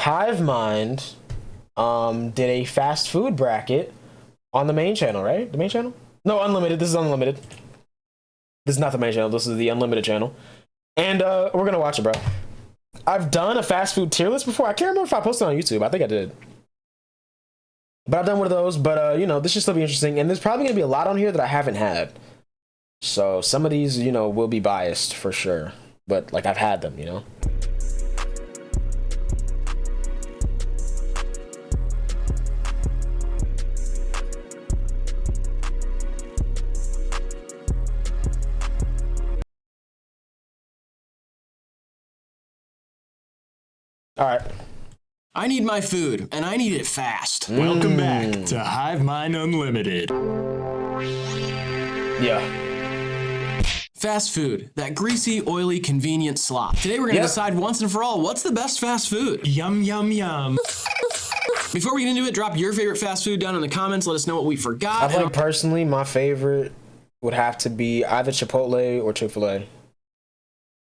HiveMind did a fast food bracket on the main channel, right? The main channel? No, unlimited. This is unlimited. This is not the main channel. This is the unlimited channel. And we're gonna watch it, bro. I've done a fast food tier list before. I can't remember if I posted on YouTube. I think I did. But I've done one of those. But you know, this should still be interesting. And there's probably gonna be a lot on here that I haven't had. So some of these, you know, will be biased for sure. But like I've had them, you know. All right. I need my food, and I need it fast. Welcome back to HiveMind Unlimited. Yeah. Fast food, that greasy, oily, convenient slop. Today we're gonna decide once and for all, what's the best fast food? Yum, yum, yum. Before we get into it, drop your favorite fast food down in the comments. Let us know what we forgot. I think personally, my favorite would have to be either Chipotle or Chick-fil-A.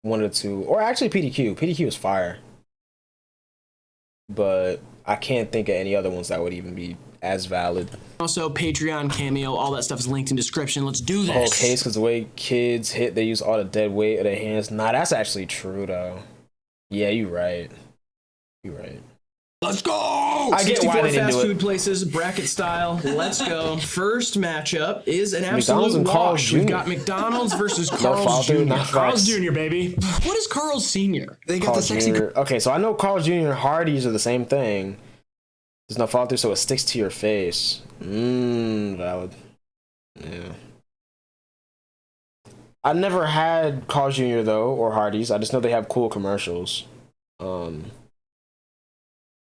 One of the two. Or actually PDQ. PDQ is fire. But I can't think of any other ones that would even be as valid. Also, Patreon, Cameo, all that stuff is linked in description. Let's do this. Whole case, because the way kids hit, they use all the dead weight of their hands. Nah, that's actually true, though. Yeah, you're right. You're right. Let's go! I get why they didn't fast do it. food places, bracket style. Let's go. First matchup is an McDonald's absolute and Carl's wash. Jr. We've got McDonald's versus No Carl's fault, dude, Jr. not Carl's facts. Jr., baby. What is Carl's Sr.? They got Carl's the sexy. Jr. Okay, so I know Carl's Jr. and Hardee's are the same thing. There's no follow through, so it sticks to your face. Valid. Yeah. I never had Carl's Jr. though, or Hardee's. I just know they have cool commercials.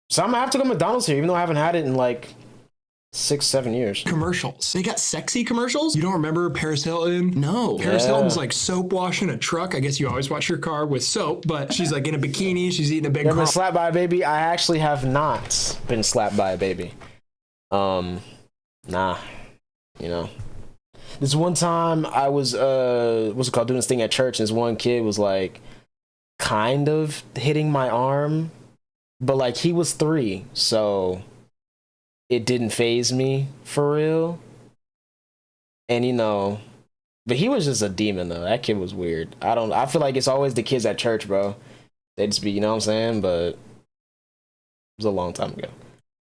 So I'm gonna have to go McDonald's here, even though I haven't had it in like 6-7 years. Commercials. They got sexy commercials? You don't remember Paris Hilton? No. Paris Hilton's like soap washing a truck. I guess you always wash your car with soap, but she's like in a bikini. She's eating a big Never been car. slapped by a baby? I actually have not been slapped by a baby. Nah. You know. This one time I was what's it called, doing this thing at church, and this one kid was like kind of hitting my arm, but like he was 3, so it didn't phase me for real. And you know, but he was just a demon though. That kid was weird. I feel like it's always the kids at church, bro. They just be, you know what I'm saying? But it was a long time ago.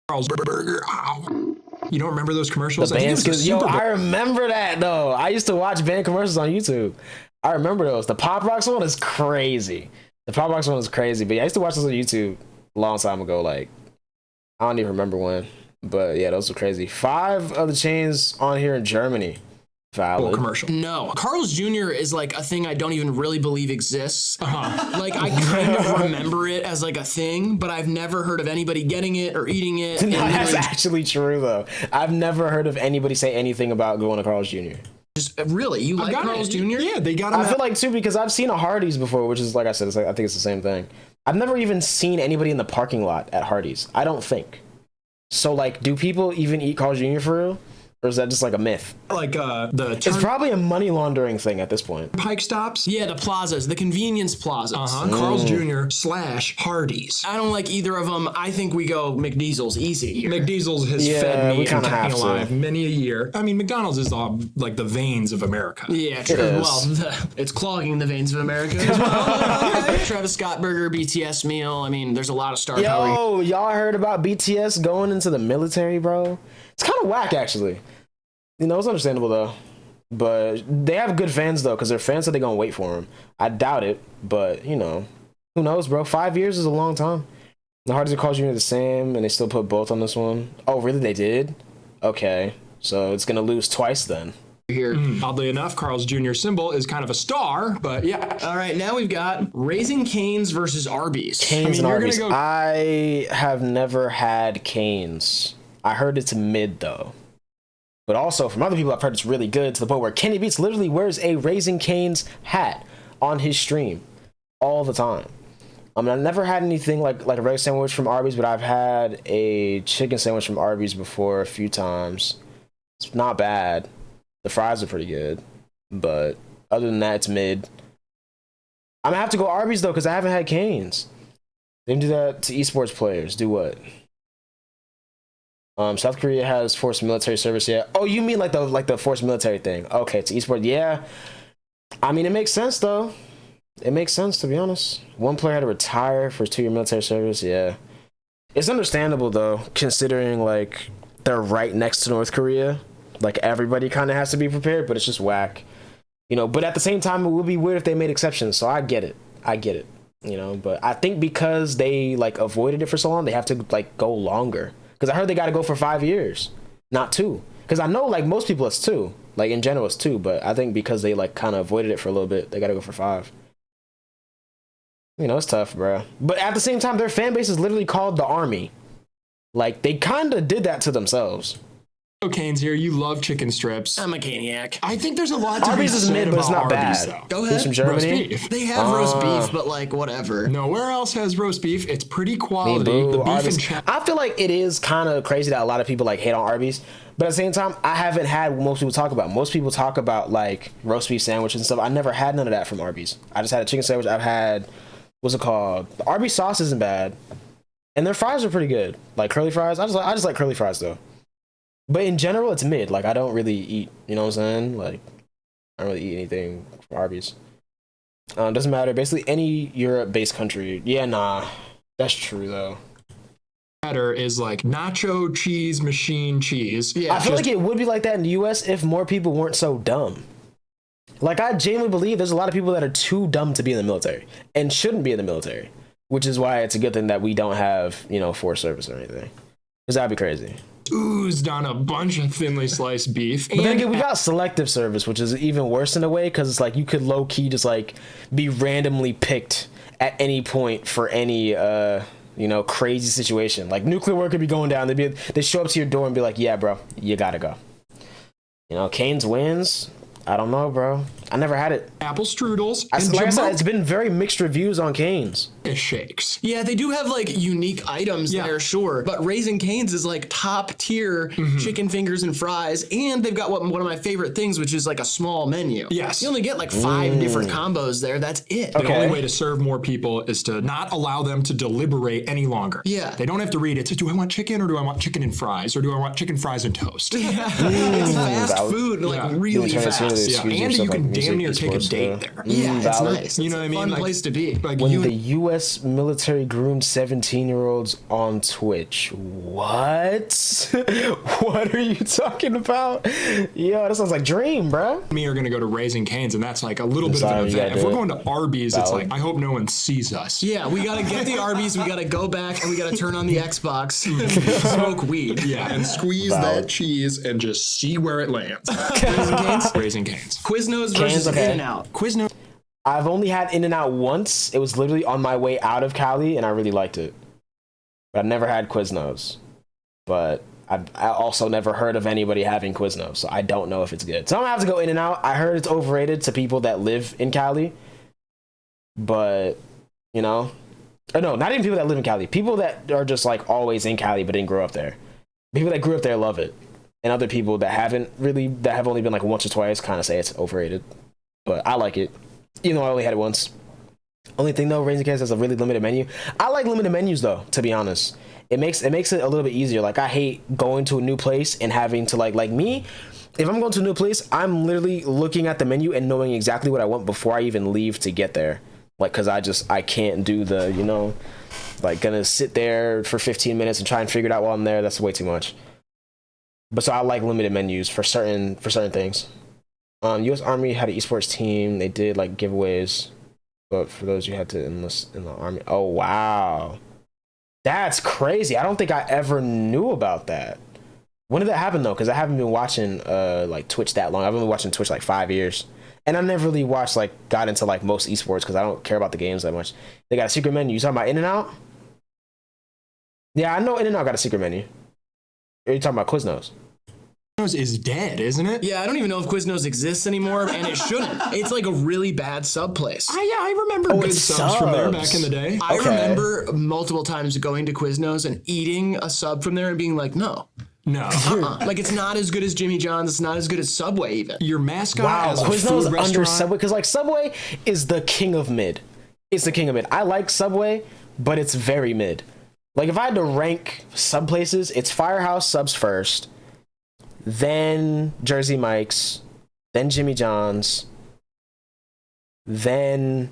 Carl's Burger. Ow. You don't remember those commercials? The I think it band was the Yo, Super Bowl. I remember that though. I used to watch band commercials on YouTube. I remember those. The Pop Rocks one is crazy. The Pop Rocks one is crazy. But yeah, I used to watch those on YouTube a long time ago. Like, I don't even remember when. But yeah, those are crazy. 5 of the chains on here in Germany. Valid. Commercial. No. Carl's Jr. is like a thing I don't even really believe exists. Like I kind of remember it as like a thing, but I've never heard of anybody getting it or eating it. No, that's actually true though. I've never heard of anybody say anything about going to Carl's Jr. Just really, you like Carl's Jr.? Yeah, they got them. I feel like too, because I've seen a Hardee's before, which is like I said, it's like, I think it's the same thing. I've never even seen anybody in the parking lot at Hardee's. I don't think. So like, do people even eat Carl's Jr. for real? Or is that just like a myth? like It's probably a money laundering thing at this point. Pike stops. Yeah, the plazas, the convenience plazas. Carl's Jr. / Hardee's. I don't like either of them. I think we go McDiesel's easy here. McDiesel's has Yeah, fed we me and kinda kept me have to. alive many a year. I mean, McDonald's is like the veins of America. Yeah, true. is. Well, it's clogging the veins of America as well. Travis Scott burger, BTS meal. I mean, there's a lot of star power. Yo, y'all heard about BTS going into the military, bro? It's kind of whack, actually. You know, it's understandable, though. But they have good fans, though, because their fans said they're going to wait for him. I doubt it, but, you know, who knows, bro? 5 years is a long time. The Hardee's and Carl's Jr. the same, and they still put both on this one. Oh, really? They did? Okay. So it's going to lose twice, then. Here. Oddly enough, Carl's Jr. symbol is kind of a star, but yeah. All right, now we've got Raising Cane's versus Arby's. Cane's I mean, and you're gonna Arby's. go- I have never had Cane's. I heard it's mid, though. But also, from other people, I've heard it's really good, to the point where Kenny Beats literally wears a Raising Cane's hat on his stream all the time. I mean, I've never had anything like a regular sandwich from Arby's, but I've had a chicken sandwich from Arby's before a few times. It's not bad. The fries are pretty good. But other than that, it's mid. I'm going to have to go Arby's, though, because I haven't had Cane's. They do that to esports players. Do what? South Korea has forced military service. Yeah. Oh, you mean like the forced military thing? Okay, to esports. Yeah. I mean, it makes sense though. It makes sense, to be honest. One player had to retire for 2-year military service. Yeah. It's understandable though, considering like they're right next to North Korea. Like everybody kind of has to be prepared, but it's just whack. You know, but at the same time, it would be weird if they made exceptions. So I get it. You know, but I think because they like avoided it for so long, they have to like go longer. Because I heard they got to go for 5 years, not 2. Because I know like most people it's 2. Like in general it's 2, but I think because they like kind of avoided it for a little bit, they got to go for 5. You know, it's tough, bro. But at the same time, their fan base is literally called the Army. Like, they kind of did that to themselves. Canes here. You love chicken strips. I'm a caniac. I think there's a lot to Arby's be is said mid, but it's about not Arby's, bad. though. Go ahead. From Roast Germany. beef. They have roast beef, but like whatever. Nowhere else has roast beef. It's pretty quality. Boo, The beef Arby's. and chop. I feel like it is kind of crazy that a lot of people like hate on Arby's, but at the same time, I haven't had what most people talk about. Most people talk about like roast beef sandwiches and stuff. I never had none of that from Arby's. I just had a chicken sandwich. I've had, what's it called? The Arby's sauce isn't bad, and their fries are pretty good. Like curly fries. I just like curly fries though. But in general, it's mid. Like I don't really eat. You know what I'm saying? Like I don't really eat anything from Arby's. Doesn't matter. Basically, any Europe-based country. Yeah, nah, that's true though. Is like nacho cheese machine cheese. Yeah. I feel like it would be like that in the U.S. if more people weren't so dumb. Like I genuinely believe there's a lot of people that are too dumb to be in the military and shouldn't be in the military, which is why it's a good thing that we don't have, you know, forced service or anything. Because that'd be crazy. Oozed on a bunch of thinly sliced beef. But then again, we got selective service, which is even worse in a way because it's like you could low key just like be randomly picked at any point for any you know, crazy situation. Like nuclear war could be going down. They show up to your door and be like, "Yeah, bro, you gotta go." You know, Canes wins. I don't know, bro. I never had it. Apple strudels. Like I said, Jamaica it's been very mixed reviews on Canes. shakes. Yeah, they do have like unique items there, sure. But Raising Cane's is like top tier chicken fingers and fries, and they've got one of my favorite things, which is like a small menu. Yes. You only get like 5 different combos there. That's it. The only way to serve more people is to not allow them to deliberate any longer. Yeah. They don't have to read it. Do I want chicken or do I want chicken and fries or do I want chicken fries and toast? It's fast food, like really fast. Yeah. And you can damn near take a date there. Yeah, it's valid. nice. You know what I mean? Fun Like- place to be. Like When you the U.S. military groomed 17-year-olds on Twitch. What? What are you talking about? Yo, that sounds like Dream, bro. and me are going to go to Raising Cane's, and that's like a little bit Sorry, of an you event. gotta If do we're it. going to Arby's, it's Valid. like, I hope no one sees us. Yeah, we gotta get the Arby's, we gotta go back, and we gotta turn on the Xbox and smoke weed. Yeah, and squeeze Valid. that cheese and just see where it lands. Raising Cane's? Raising Cane's. Quiznos versus okay. In-N-Out. Quiznos. I've only had In-N-Out once. It was literally on my way out of Cali, and I really liked it. But I've never had Quiznos. But I also never heard of anybody having Quiznos, so I don't know if it's good. So I'm gonna have to go In-N-Out. I heard it's overrated to people that live in Cali. But, you know... Or no, not even people that live in Cali. People that are just like always in Cali but didn't grow up there. People that grew up there love it. And other people that have only been like once or twice kind of say it's overrated. But I like it. Even though I only had it once. Only thing though, Raising Cane's has a really limited menu. I like limited menus though, to be honest. It makes it a little bit easier. Like I hate going to a new place and having to like me, if I'm going to a new place, I'm literally looking at the menu and knowing exactly what I want before I even leave to get there. Like, cause I can't do the, you know, like gonna sit there for 15 minutes and try and figure it out while I'm there. That's way too much. But so I like limited menus for certain things. U.S. Army had an esports team. They did like giveaways, but for those you had to enlist in the Army. Oh wow, that's crazy. I don't think I ever knew about that. When did that happen though? Because I haven't been watching like Twitch that long. I've been watching Twitch like 5 years. And I never really got into like most esports because I don't care about the games that much. They got a secret menu. You talking about In-N-Out? Yeah, I know In-N-Out got a secret menu. Or you talking about Quiznos? Quiznos is dead, isn't it? Yeah, I don't even know if Quiznos exists anymore, and it shouldn't. It's like a really bad sub place. I remember good it's subs from there subs. back in the day. I remember multiple times going to Quiznos and eating a sub from there and being like, no. No. Like, it's not as good as Jimmy John's. It's not as good as Subway, even. Your mascot Wow, as a Quiznos food under restaurant. Subway? Because like Subway is the king of mid. It's the king of mid. I like Subway, but it's very mid. Like if I had to rank sub places, it's Firehouse subs first, then Jersey Mike's, then Jimmy John's, then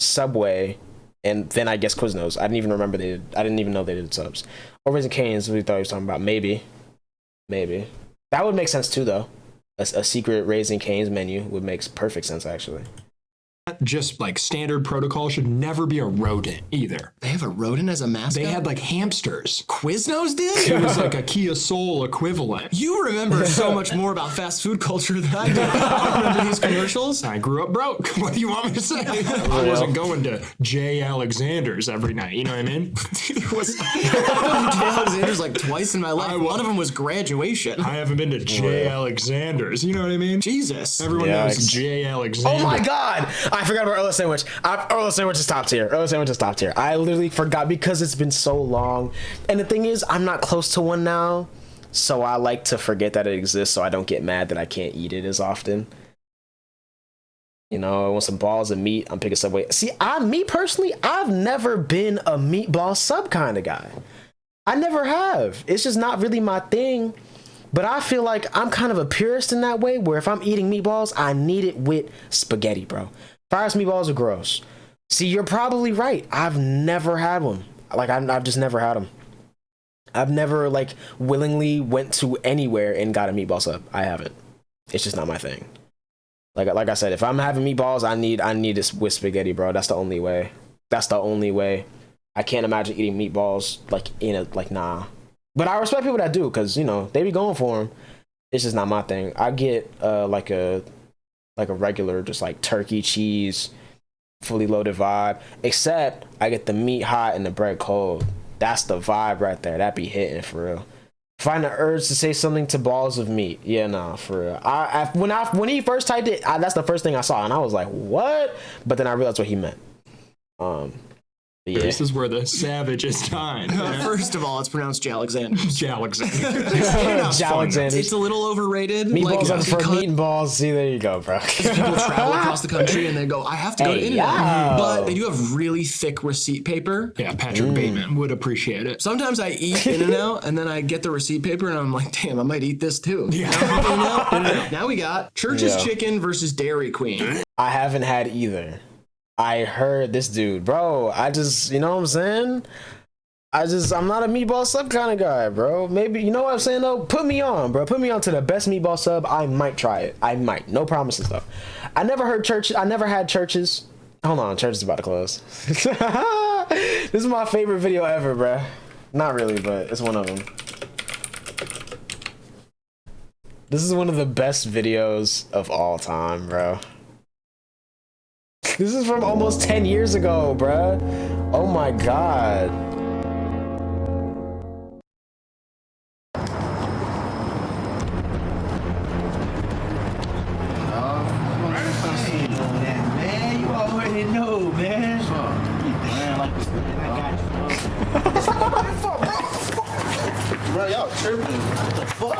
Subway, and then I guess Quiznos. I didn't even remember I didn't even know they did subs. Or Raising Cane's, we thought he was talking about. Maybe. That would make sense too, though. A secret Raising Cane's menu would make perfect sense, actually. Just like standard protocol should never be a rodent either. They have a rodent as a mascot? They had like hamsters. Quiznos did? It was like a Kia Soul equivalent. You remember so much more about fast food culture than I do. I remember these commercials. I grew up broke. What do you want me to say? I wasn't going to J. Alexander's every night. You know what I mean? I've been to J. Alexander's like twice in my life. One of them was graduation. I haven't been to J. Alexander's. You know what I mean? Jesus. Everyone knows J. Alexander. Oh my God! I forgot about Earl Sandwich. Earl Sandwich is top tier. Earl Sandwich is top tier. I literally forgot because it's been so long. And the thing is, I'm not close to one now, so I like to forget that it exists so I don't get mad that I can't eat it as often. You know, I want some balls of meat, I'm picking Subway. See, me personally, I've never been a meatball sub kind of guy. I never have. It's just not really my thing. But I feel like I'm kind of a purist in that way, where if I'm eating meatballs, I need it with spaghetti, bro. Fries meatballs are gross. See, you're probably right. I've never had one. Like, I've just never had them. I've never, like, willingly went to anywhere and got a meatball sub. I haven't. It's just not my thing. Like I said, if I'm having meatballs, I need it with spaghetti, bro. That's the only way. That's the only way. I can't imagine eating meatballs, nah. But I respect people that do, because, you know, they be going for them. It's just not my thing. I get, like a regular, just like turkey, cheese, fully loaded vibe. Except I get the meat hot and the bread cold. That's the vibe right there. That be hitting for real. Find the urge to say something to balls of meat. Yeah, nah, for real. When he first typed it, that's the first thing I saw, and I was like, what? But then I realized what he meant. Yeah. This is where the savage is time. First of all, it's pronounced Jalexander. Jalexander. It's a little overrated. Meatballs like, for meat and balls. See, there you go, bro. People travel across the country and they go, I have to go to In-N-Out. But they do have really thick receipt paper. Yeah, Patrick Bateman would appreciate it. Sometimes I eat In-N-Out and then I get the receipt paper and I'm like, damn, I might eat this too. Yeah. Now we got Church's Chicken versus Dairy Queen. I haven't had either. I heard this dude, bro. I just, you know what I'm saying? I'm not a meatball sub kind of guy, bro. Maybe, you know what I'm saying though? Put me on, bro. Put me on to the best meatball sub. I might try it. I might. No promises though. I never had Church's. Hold on, Church is about to close. This is my favorite video ever, bro. Not really, but it's one of them. This is one of the best videos of all time, bro. This is from almost 10 years ago, bruh. Oh my God. Man, you already know, man. Man, like this, man, I got you. Bro, y'all tripping. What the fuck?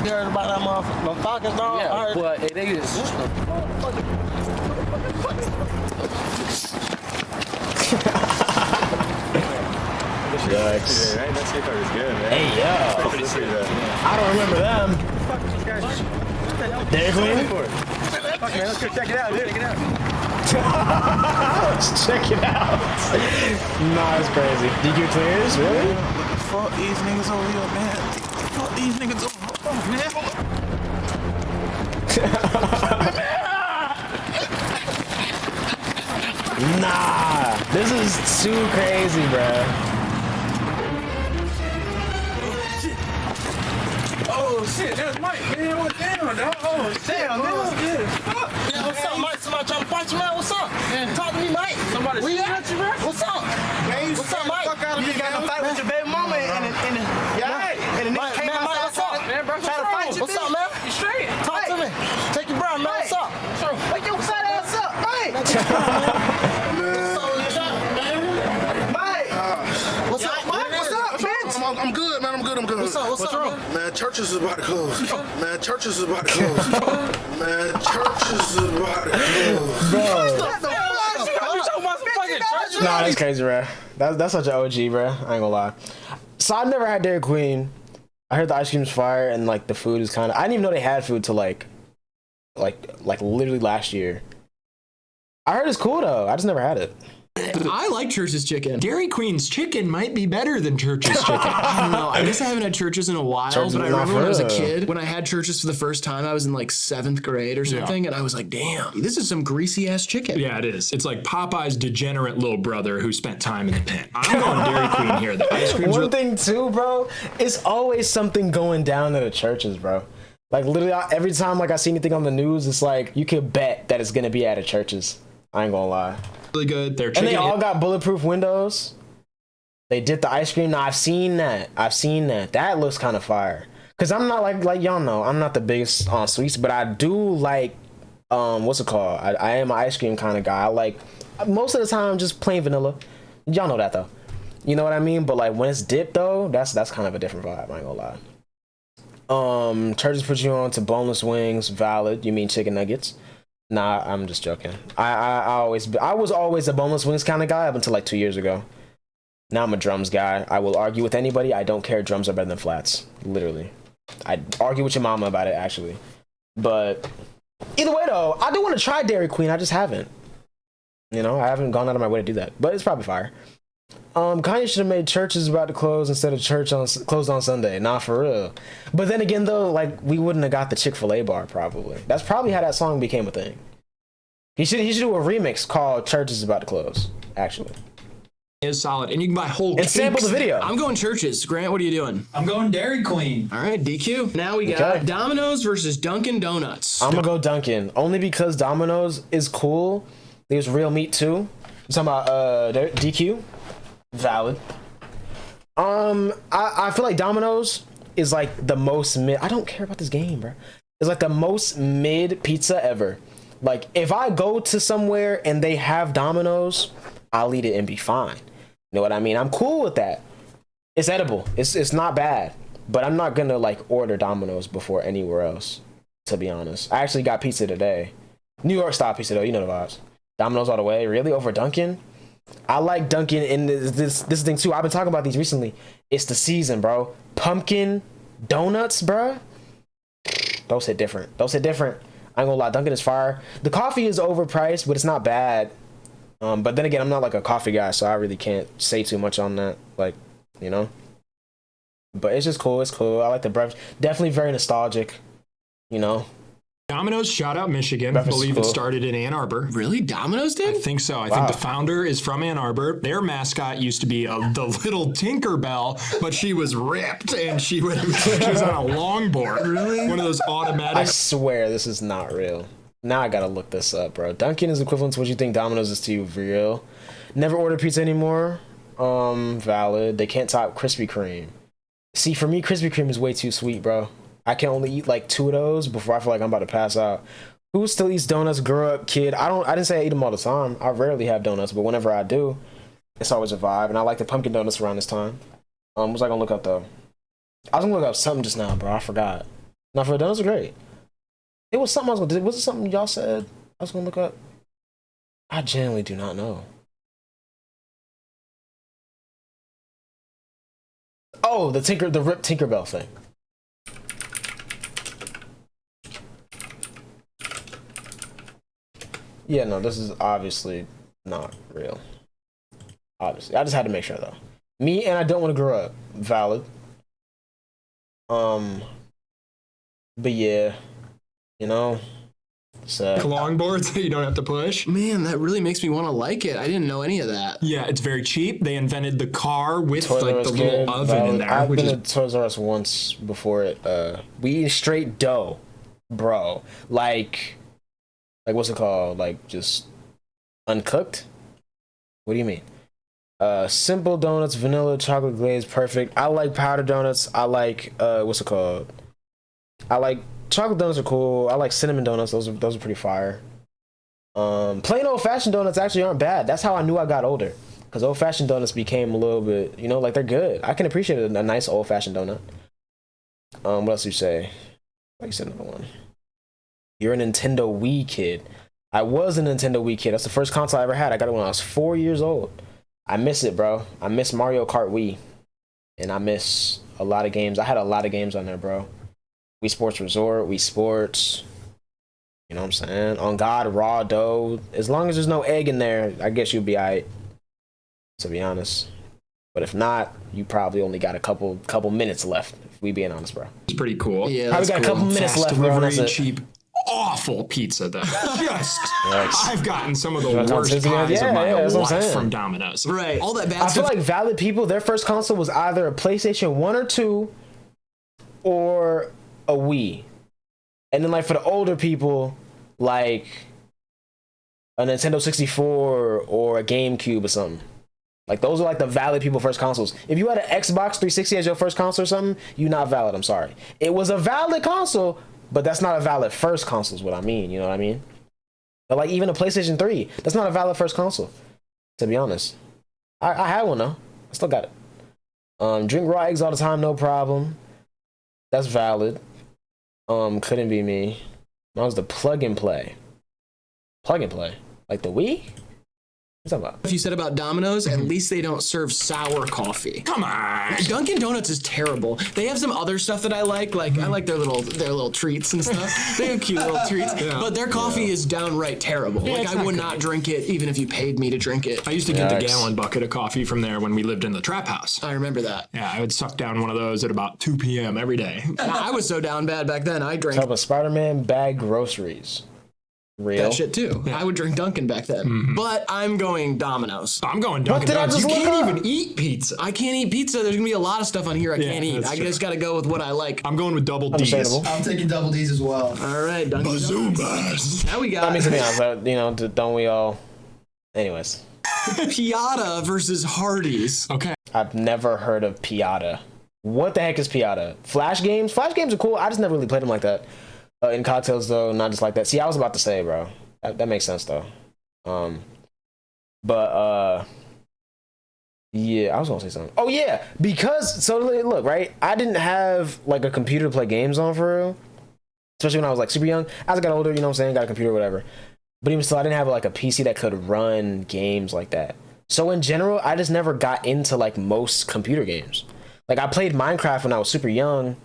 You heard about that motherfucker? No Falcons, dog? Yeah, but they just... Yikes. Right? That skate park is good, man. Hey, yo. I don't remember them. Dairy Queen? Fuck, man, let's go check it out, dude. Check it out. Let's check it out. Nah, it's crazy. DQ clears? Really? Fuck these niggas over here, man. Fuck these niggas over here, man. Nah, this is too crazy, bruh. Oh shit, there's Mike, man. What's down, dog? Oh shit, man. What's good? Yeah, what's up, Mike? Somebody trying to fight you, man? What's up? Man. Talk to me, Mike. Somebody shooting at you, bro? What's up? Man, you what's up, Mike? Fuck out of me, got in a fight with your baby mama and the nigga came outside. What's up? Man, bro, trying to fight you. What's up, man? You straight? Talk to me. Take your bro, man. What's up? Wake your fat ass up, Mike. I'm good, man. I'm good. What's wrong? Man, churches is about to close. Man, churches is about to close. Man, churches is about to close. Bro. What the fuck? You talking about some fucking Nah, that's crazy, bro. That's such an OG, bro. I ain't gonna lie. So I've never had Dairy Queen. I heard the ice cream's fire and like the food is kind of. I didn't even know they had food till like literally last year. I heard it's cool though. I just never had it. I like Church's chicken. Dairy Queen's chicken might be better than Church's chicken. I don't know. I guess I haven't had Church's in a while, Church's but I not remember when I was a for- kid, when I had Church's for the first time, I was in like 7th grade or something, and I was like, damn, this is some greasy ass chicken. Yeah, it is. It's like Popeye's degenerate little brother who spent time in the pen. I'm going Dairy Queen here. The ice cream's One thing too, bro, it's always something going down at the churches, bro. Like literally every time like I see anything on the news, it's like you could bet that it's gonna be at a churches. I ain't gonna lie. Really good. their And chicken. they all got bulletproof windows. They did the ice cream. Now I've seen that. That looks kind of fire. Cause I'm not like y'all know, I'm not the biggest on sweets, but I do like what's it called? I am an ice cream kind of guy. I like most of the time just plain vanilla. Y'all know that though. You know what I mean? But like when it's dipped though, that's kind of a different vibe. I ain't gonna lie. Churches put you on to boneless wings. Valid. You mean chicken nuggets? Nah, I'm just joking. I was always a boneless wings kind of guy up until like 2 years ago. Now I'm a drums guy. I will argue with anybody. I don't care. Drums are better than flats. Literally. I'd argue with your mama about it actually. But either way though, I do want to try Dairy Queen. I just haven't. You know, I haven't gone out of my way to do that. But it's probably fire. Kanye should have made churches about to close instead of closed on Sunday. Nah, for real. But then again, though, like we wouldn't have got the Chick-fil-A bar probably. That's probably how that song became a thing. He should do a remix called "Church is About to Close." Actually, is solid, and you can buy whole and cakes. sample the video. I'm going Church's. Grant, what are you doing? I'm going Dairy Queen. All right, DQ. Now we got Okay. Domino's versus Dunkin' Donuts. I'm gonna go Dunkin' only because Domino's is cool. There's real meat too. You talking about DQ? Valid. I feel like Domino's is like the most mid. I don't care about this game, bro. It's like the most mid pizza ever. Like if I go to somewhere and they have Domino's, I'll eat it and be fine. You know what I mean? I'm cool with that. It's edible. It's not bad. But I'm not gonna like order Domino's before anywhere else. To be honest, I actually got pizza today. New York style pizza though. You know the vibes. Domino's all the way. Really over Dunkin'? I like Dunkin' in this thing too. I've been talking about these recently. It's the season, bro. Pumpkin donuts, bro. Those hit different. I ain't gonna lie. Dunkin' is fire. The coffee is overpriced, but it's not bad. But then again, I'm not like a coffee guy, so I really can't say too much on that. Like, you know. But it's just cool. It's cool. I like the breakfast. Definitely very nostalgic. You know. Domino's, shout out Michigan. Breakfast is Believe cool. it started in Ann Arbor. Really? Domino's I did? think so. I Wow. think the founder is from Ann Arbor. Their mascot used to be the little Tinkerbell, but she was ripped and she was on a longboard. Really? One of those I automatic. swear this is not real. Now I gotta look this up, bro. Dunkin' is equivalent to what you think Domino's is to you, for real. Never order pizza anymore. Valid. They can't top Krispy Kreme. See, for me, Krispy Kreme is way too sweet, bro. I can only eat like 2 of those before I feel like I'm about to pass out. Who still eats donuts? Grow up, kid. I didn't say I eat them all the time. I rarely have donuts, but whenever I do, it's always a vibe. And I like the pumpkin donuts around this time. What was I gonna look up though? I was gonna look up something just now, bro. I forgot. No, for the donuts are great. It was something I was gonna do. Was it something y'all said I was gonna look up? I genuinely do not know. Oh, the ripped Tinkerbell thing. Yeah, no, this is obviously not real. Obviously. I just had to make sure though. Me and I don't want to grow up. Valid. But yeah, you know, so Longboards that you don't have to push. Man, that really makes me want to like it. I didn't know any of that. Yeah, it's very cheap. They invented the car with Toys R like Us the little kid, oven valid. in there, I've which been is to Toys R Us once before it. We eat straight dough, bro. Like what's it called? Like just uncooked? What do you mean? Simple donuts, vanilla, chocolate glaze, perfect. I like powdered donuts. I like what's it called? I like chocolate donuts are cool. I like cinnamon donuts. Those are pretty fire. Plain old fashioned donuts actually aren't bad. That's how I knew I got older. Because old fashioned donuts became a little bit, you know, like they're good. I can appreciate a nice old fashioned donut. What else do you say? Like you said another one. You're a Nintendo Wii kid. I was a Nintendo Wii kid. That's the first console I ever had. I got it when I was 4 years old. I miss it, bro. I miss Mario Kart Wii. And I miss a lot of games. I had a lot of games on there, bro. Wii Sports Resort, Wii Sports. You know what I'm saying? On God, Raw Dough. As long as there's no egg in there, I guess you'll be alright. To be honest. But if not, you probably only got a couple minutes left. If we being honest, bro. It's pretty cool. Yeah, Probably that's got a cool. couple minutes Fast left, bro. delivery, That's it. cheap, awful pizza though. Just, Yikes. I've gotten some of the That's worst what I'm saying. pies of my Yeah, that's what I'm life saying. from Domino's. Right. All that bad I feel stuff. like valid people, their first console was either a PlayStation 1 or 2 or a Wii. And then like for the older people, like a Nintendo 64 or a GameCube or something. Like those are like the valid people first consoles. If you had an Xbox 360 as your first console or something, you're not valid. I'm sorry. It was a valid console, but that's not a valid first console is what I mean. You know what I mean? But like even a PlayStation 3, that's not a valid first console, to be honest. I had one though. I still got it. Drink raw eggs all the time, no problem. That's valid. Couldn't be me. That was the plug and play. Plug and play. Like the Wii? What's that about? If you said about Domino's, at least they don't serve sour coffee. Come on. Dunkin' Donuts is terrible. They have some other stuff that I like. Like I like their little treats and stuff. They have cute little treats. But their coffee is downright terrible. Like it's I not would good. not drink it even if you paid me to drink it. I used to get the Yikes. gallon bucket of coffee from there when we lived in the trap house. I remember that. Yeah, I would suck down one of those at about 2 p.m. every day. I was so down bad back then. I drank Talk about Spider-Man bag groceries. Real. that shit too. I would drink Dunkin' back then. But I'm going Domino's. I'm going Dunkin' did I Donuts. You just look can't up? even eat pizza. I can't eat pizza. There's gonna be a lot of stuff on here I can't eat. that's I true. just gotta go with what I like. I'm going with double D's. Understandable. I'm taking double D's as well. All right, Dunkin' Donuts. Now we I got mean, to be honest, you know, don't we all? Anyways, Piata versus Hardee's. Okay. I've never heard of Piata. What the heck is Piata? Flash games? Flash games are cool. I just never really played them like that. In cocktails, though, not just like that. See, I was about to say, bro. That makes sense, though. Yeah, I was gonna say something. Oh, yeah, because, so look, right? I didn't have, like, a computer to play games on, for real. Especially when I was, like, super young. As I got older, you know what I'm saying? Got a computer or whatever. But even still, I didn't have, like, a PC that could run games like that. So, in general, I just never got into, like, most computer games. Like, I played Minecraft when I was super young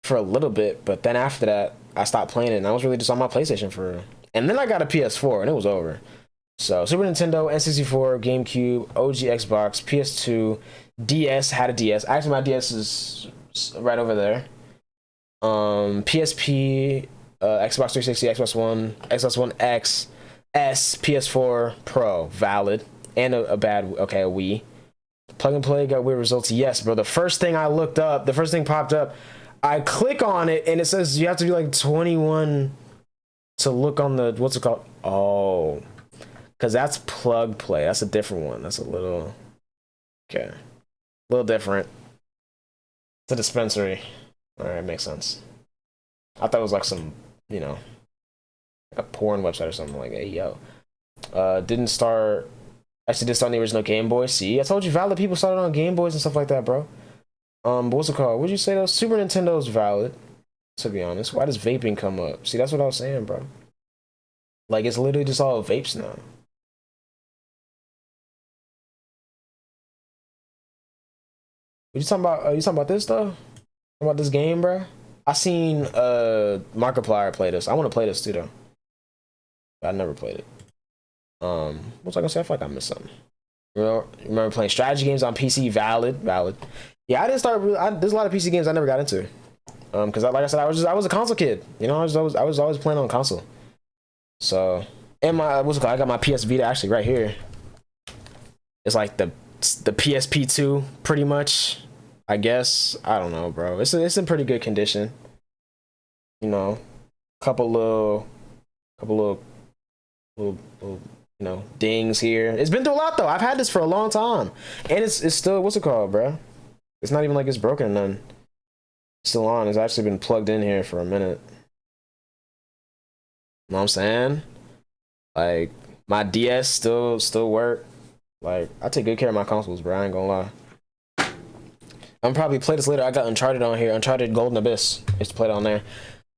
for a little bit, but then after that, I stopped playing it, and I was really just on my PlayStation for real. And then I got a PS4, and it was over. So, Super Nintendo, N64, GameCube, OG Xbox, PS2, DS, had a DS. Actually, my DS is right over there. PSP, Xbox 360, Xbox One, Xbox One X, S, PS4 Pro, valid. And a Wii. Plug and play got weird results. Yes, bro. The first thing I looked up, the first thing popped up, I click on it, and it says you have to be like 21 to look on the, what's it called? Oh, because that's plug play. That's a different one. That's a little, okay. A little different. It's a dispensary. All right, makes sense. I thought it was like some, you know, like a porn website or something. Like, hey, yo. Didn't start, actually did start on the original Game Boy. See, I told you valid people started on Game Boys and stuff like that, bro. But what's it called? What'd you say though? Super Nintendo's valid, to be honest. Why does vaping come up? See, that's what I was saying, bro. Like, it's literally just all vapes now. What you talking about? You talking about this though? About this game, bro? I seen Markiplier play this. I want to play this too though. But I never played it. What was I gonna say? I feel like I missed something. Remember playing strategy games on PC? Valid. Yeah, I didn't start. There's a lot of PC games I never got into. Because like I said, I was a console kid. You know, I was always playing on console. So, and what's it called? I got my PS Vita actually right here. It's like the PSP2, pretty much. I guess, I don't know, bro. It's in pretty good condition. You know, couple little you know, dings here. It's been through a lot though. I've had this for a long time, and it's still, what's it called, bro? It's not even like it's broken or none. It's still on. It's actually been plugged in here for a minute. You know what I'm saying? Like, my DS still work. Like, I take good care of my consoles, bro. I ain't gonna lie. I'm probably play this later. I got Uncharted on here. Uncharted Golden Abyss. I used to play it on there.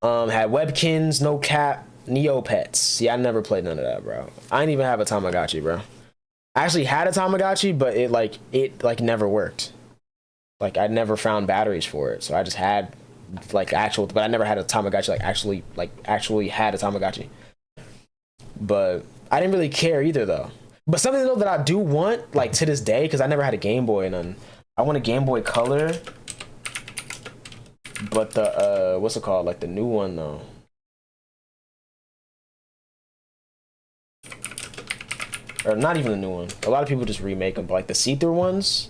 Had Webkins, no cap. Neopets. See, I never played none of that, bro. I didn't even have a Tamagotchi, bro. I actually had a Tamagotchi, but it never worked. Like I never found batteries for it, so I just had like actual, but I never had a Tamagotchi actually had a Tamagotchi. But I didn't really care either though. But something though that I do want, like to this day, because I never had a Game Boy and I want a Game Boy Color. But the what's it called? Like the new one though. Or not even the new one. A lot of people just remake them, but like the see-through ones,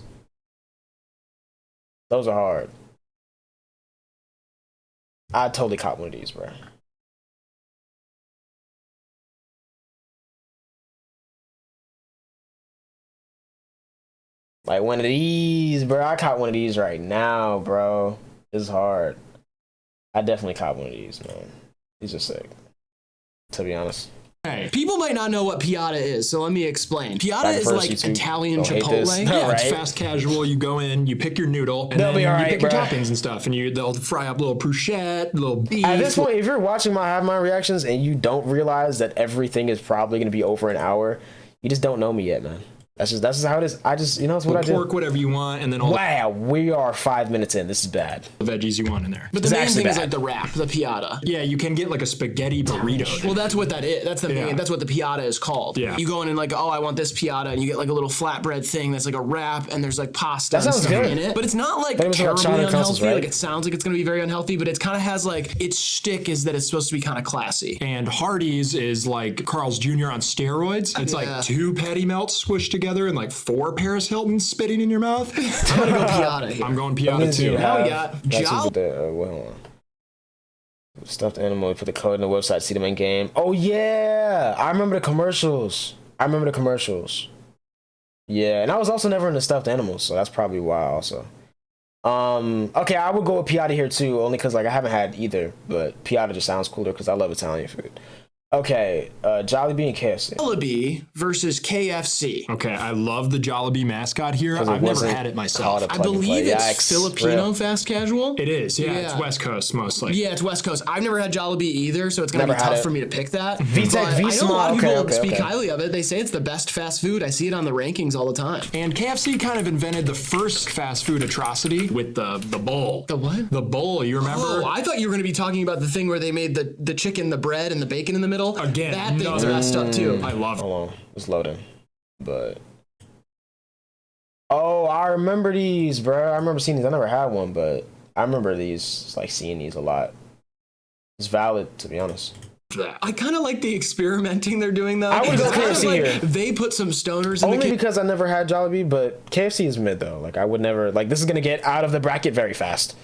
those are hard. I'd totally cop one of these, bro. Like one of these, bro. I caught one of these right now, bro. This is hard. I definitely caught one of these, man. These are sick, to be honest. Hey, people might not know what piatta is, so let me explain. Piatta is like YouTube. Italian Don't hate this. Chipotle. Yeah, Right. it's fast casual. You go in, you pick your noodle, and They'll then be all you right, pick your bro. toppings and stuff, and they'll fry up little bruschetta, little beef. At this point, if you're watching my Have My reactions and you don't realize that everything is probably going to be over an hour, you just don't know me yet, man. That's just how it is. It's what I do. pork, whatever you want, and then all Wow, we are 5 minutes in. This is bad. the veggies you want in there. But the It's main actually thing is bad. like the wrap, the piatta. Yeah, you can get like a spaghetti burrito. Well, that's what that is. That's the main. Yeah. That's what the piatta is called. Yeah. You go in and like, oh, I want this piatta, and you get like a little flatbread thing that's like a wrap, and there's like pasta That and sounds stuff good. in it. But it's not like But it was about terribly China unhealthy. consoles, right? Like it sounds like it's gonna be very unhealthy, but it kind of has like its shtick is that it's supposed to be kind of classy. And Hardee's is like Carl's Jr. on steroids. It's Yeah. like 2 patty melts squished together and like 4 Paris Hiltons spitting in your mouth. I'm gonna go piatta here. I'm going What piatta means you too. Now we have- got that's Jolly- with the, hold on. Stuffed animal. You put the code in the website. See them in game. Oh yeah, I remember the commercials. Yeah, and I was also never into stuffed animals, so that's probably why also. Okay, I would go with piatta here too, only because like I haven't had either, but piatta just sounds cooler because I love Italian food. Okay, Jollibee and KFC. Jollibee versus KFC. Okay, I love the Jollibee mascot here. 'Cause it I've never wasn't had it called myself. a I plug and play. believe it's Yikes. Filipino Real. fast casual. It is, yeah, it's Yeah. West Coast mostly. Yeah, it's West Coast. I've never had Jollibee either, so it's gonna Never be had tough it. for me to pick that. VTech, But I know a lot V-Small, of people okay, speak okay. highly of it. They say it's the best fast food. I see it on the rankings all the time. And KFC kind of invented the first fast food atrocity with the bowl. The what? The bowl, you remember? Oh, I thought you were gonna be talking about the thing where they made the chicken, the bread, and the bacon in the middle. Again, that thing's another- messed up too. I love it. Hold on, it's loading. But oh, I remember these, bro. I remember seeing these. I never had one, but I remember these. Like seeing these a lot. It's valid, to be honest. I kind of like the experimenting they're doing though. I would go It's kind of KFC here. They put some stoners in Only the because I never had Jollibee, but KFC is mid though. Like I would never. Like this is gonna get out of the bracket very fast.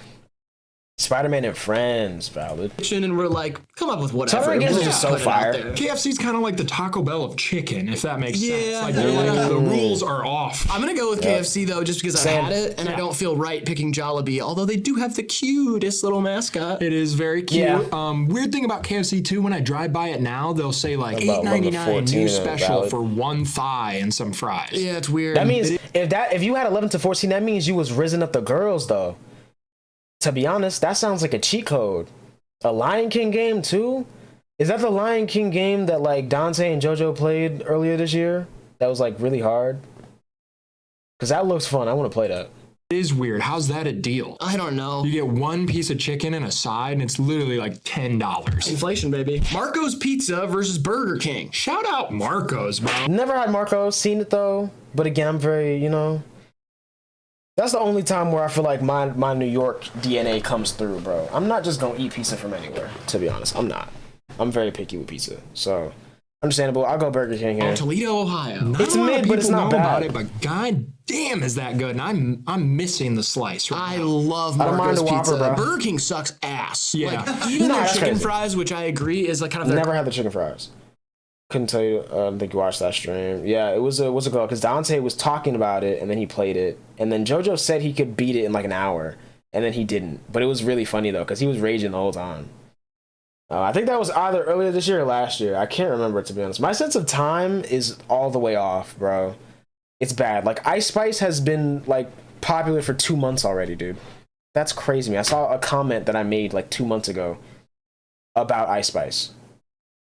Spider-Man and Friends, valid. kitchen, and we're like, come up with whatever. Spider-Man games We'll are just put so it out fire. there. KFC's kind of like the Taco Bell of chicken, if that makes sense. Yeah, Like, they're yeah. like, the rules are off. I'm gonna go with KFC though, just because Same. I had it, and I don't feel right picking Jollibee. Although they do have the cutest little mascot. It is very cute. Yeah. Weird thing about KFC too, when I drive by it now, they'll say like About level $8.99 14 new and special valid. for 1 thigh and some fries. Yeah, it's weird. That means if you had 11 to 14, that means you was risen up the girls though. To be honest, that sounds like a cheat code. A Lion King game too? Is that the Lion King game that like Dante and JoJo played earlier this year? That was like really hard. Cause that looks fun. I want to play that. It is weird. How's that a deal? I don't know. You get 1 piece of chicken and a side, and it's literally like $10. Inflation, baby. Marco's Pizza versus Burger King. Shout out Marco's, bro. Never had Marco's, seen it though. But again, I'm very, that's the only time where I feel like my New York DNA comes through, bro. I'm not just gonna eat pizza from anywhere, to be honest. I'm not. I'm very picky with pizza. So, understandable. I'll go Burger King here. Toledo, Ohio. It's Not a lot of mid, but it's people not know bad. about it, but god damn is that good. And I'm missing the slice right I now. love don't mind Marco's the Whopper, Pizza. bro. Burger King sucks ass. Yeah. Like, even No, their that's chicken crazy. fries, which I agree is like kind of their Never had the chicken fries. Couldn't tell you. I don't think you watched that stream. Yeah, it was what's it called? Because Dante was talking about it, and then he played it, and then JoJo said he could beat it in like an hour, and then he didn't. But it was really funny though, because he was raging the whole time. I think that was either earlier this year or last year. I can't remember, to be honest. My sense of time is all the way off, bro. It's bad. Like Ice Spice has been like popular for 2 months already, dude. That's crazy. I saw a comment that I made like 2 months ago about Ice Spice.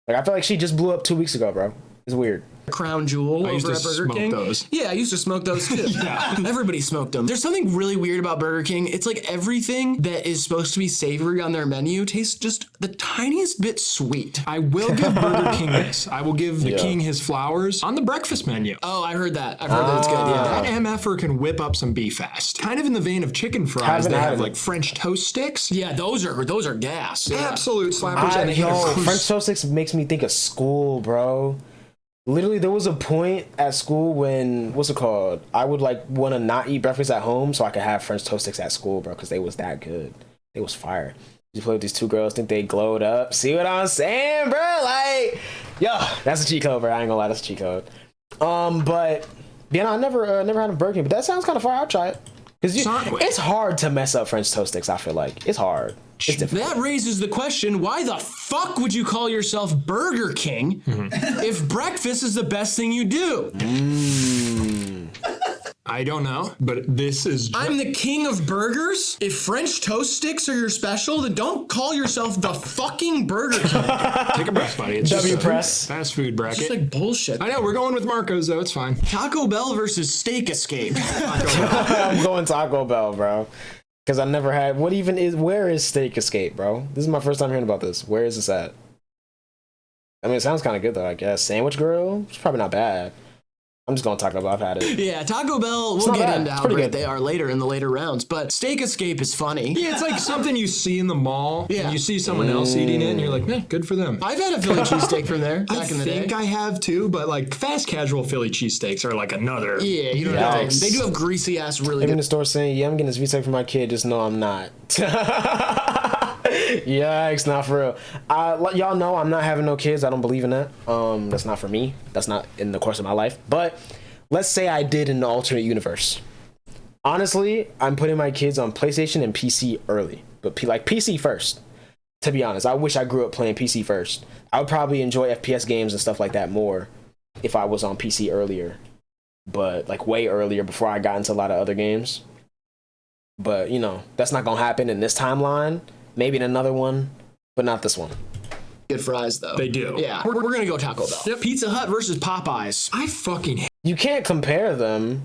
Like I feel like she just blew up 2 weeks ago, bro. It's weird. Crown Jewel I used over to at Burger smoke King. those. Yeah, I used to smoke those too. Yeah. Everybody smoked them. There's something really weird about Burger King. It's like everything that is supposed to be savory on their menu tastes just the tiniest bit sweet. I will give Burger King this. I will give the king his flowers on the breakfast menu. Oh, I heard that. I've heard that it's good. Yeah. That MFer can whip up some beef fast. Kind of in the vein of chicken fries, Haven't they had have it. like French toast sticks. Yeah, those are gas. Yeah. Absolute slappers. and they hit a cruise- French toast sticks makes me think of school, bro. Literally, there was a point at school when, what's it called? I would like want to not eat breakfast at home so I could have French toast sticks at school, bro, because they was that good. They was fire. You play with these two girls, think they glowed up. See what I'm saying, bro? Like, yo, that's a cheat code, bro. I ain't gonna lie, that's a cheat code. But yeah, no, I never had a Burger King, but that sounds kind of fire. I'll try it. Because it's hard to mess up French toast sticks, I feel like. It's hard. It's difficult. That raises the question, why the fuck would you call yourself Burger King if breakfast is the best thing you do? I don't know, but this is. I'm the king of burgers? If French toast sticks are your special, then don't call yourself the fucking Burger King. Take a breath, buddy. It's W just a press. fast food bracket. It's like bullshit. I know, we're going with Marco's though, it's fine. Taco Bell versus Steak Escape. I'm going Taco Bell, bro. Because I never had. Where is Steak Escape, bro? This is my first time hearing about this. Where is this at? I mean, it sounds kind of good though, I guess. Sandwich Grill? It's probably not bad. I'm just going Taco Bell. I've had it. Yeah, Taco Bell, we'll not get bad. into It's how pretty great good. they are later in the later rounds, but Steak Escape is funny. Yeah, it's like something you see in the mall. Yeah. And you see someone else eating it, and you're like, man, good for them. I've had a Philly cheesesteak from there back in the day. I think I have too, but like fast casual Philly cheesesteaks are like another. Yeah, you don't have Yikes. to. They do have greasy ass really I'm in good. the store saying, yeah, I'm getting this V-Tech for my kid. Just know I'm not. Yikes, not for real. Y'all know I'm not having no kids. I don't believe in that. That's not for me. That's not in the course of my life. But let's say I did in an alternate universe. Honestly, I'm putting my kids on PlayStation and PC early. But like PC first. To be honest, I wish I grew up playing PC first. I would probably enjoy FPS games and stuff like that more if I was on PC earlier. But like way earlier before I got into a lot of other games. But you know, that's not gonna happen in this timeline. Maybe in another one, but not this one. Good fries though. They do. Yeah, we're gonna go Taco Bell. Yep. Pizza Hut versus Popeyes. I fucking hate. You can't compare them.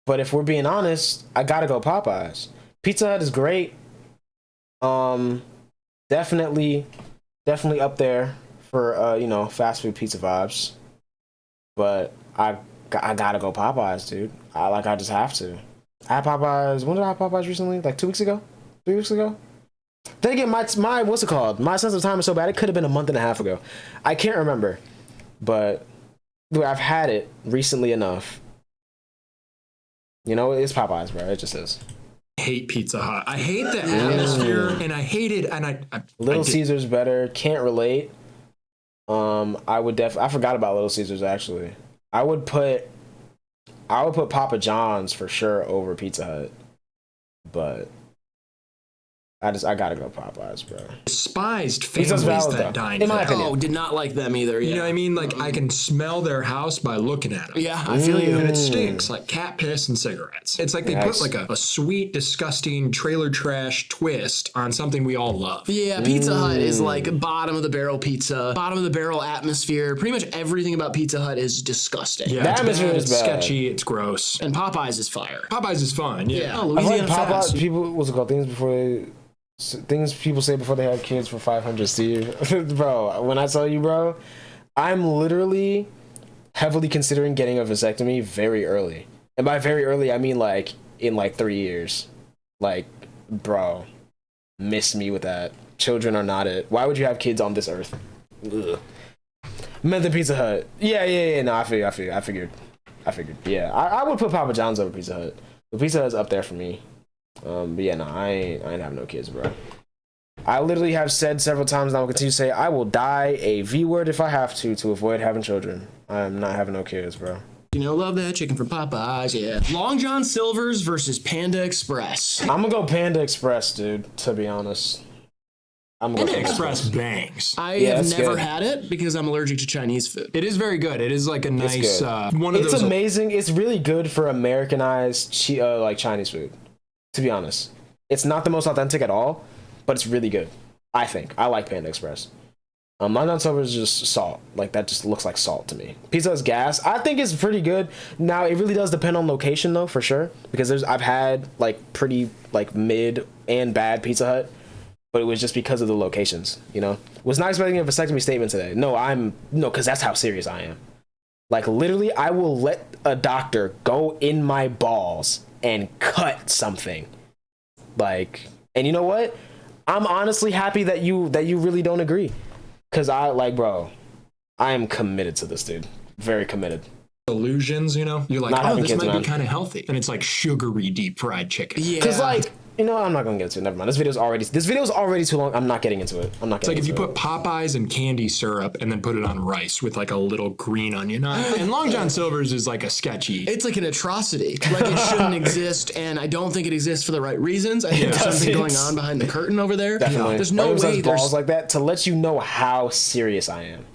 But if we're being honest, I gotta go Popeyes. Pizza Hut is great. Definitely up there for fast food pizza vibes. But I gotta go Popeyes, dude. I just have to. I had Popeyes. When did I have Popeyes recently? Like 2 weeks ago? 3 weeks ago? Then again, my what's it called? My sense of time is so bad. It could have been a month and a half ago. I can't remember. But dude, I've had it recently enough. You know, it's Popeyes, bro. It just is. Hate Pizza Hut. I hate the atmosphere, and I hate it. And I Little did- Caesars better. Can't relate. I forgot about Little Caesars actually. I would put Papa John's for sure over Pizza Hut. But I gotta go Popeyes, bro. despised Pizza's families valid, that though. dine In my there. opinion. Oh, did not like them either. Yeah. You know what I mean? Like I can smell their house by looking at them. Yeah, I feel you. And it stinks like cat piss and cigarettes. It's like they Yes. put like a sweet, disgusting trailer trash twist on something we all love. Yeah, Pizza Hut is like bottom of the barrel pizza, bottom of the barrel atmosphere. Pretty much everything about Pizza Hut is disgusting. Yeah, The it's atmosphere bad, is it's bad. sketchy, it's gross. And Popeyes is fire. Popeyes is fun, yeah. Yeah, I like Louisiana fast. Popeyes. People, what's it called? Things people say before they have kids for 500, Steve. Bro, when I tell you, bro, I'm literally heavily considering getting a vasectomy very early. And by very early, I mean like in like 3 years. Like, bro, miss me with that. Children are not it. Why would you have kids on this earth? Ugh. Meant the Pizza Hut. Yeah. No, I figured. Yeah, I would put Papa John's over Pizza Hut. But Pizza Hut's up there for me. But yeah, no, I ain't having no kids, bro. I literally have said several times, and I will continue to say, I will die a V word if I have to avoid having children. I'm not having no kids, bro. You know, love that chicken from Popeyes, yeah. Long John Silver's versus Panda Express. I'm gonna go Panda Express, dude, to be honest. I'm gonna go Panda Panda Express bangs. I Yeah, have that's never good. had it because I'm allergic to Chinese food. It is very good. It is like a nice good. one of It's those. amazing. It's really good for Americanized like Chinese food, to be honest. It's not the most authentic at all, but it's really good. I think. I like Panda Express. Long John Silver is just salt. Like, that just looks like salt to me. Pizza Hut's gas, I think it's pretty good. Now, it really does depend on location, though, for sure. Because I've had, like, pretty, like, mid and bad Pizza Hut. But it was just because of the locations, you know? Was not expecting a vasectomy statement today. No, because that's how serious I am. Like, literally, I will let a doctor go in my balls and cut something. Like, and you know what? I'm honestly happy that you really don't agree. Because bro, I am committed to this, dude. Very committed. Illusions, you know? You're like, Not having this kids, might man. be kind of healthy. And it's like sugary deep fried chicken. Yeah. Because, like, you know, I'm not going to get into it. Never mind. This video is already too long. I'm not getting into it. It's like if you put Popeyes and candy syrup and then put it on rice with like a little green onion on it. And Long John Silver's is like a sketchy. It's like an atrocity. Like, it shouldn't exist, and I don't think it exists for the right reasons. I think there's something going on behind the curtain over there. Definitely. There's no way balls like that to let you know how serious I am.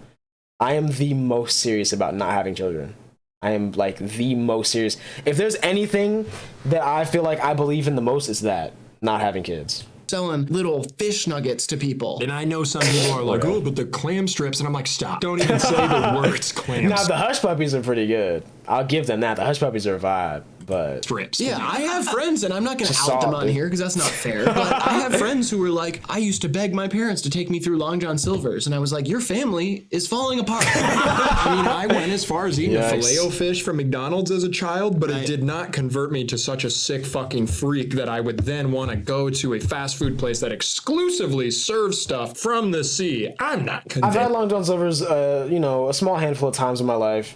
I am the most serious about not having children. I am like the most serious. If there's anything that I feel like I believe in the most, it's that, not having kids. selling little fish nuggets to people. And I know some people are like, oh, but the clam strips. And I'm like, stop. Don't even say the words clam Now, the hush puppies are pretty good. I'll give them that. The hush puppies are a vibe, but... strips. Yeah, I have friends, and I'm not going to Just out them salt, on dude. here because that's not fair, but I have friends who were like, I used to beg my parents to take me through Long John Silver's, and I was like, your family is falling apart. I mean, I went as far as eating a Yikes. Filet-O-Fish from McDonald's as a child, but it did not convert me to such a sick fucking freak that I would then want to go to a fast food place that exclusively serves stuff from the sea. I'm not I've convinced. had Long John Silver's, you know, a small handful of times in my life,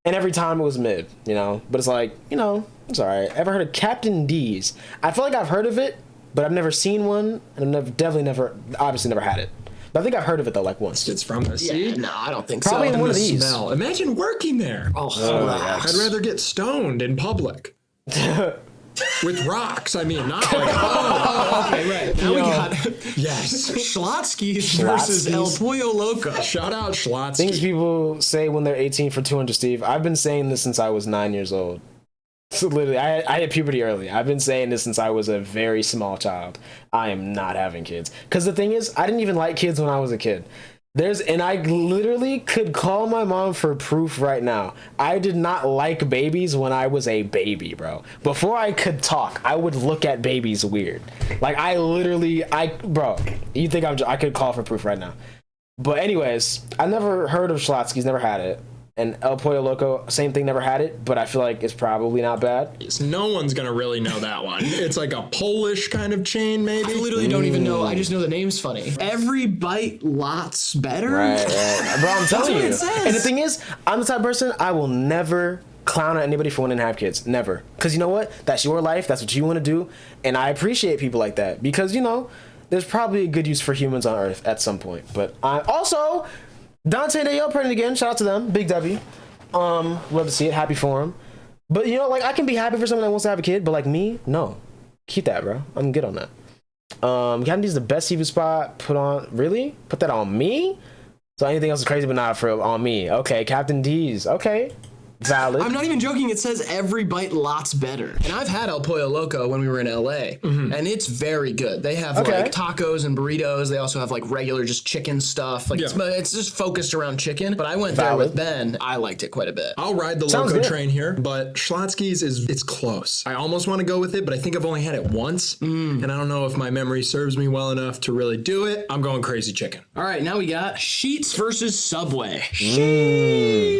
and every time it was mid, you know. But it's like, you know, it's all right. Ever heard of Captain D's? I feel like I've heard of it, but I've never seen one, and I've obviously never had it. But I think I've heard of it though, like once. It's from the sea. Yeah, no, I don't think Probably so. in one of The these. smell. Imagine working there. Oh, I'd rather get stoned in public. With rocks, I mean, not like, okay, right. Now we got yes. Schlotsky's versus El Schlotsky's. Pollo Loco. Shout out Schlotsky. Things people say when they're 18 for 200, Steve. I've been saying this since I was 9 years old. So literally, I had puberty early. I've been saying this since I was a very small child. I am not having kids. Because the thing is, I didn't even like kids when I was a kid. And I literally could call my mom for proof right now. I did not like babies when I was a baby, bro. Before I could talk, I would look at babies weird. Like, bro, you think I could call for proof right now. But anyways, I never heard of Schlotsky's, never had it. And El Pollo Loco, same thing, never had it, but I feel like it's probably not bad. No one's gonna really know that one. It's like a Polish kind of chain, maybe. I literally don't even know. I just know the name's funny. Every bite lots better. Right. Bro, I'm telling what you. it says. And the thing is, I'm the type of person, I will never clown at anybody for wanting to have kids. Never. Because you know what? That's your life. That's what you want to do. And I appreciate people like that. Because, you know, there's probably a good use for humans on Earth at some point. But I also... Dante and Dale pregnant again. Shout out to them. Big W. Love to see it. Happy for him. But, you know, like, I can be happy for someone that wants to have a kid, but, like, me, no. Keep that, bro. I'm good on that. Captain D's the best seafood spot. Really? Put that on me? So anything else is crazy, but not on me. Okay, Captain D's. Okay. Valid. I'm not even joking. It says every bite lots better. And I've had El Pollo Loco when we were in LA, and it's very good. They have like tacos and burritos. They also have like regular just chicken stuff. Like it's just focused around chicken. But I went there with Ben. I liked it quite a bit. I'll ride the Sounds Loco good. train here, but Schlotsky's it's close. I almost want to go with it, but I think I've only had it once, and I don't know if my memory serves me well enough to really do it. I'm going crazy chicken. All right, now we got Sheets versus Subway.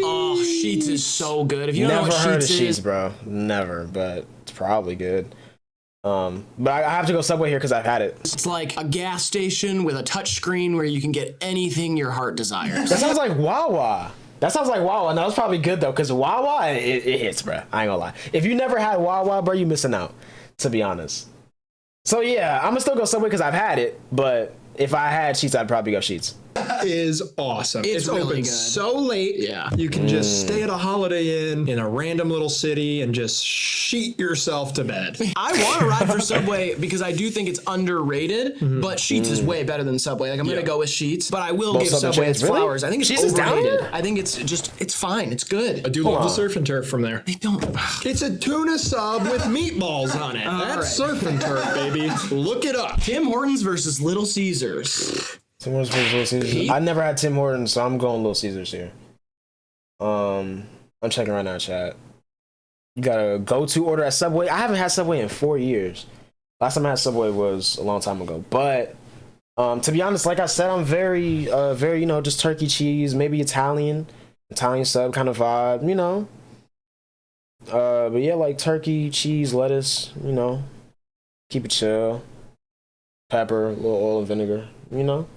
Oh, Sheets is so good. If you don't know Never what heard of Sheets Sheets, is, bro. Never, but it's probably good. But I have to go Subway here because I've had it. it's like a gas station with a touch screen where you can get anything your heart desires. That sounds like Wawa. Now, that was probably good, though, because Wawa, it hits, bro. I ain't gonna lie. If you never had Wawa, bro, you missing out, to be honest. So, yeah, I'm gonna still go Subway because I've had it, but if I had Sheets, I'd probably go Sheets. Is awesome. It's really open good. so late. Yeah. You can just stay at a Holiday Inn in a random little city and just sheet yourself to bed. I want to ride for Subway because I do think it's underrated, but Sheets is way better than Subway. Like I'm gonna go with Sheets, but I will give Southern Subway chains, its really? flowers. I think it's Sheets is down overrated. here? I think it's fine. It's good. I do love the surf and turf from there. They don't. It's a tuna sub with meatballs on it. That's right. surf and turf, baby. Look it up. Tim Hortons versus Little Caesars. Tim Hortons versus Little Caesars. I never had Tim Hortons, so I'm going Little Caesars here. I'm checking right now, chat. You got a go-to order at Subway. I haven't had Subway in 4 years. Last time I had Subway was a long time ago. But to be honest, like I said, I'm very, you know, just turkey, cheese, maybe Italian sub kind of vibe, you know. But yeah, like turkey, cheese, lettuce, you know, keep it chill. Pepper, a little oil and vinegar, you know.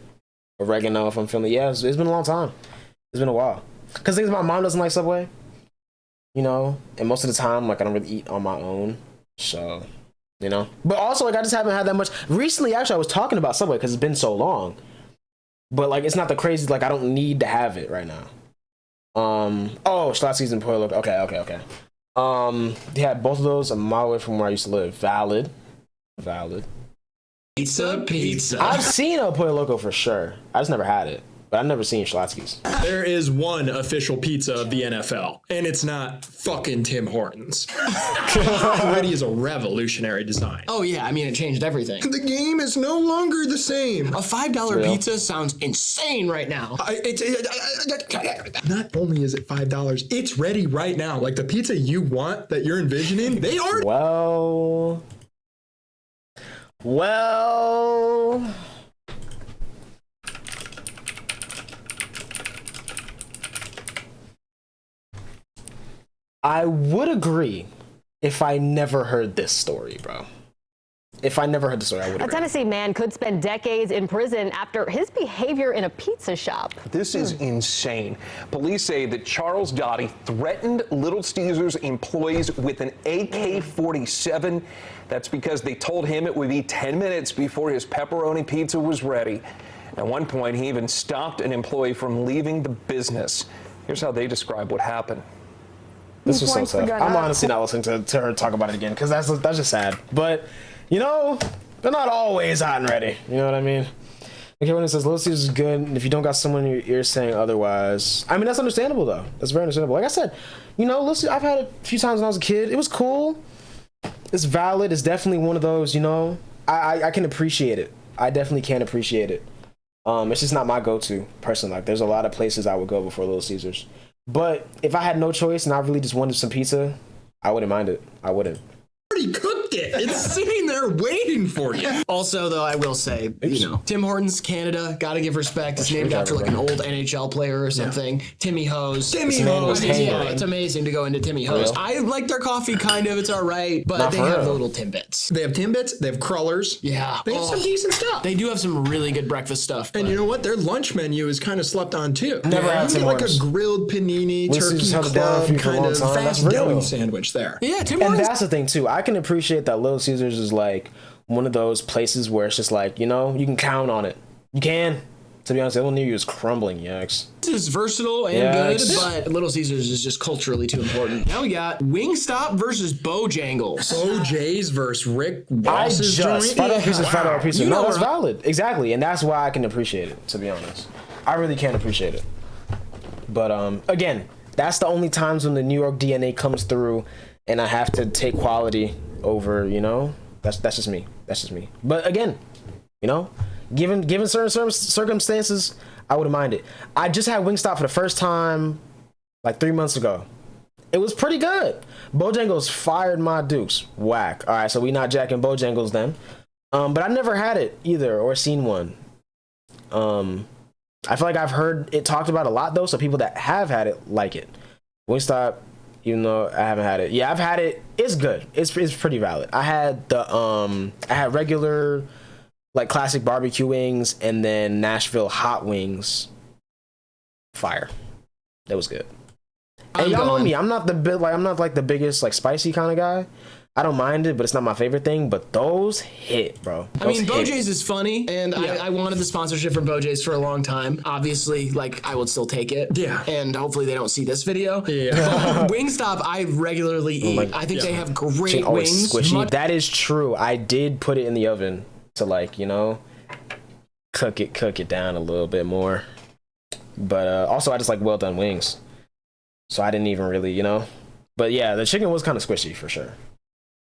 Oregano if I'm feeling. Yeah, it's been a long time. It's been a while. Cause things my mom doesn't like Subway, you know, and most of the time, like I don't really eat on my own, so. You know, but also like I just haven't had that much recently. Actually, I was talking about Subway because it's been so long, but like it's not the crazy. Like I don't need to have it right now. Oh, Schlotzsky's and Pollo Loco. Okay. Yeah, both of those a mile away from where I used to live. Valid. Pizza. I've seen a Pollo Loco for sure. I just never had it. But I've never seen Schlotzsky's. There is one official pizza of the NFL, and it's not fucking Tim Hortons. Already is a revolutionary design. Oh yeah, I mean it changed everything. The game is no longer the same. A $5 pizza sounds insane right now. Not only is it $5, it's ready right now. Like the pizza you want that you're envisioning, they are. Well. I would agree if I never heard this story, bro. If I never heard the story, I would agree. A Tennessee man could spend decades in prison after his behavior in a pizza shop. This is insane. Police say that Charles Dottie threatened Little Caesars employees with an AK-47. That's because they told him it would be 10 minutes before his pepperoni pizza was ready. At one point, he even stopped an employee from leaving the business. Here's how they describe what happened. This was so tough. I'm honestly not listening to her talk about it again because that's just sad. But, you know, they're not always hot and ready. You know what I mean? Okay, when it says Little Caesars is good, and if you don't got someone in your ear saying otherwise, I mean, that's understandable, though. That's very understandable. Like I said, you know, listen, I've had it a few times when I was a kid. It was cool. It's valid. It's definitely one of those, you know, I can appreciate it. I definitely can appreciate it. It's just not my go-to, personally. Like, there's a lot of places I would go before Little Caesars. But if I had no choice and I really just wanted some pizza, I wouldn't mind it. I wouldn't. Already cooked it. It's sitting there waiting for you. Also, though, I will say, you know, Tim Hortons, Canada, gotta give respect. It's named after like an old NHL player or something. Yeah. Timmy Hose. Timmy Hose. Yeah, it's amazing to go into Timmy Hose. I like their coffee, kind of. It's all right, but they have the little Timbits. They have Timbits. They have crullers. Yeah, they have some decent stuff. They do have some really good breakfast stuff. And you know what? Their lunch menu is kind of slept on too. Never had Tim like a grilled panini, turkey club, kind of fast deli sandwich there. Yeah, Tim Hortons. And that's the thing too. I can appreciate that Little Caesars is like one of those places where it's just like, you know, you can count on it. You can. To be honest, everyone near you is crumbling, yaks. This is versatile and good, but Little Caesars is just culturally too important. Now we got Wingstop versus Bojangles. OJ's versus Rick Ross's joint. $5 pizza, $5 pizza. No, that's valid. Exactly. And that's why I can appreciate it, to be honest. I really can appreciate it. But again, that's the only times when the New York DNA comes through and I have to take quality over, you know? That's just me. That's just me. But again, you know, given certain circumstances, I wouldn't mind it. I just had Wingstop for the first time like 3 months ago. It was pretty good. Bojangles fired my dukes. Whack. All right, so we not jacking Bojangles then. But I never had it either or seen one. I feel like I've heard it talked about a lot though, so people that have had it like it. Wingstop, even though I haven't had it. Yeah, I've had it. It's good. It's pretty valid. I had I had regular like classic barbecue wings and then Nashville hot wings. Fire. That was good. And y'all know me. I'm not the biggest like spicy kind of guy. I don't mind it, but it's not my favorite thing. But those hit, bro. I mean, Bojay's is funny, and I wanted the sponsorship from Bojay's for a long time. Obviously, like, I would still take it. Yeah. And hopefully they don't see this video. Yeah. But Wingstop, I regularly eat. I think they have great wings. Squishy. That is true. I did put it in the oven to, like, you know, cook it down a little bit more. But also, I just like well done wings. So I didn't even really, you know. But yeah, the chicken was kind of squishy for sure.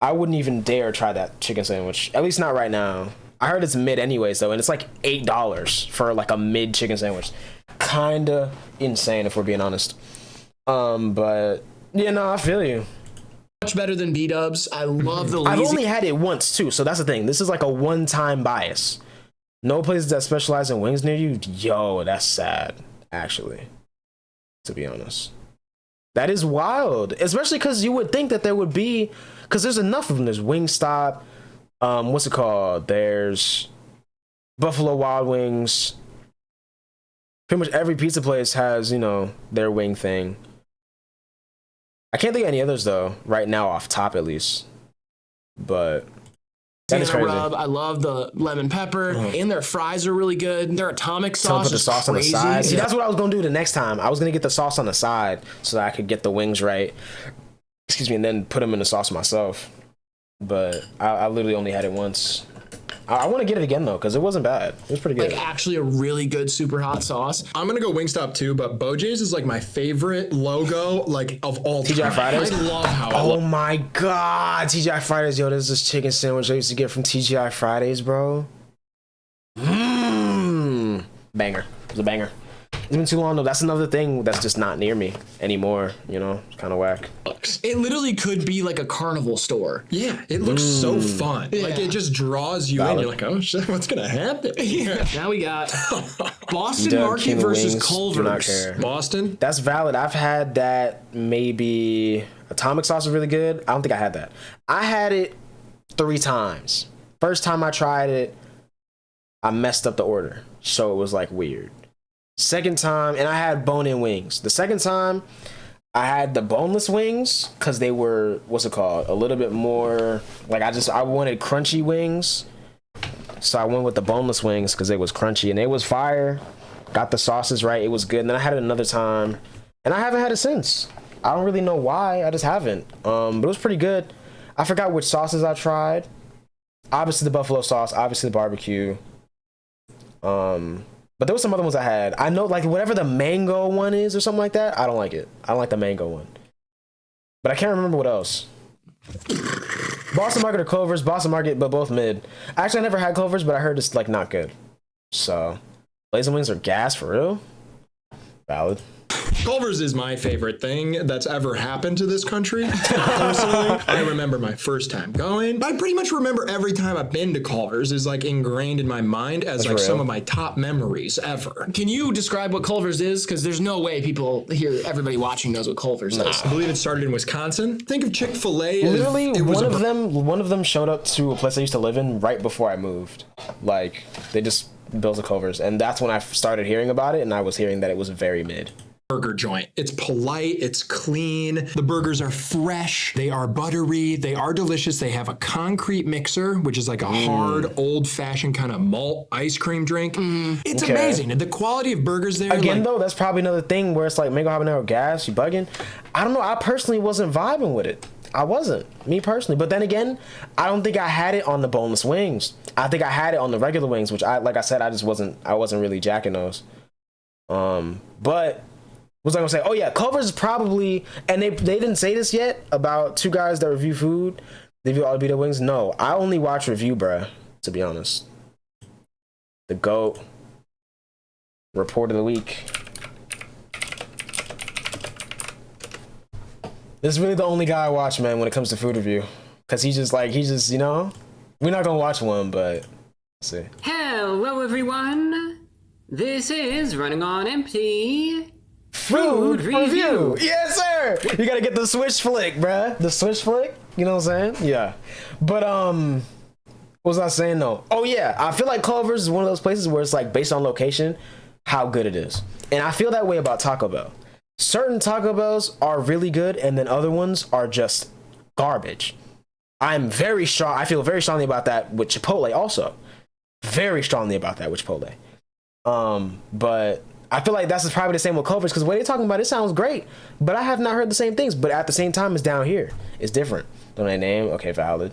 I wouldn't even dare try that chicken sandwich. At least not right now. I heard it's mid anyways though, and it's like $8 for like a mid chicken sandwich. Kinda insane if we're being honest. But yeah, no, I feel you. Much better than B-dubs. I love the lazy. I've only had it once too, so that's the thing. This is like a one-time bias. No places that specialize in wings near you. Yo, that's sad, actually. To be honest, that is wild. Especially because you would think that there would be, because there's enough of them. There's Wingstop. What's it called? There's Buffalo Wild Wings. Pretty much every pizza place has, you know, their wing thing. I can't think of any others though right now off top at least. But that is crazy. Rub. I love the lemon pepper, and their fries are really good. Their atomic sauce put the is sauce crazy. on the side. See, that's what I was gonna do the next time. I was gonna get the sauce on the side so that I could get the wings right. Excuse me, and then put them in the sauce myself. But I literally only had it once. I want to get it again though, because it wasn't bad. It was pretty good. Like actually a really good super hot sauce. I'm gonna go Wingstop too, but Bojay's is like my favorite logo like of all time. TGI Fridays. I love how. Oh my god, TGI Fridays, yo! There's this chicken sandwich I used to get from TGI Fridays, bro. Banger. It was a banger. It's been too long though. That's another thing that's just not near me anymore. You know, it's kind of whack. It literally could be like a carnival store. Yeah, it looks so fun. Yeah. Like it just draws you in. You're like, oh shit, what's gonna happen? Yeah. Now we got Boston Market versus Culver's. Boston. That's valid. I've had that. Maybe atomic sauce is really good. I don't think I had that. I had it 3 times. First time I tried it, I messed up the order, so it was like weird. Second time, and I had bone-in wings. The second time, I had the boneless wings because they were, what's it called? A little bit more, like I wanted crunchy wings. So I went with the boneless wings because it was crunchy and it was fire. Got the sauces right, it was good. And then I had it another time, and I haven't had it since. I don't really know why, I just haven't. But it was pretty good. I forgot which sauces I tried. Obviously the buffalo sauce, obviously the barbecue. But there were some other ones I had. I know, like, whatever the mango one is or something like that, I don't like it. I don't like the mango one. But I can't remember what else. Boston Market or Culver's? Boston Market, but both mid. Actually, I never had Culver's, but I heard it's, like, not good. So, blazing wings are gas for real? Valid. Culver's is my favorite thing that's ever happened to this country. Personally, I remember my first time going. I pretty much remember every time I've been to Culver's is like ingrained in my mind as like some of my top memories ever. Can you describe what Culver's is? Because there's no way people here, everybody watching knows what Culver's is. I believe it started in Wisconsin. Think of Chick-fil-A. Literally, one of them showed up to a place I used to live in right before I moved. Like, they just built a Culver's, and that's when I started hearing about it, and I was hearing that it was very mid. Burger joint. It's polite, it's clean, the burgers are fresh, they are buttery, they are delicious. They have a concrete mixer, which is like a hard, old-fashioned kind of malt ice cream drink. It's amazing. And the quality of burgers there. Again, though, that's probably another thing where it's like mango habanero gas, you bugging. I don't know, I personally wasn't vibing with it. I wasn't, me personally. But then again, I don't think I had it on the boneless wings. I think I had it on the regular wings, which like I said, I wasn't really jacking those. But was I gonna say? Oh yeah, Culver's is probably, and they didn't say this yet about 2 guys that review food. They review all the wings. No, I only watch review, bruh. To be honest, the GOAT report of the week. This is really the only guy I watch, man, when it comes to food review, cause he's just you know, we're not gonna watch one, but let's see. Hello everyone, this is Running on Empty. Food review. Yes, sir. You gotta get the switch flick, bruh. The switch flick. You know what I'm saying? Yeah. But what was I saying though? Oh yeah, I feel like Culver's is one of those places where it's like based on location, how good it is, and I feel that way about Taco Bell. Certain Taco Bells are really good, and then other ones are just garbage. I feel very strongly about that with Chipotle also. Very strongly about that with Chipotle. But I feel like that's probably the same with Culver's, because what they're talking about, it sounds great, but I have not heard the same things. But at the same time, it's down here. It's different. Don't I name? Okay, valid.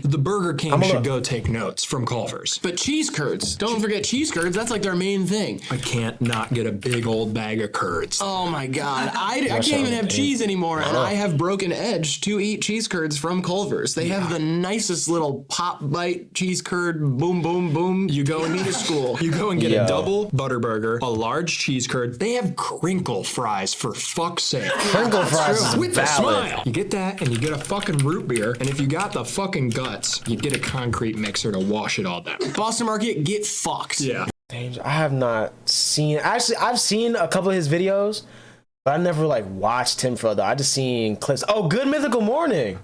The Burger King should go take notes from Culver's. But cheese curds. Don't forget cheese curds. That's like their main thing. I can't not get a big old bag of curds. Oh my God. I can't even have cheese anymore. And I have broken edge to eat cheese curds from Culver's. They have the nicest little pop bite cheese curd. Boom, boom, boom. You go and eat at school. You go and get a double butter burger, a large cheese curd. They have crinkle fries, for fuck's sake. Crinkle fries is with a valid. smile. You get that, and you get a fucking root beer. And if you got the fucking guts, you get a concrete mixer to wash it all down. Boston Market, get fucked. Yeah. I have not seen. Actually, I've seen a couple of his videos, but I never like watched him for the. I just seen clips. Oh, Good Mythical Morning.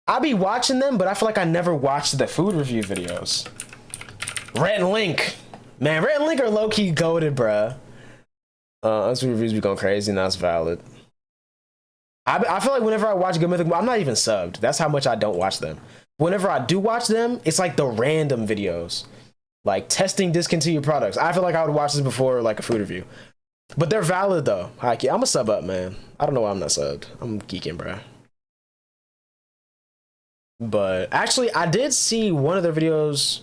I be watching them, but I feel like I never watched the food review videos. Rhett and Link, man, Rhett and Link are low key goated, bruh. Those reviews be going crazy, and that's valid. I feel like whenever I watch Good Mythical, I'm not even subbed. That's how much I don't watch them. Whenever I do watch them, it's like the random videos, like testing discontinued products. I feel like I would watch this before like a food review, but they're valid though. I'm a sub up, man. I don't know why I'm not subbed. I'm geeking, bruh. But actually, I did see one of their videos,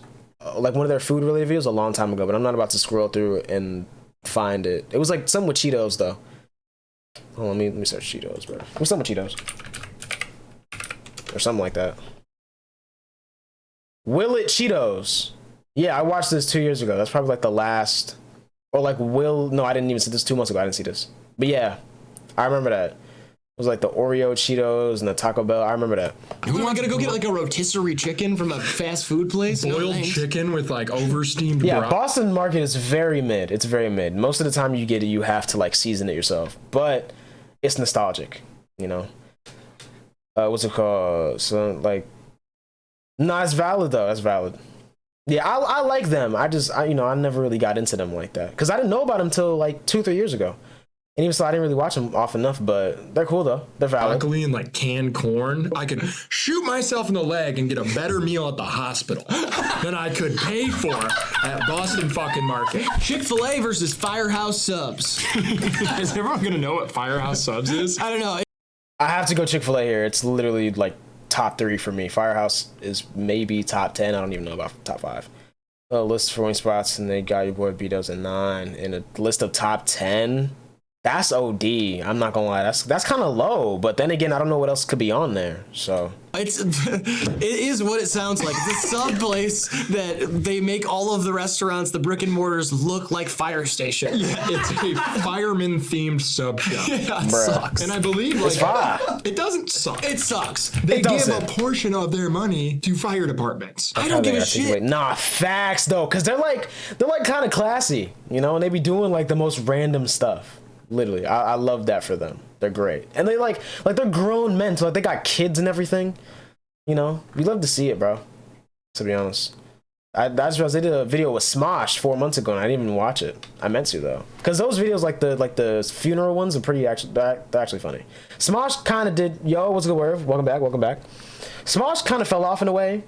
like one of their food related videos, a long time ago. But I'm not about to scroll through and find it. It was like something with Cheetos though. Oh, let me search Cheetos, bro. What's something with Cheetos? Or something like that. Will It Cheetos. Yeah, I watched this 2 years ago. That's probably like the last, or like no, I didn't even see this 2 months ago. I didn't see this. But yeah, I remember that. It was like the Oreo Cheetos and the Taco Bell. I remember that. Who am I gonna go get like a rotisserie chicken from a fast food place? Boiled chicken with like oversteamed broth. Boston Market is very mid. It's very mid. Most of the time you get it, you have to like season it yourself. But it's nostalgic, you know. What's it called? So like, no, it's valid though. That's valid. Yeah, I like them. I never really got into them like that because I didn't know about them until like 2-3 years ago. And even so, I didn't really watch them off enough, but they're cool though. They're valid. Broccoli and like canned corn. I could shoot myself in the leg and get a better meal at the hospital than I could pay for at Boston fucking Market. Chick-fil-A versus Firehouse Subs. Is everyone gonna know what Firehouse Subs is? I don't know. I have to go Chick-fil-A here. It's literally like top 3 for me. Firehouse is maybe top 10. I don't even know about top 5. A list for wing spots, and they got your boy Betos at 9. In a list of top 10. That's OD. I'm not gonna lie. That's kind of low. But then again, I don't know what else could be on there. So it is what it sounds like. It's a sub place that they make all of the restaurants, the brick and mortars, look like fire station. Yeah, it's a fireman themed sub shop. Yeah, it sucks. And I believe like it doesn't suck. It sucks. They give a portion of their money to fire departments. I don't give a shit. Nah, facts though, because they're like kind of classy, you know, and they be doing like the most random stuff. Literally, I love that for them. They're great, and they like they're grown men, so like they got kids and everything. You know, we love to see it, bro. To be honest, I just realized they did a video with Smosh 4 months ago, and I didn't even watch it. I meant to though, because those videos like the funeral ones are they're actually funny. Smosh kind of did. Yo, what's good, word? Welcome back. Smosh kind of fell off in a way,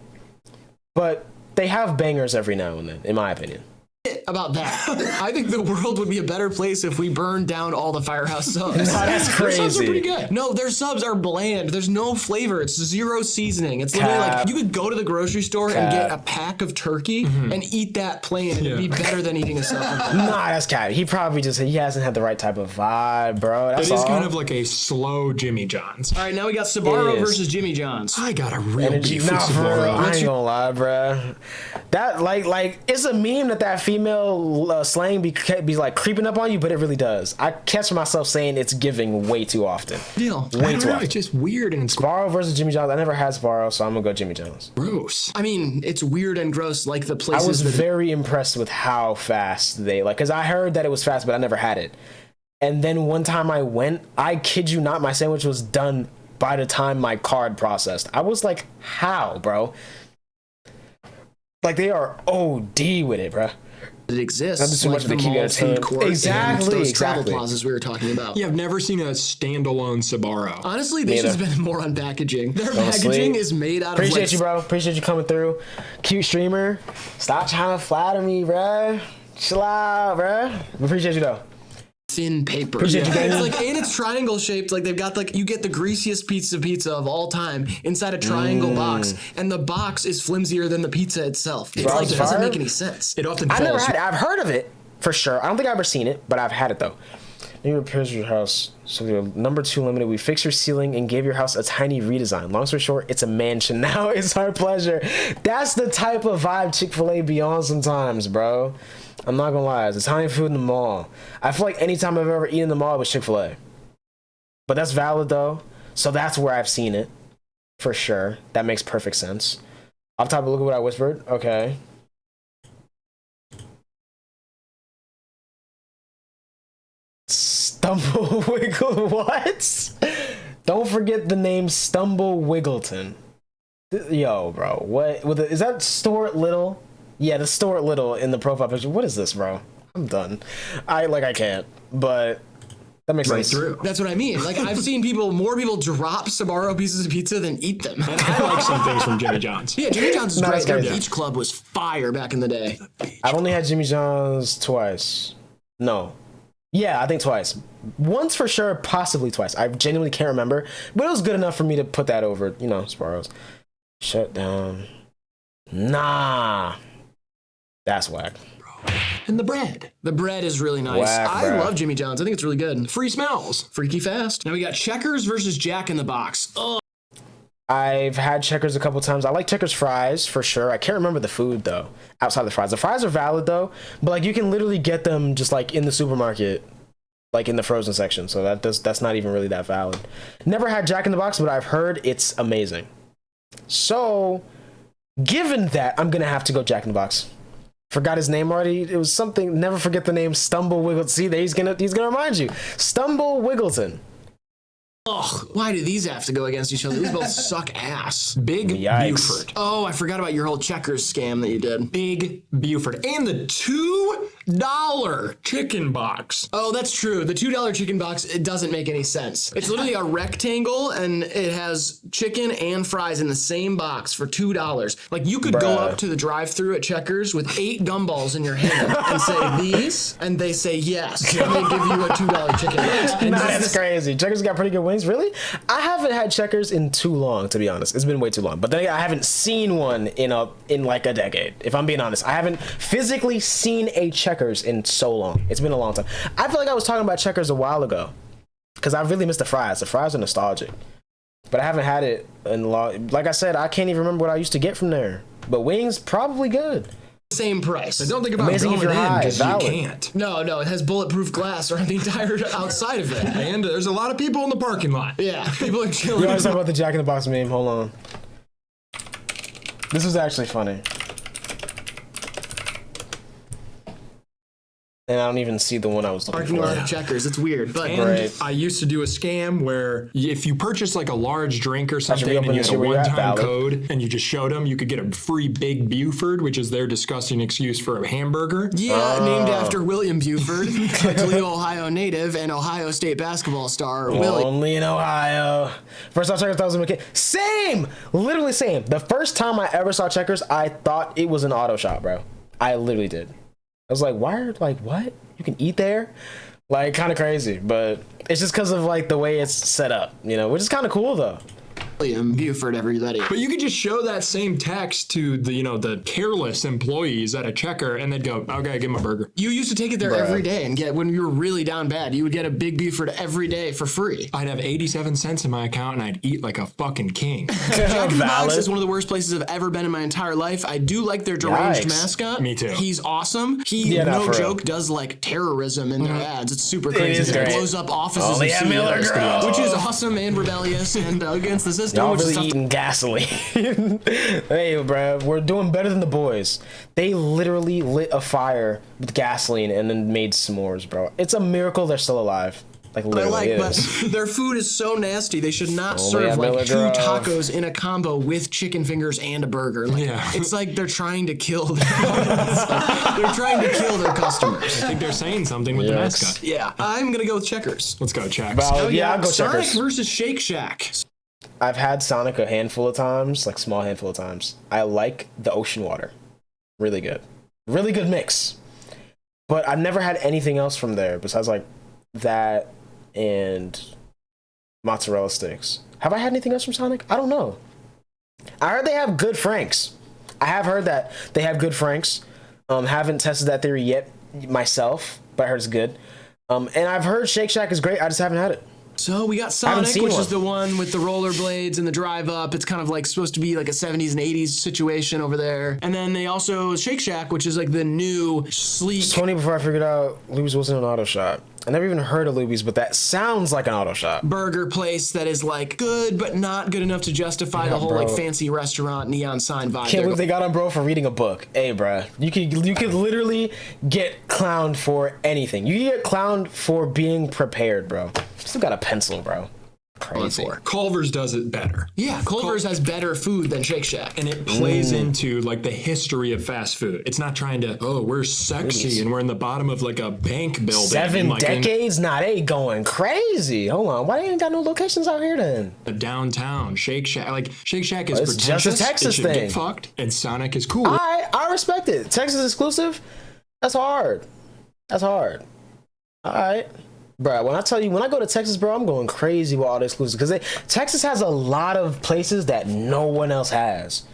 but they have bangers every now and then, in my opinion. About that, I think the world would be a better place if we burned down all the Firehouse subs. No, that's crazy. Their subs are pretty good. No, their subs are bland. There's no flavor. It's zero seasoning. It's literally like you could go to the grocery store and get a pack of turkey and eat that plain, and it'd be better than eating a sub. Nah, that's cat. He probably he hasn't had the right type of vibe, bro. That's it is kind of like a slow Jimmy John's. All right, now we got Sbarro versus Jimmy John's. I got a real beef with Sbarro. I ain't gonna lie, bro. That like it's a meme that female slang be like creeping up on you, but it really does. I catch myself saying it's giving way too often. Way too often. It's just weird. And Sbarro versus Jimmy John's. I never had Sbarro, so I'm gonna go Jimmy John's. Gross. I mean, it's weird and gross, like the places. I was very impressed with how fast they because I heard that it was fast, but I never had it. And then one time I went, I kid you not, my sandwich was done by the time my card processed. I was like, how, bro? Like they are OD with it, bro. It exists. Not too much like of the mall food court. Exactly. Those travel plazas we were talking about. Yeah, I've never seen a standalone Sbarro. Honestly, they should spend more on packaging. Their packaging is made out of. Appreciate you, bro. Appreciate you coming through. Cute streamer. Stop trying to flatter me, bro. Chill out, bro. We appreciate you though. thin paper. Appreciate you, It's Daniel. like, and it's triangle shaped. Like they've got like, you get the greasiest pizza of all time inside a triangle box, and the box is flimsier than the pizza itself. It's like, it doesn't make any sense. It often I've never falls. had it. I've heard of it for sure. I don't think I've ever seen it, but I've had it though. Maybe repairs your house. So you're number 2 limited. We fixed your ceiling and gave your house a tiny redesign. Long story short, it's a mansion now. It's our pleasure. That's the type of vibe Chick-fil-A be on sometimes, bro. I'm not gonna lie. It's Italian food in the mall. I feel like anytime I've ever eaten in the mall, it was Chick-fil-A. But that's valid though. So that's where I've seen it. For sure. That makes perfect sense. Off top, look at what I whispered. Okay. Stumble Wiggle. What? Don't forget the name Stumble Wiggleton. Yo, bro. What? Is that Stuart Little? Yeah, the Stuart Little in the profile picture. What is this, bro? I'm done. I can't. But that makes sense. Through. That's what I mean. Like, I've seen more people drop Sbarro pieces of pizza than eat them. And I like some things from Jimmy John's. Yeah, Jimmy John's is No, great. that's Their crazy. beach club was fire back in the day. I've only had Jimmy John's twice. No. Yeah, I think twice. Once for sure, possibly twice. I genuinely can't remember. But it was good enough for me to put that over, Sparrows. Shut down. Nah. That's whack. And the bread. The bread is really nice. Whack, I bro. love Jimmy John's. I think it's really good. Free smells. Freaky fast. Now we got Checkers versus Jack in the Box. Oh, I've had Checkers a couple times. I like Checkers fries for sure. I can't remember the food though. Outside the fries. The fries are valid though, but like you can literally get them just like in the supermarket, like in the frozen section. So that's not even really that valid. Never had Jack in the Box, but I've heard it's amazing. So, given that, I'm gonna have to go Jack in the Box. Forgot his name already. It was something. Never forget the name. Stumble Wiggleton. See, he's gonna remind you. Stumble Wiggleton. ugh. Why do these have to go against each other? These both suck ass. Big Yikes. Buford. Oh, I forgot about your whole Checkers scam that you did. Big Buford. And the $2 chicken box. Oh, that's true. The $2 chicken box, it doesn't make any sense. It's literally a rectangle and it has chicken and fries in the same box for $2. Like you could go Bruh. up to the drive-thru at Checkers with 8 gumballs in your hand and say these, and they say yes. And they give you a $2 chicken box. And Nah, this- that's crazy. Checkers got pretty good wings. Really? I haven't had Checkers in too long, to be honest. It's been way too long. But then again, I haven't seen one in like a decade. If I'm being honest, I haven't physically seen a Checkers in so long. It's been a long time. I feel like I was talking about Checkers a while ago because I really miss the fries. The fries are nostalgic, but I haven't had it in a long. Like I said, I can't even remember what I used to get from there. But wings, probably good. same price. But don't think about Amazing if going you're in high, because you valid. can't. No, it has bulletproof glass around the entire outside of it. And there's a lot of people in the parking lot. Yeah, people are We chilling. always talk about the Jack in the Box meme. Hold on. This was actually funny. And I don't even see the one I was looking Parking for. lot of Checkers. It's weird, but And Right. I used to do a scam where if you purchase like a large drink or something reopen and you this had a here where you're at, one-time valid. code and you just showed them, you could get a free Big Buford, which is their disgusting excuse for a hamburger. yeah, named after William Buford, a Toledo, Ohio native and Ohio State basketball star. Willie. Only in Ohio. First time Checkers, I was same, literally same. The first time I ever saw Checkers, I thought it was an auto shop, bro. I literally did. I was like, what? You can eat there? Like, kind of crazy, but it's just because of like the way it's set up, which is kind of cool though. William Buford, everybody. But you could just show that same text to the, the careless employees at a Checker and they'd go, okay, give him a burger. You used to take it there Bruh. every day and get, when you were really down bad, you would get a Big Buford every day for free. I'd have 87 cents in my account and I'd eat like a fucking king. Jack in the Box Valid. is one of the worst places I've ever been in my entire life. I do like their deranged Yikes. mascot. Me too. He's awesome. He, Yeah, no, no for real. joke, does like terrorism in their ads. It's super crazy. is He great. blows up offices Only of a Miller CEOs, Girl. which is awesome and rebellious and against the system. Y'all which is really tough to- eating gasoline. Hey, bro, we're doing better than the boys. They literally lit a fire with gasoline and then made s'mores, bro. It's a miracle they're still alive. Like, I literally, like, it but is. their food is so nasty. They should not Only serve a like Miller 2 Girl. tacos in a combo with chicken fingers and a burger. Like, Yeah. it's like they're trying to kill. They're trying to kill their customers. I think they're saying something with the Yes. mascot. Yeah, I'm gonna go with Checkers. Let's go, Check. Valid. Yeah, I'll go Sonic Checkers. versus Shake Shack. I've had Sonic a handful of times, like small handful of times. I like the ocean water. Really good. Really good mix. But I've never had anything else from there besides like that, and mozzarella sticks. Have I had anything else from Sonic? I don't know. I heard they have good Franks. I have heard that they have good Franks. Haven't tested that theory yet myself, but I heard it's good. And I've heard Shake Shack is great. I just haven't had it. So we got Sonic, which is the one with the rollerblades and the drive up. It's kind of like supposed to be like a 70s and 80s situation over there. And then they also Shake Shack, which is like the new sleek. It's 20 before I figured out Luby's wasn't an auto shop. I never even heard of Luby's, but that sounds like an auto shop. Burger place that is like good, but not good enough to justify the whole like fancy restaurant neon sign vibe. Can't believe they got on bro for reading a book. Hey, bruh, you could literally get clowned for anything. You get clowned for being prepared, bro. Still got a pencil, bro. Crazy. Culver's does it better. Yeah, Culver's has better food than Shake Shack. And it plays into like the history of fast food. It's not trying to, oh, we're sexy and we're in the bottom of like a bank building. 7 decades? Nah, they going crazy. Hold on. Why they ain't got no locations out here then? The downtown Shake Shack. Like Shake Shack is it's pretentious. just a Texas it thing. Get fucked. And Sonic is cool. I respect it. Texas exclusive? That's hard. That's hard. All right. Bro, when I tell you, when I go to Texas, bro, I'm going crazy with all the exclusives because Texas has a lot of places that no one else has.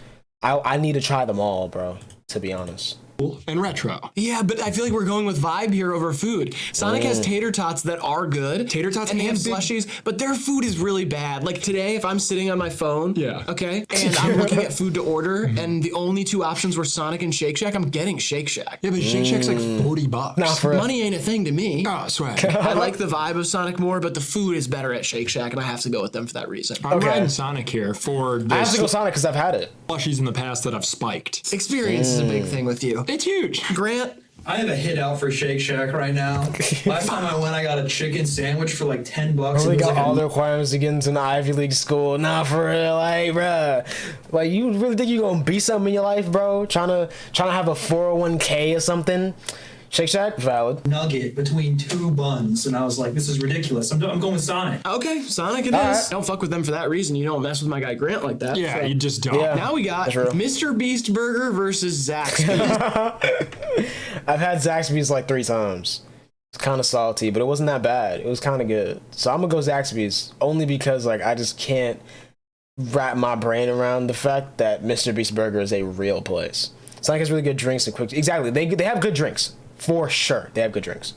I need to try them all, bro, to be honest. And retro. Yeah, but I feel like we're going with vibe here over food. Sonic has tater tots that are good. Tater tots and they have slushies, but their food is really bad. Like today, if I'm sitting on my phone, okay, and I'm looking at food to order, and the only 2 options were Sonic and Shake Shack, I'm getting Shake Shack. Yeah, but Shake Shack's like $40. Nah, for money ain't a thing to me. Oh, swag. I like the vibe of Sonic more, but the food is better at Shake Shack, and I have to go with them for that reason. I'm riding Sonic here for the I have to go Sonic because I've had it. Slushies in the past that I've spiked. Experience is a big thing with you. It's huge. Grant? I have a hit out for Shake Shack right now. Last time I went, I got a chicken sandwich for like $10. They got all the requirements to get into an Ivy League school. Nah, for real, like, bruh. Like, you really think you gonna be something in your life, bro? Trying to have a 401k or something? Shake Shack, valid. Nugget between 2 buns, and I was like, this is ridiculous. I'm going with Sonic. Okay, Sonic it is. Right. Don't fuck with them for that reason. You don't mess with my guy Grant like that. Yeah, so. You just don't. Yeah. Now we got Mr. Beast Burger versus Zaxby's. I've had Zaxby's like 3 times. It's kind of salty, but it wasn't that bad. It was kind of good. So I'm gonna go Zaxby's only because like I just can't wrap my brain around the fact that Mr. Beast Burger is a real place. Sonic has really good drinks and quick. Exactly, they have good drinks. For sure, they have good drinks,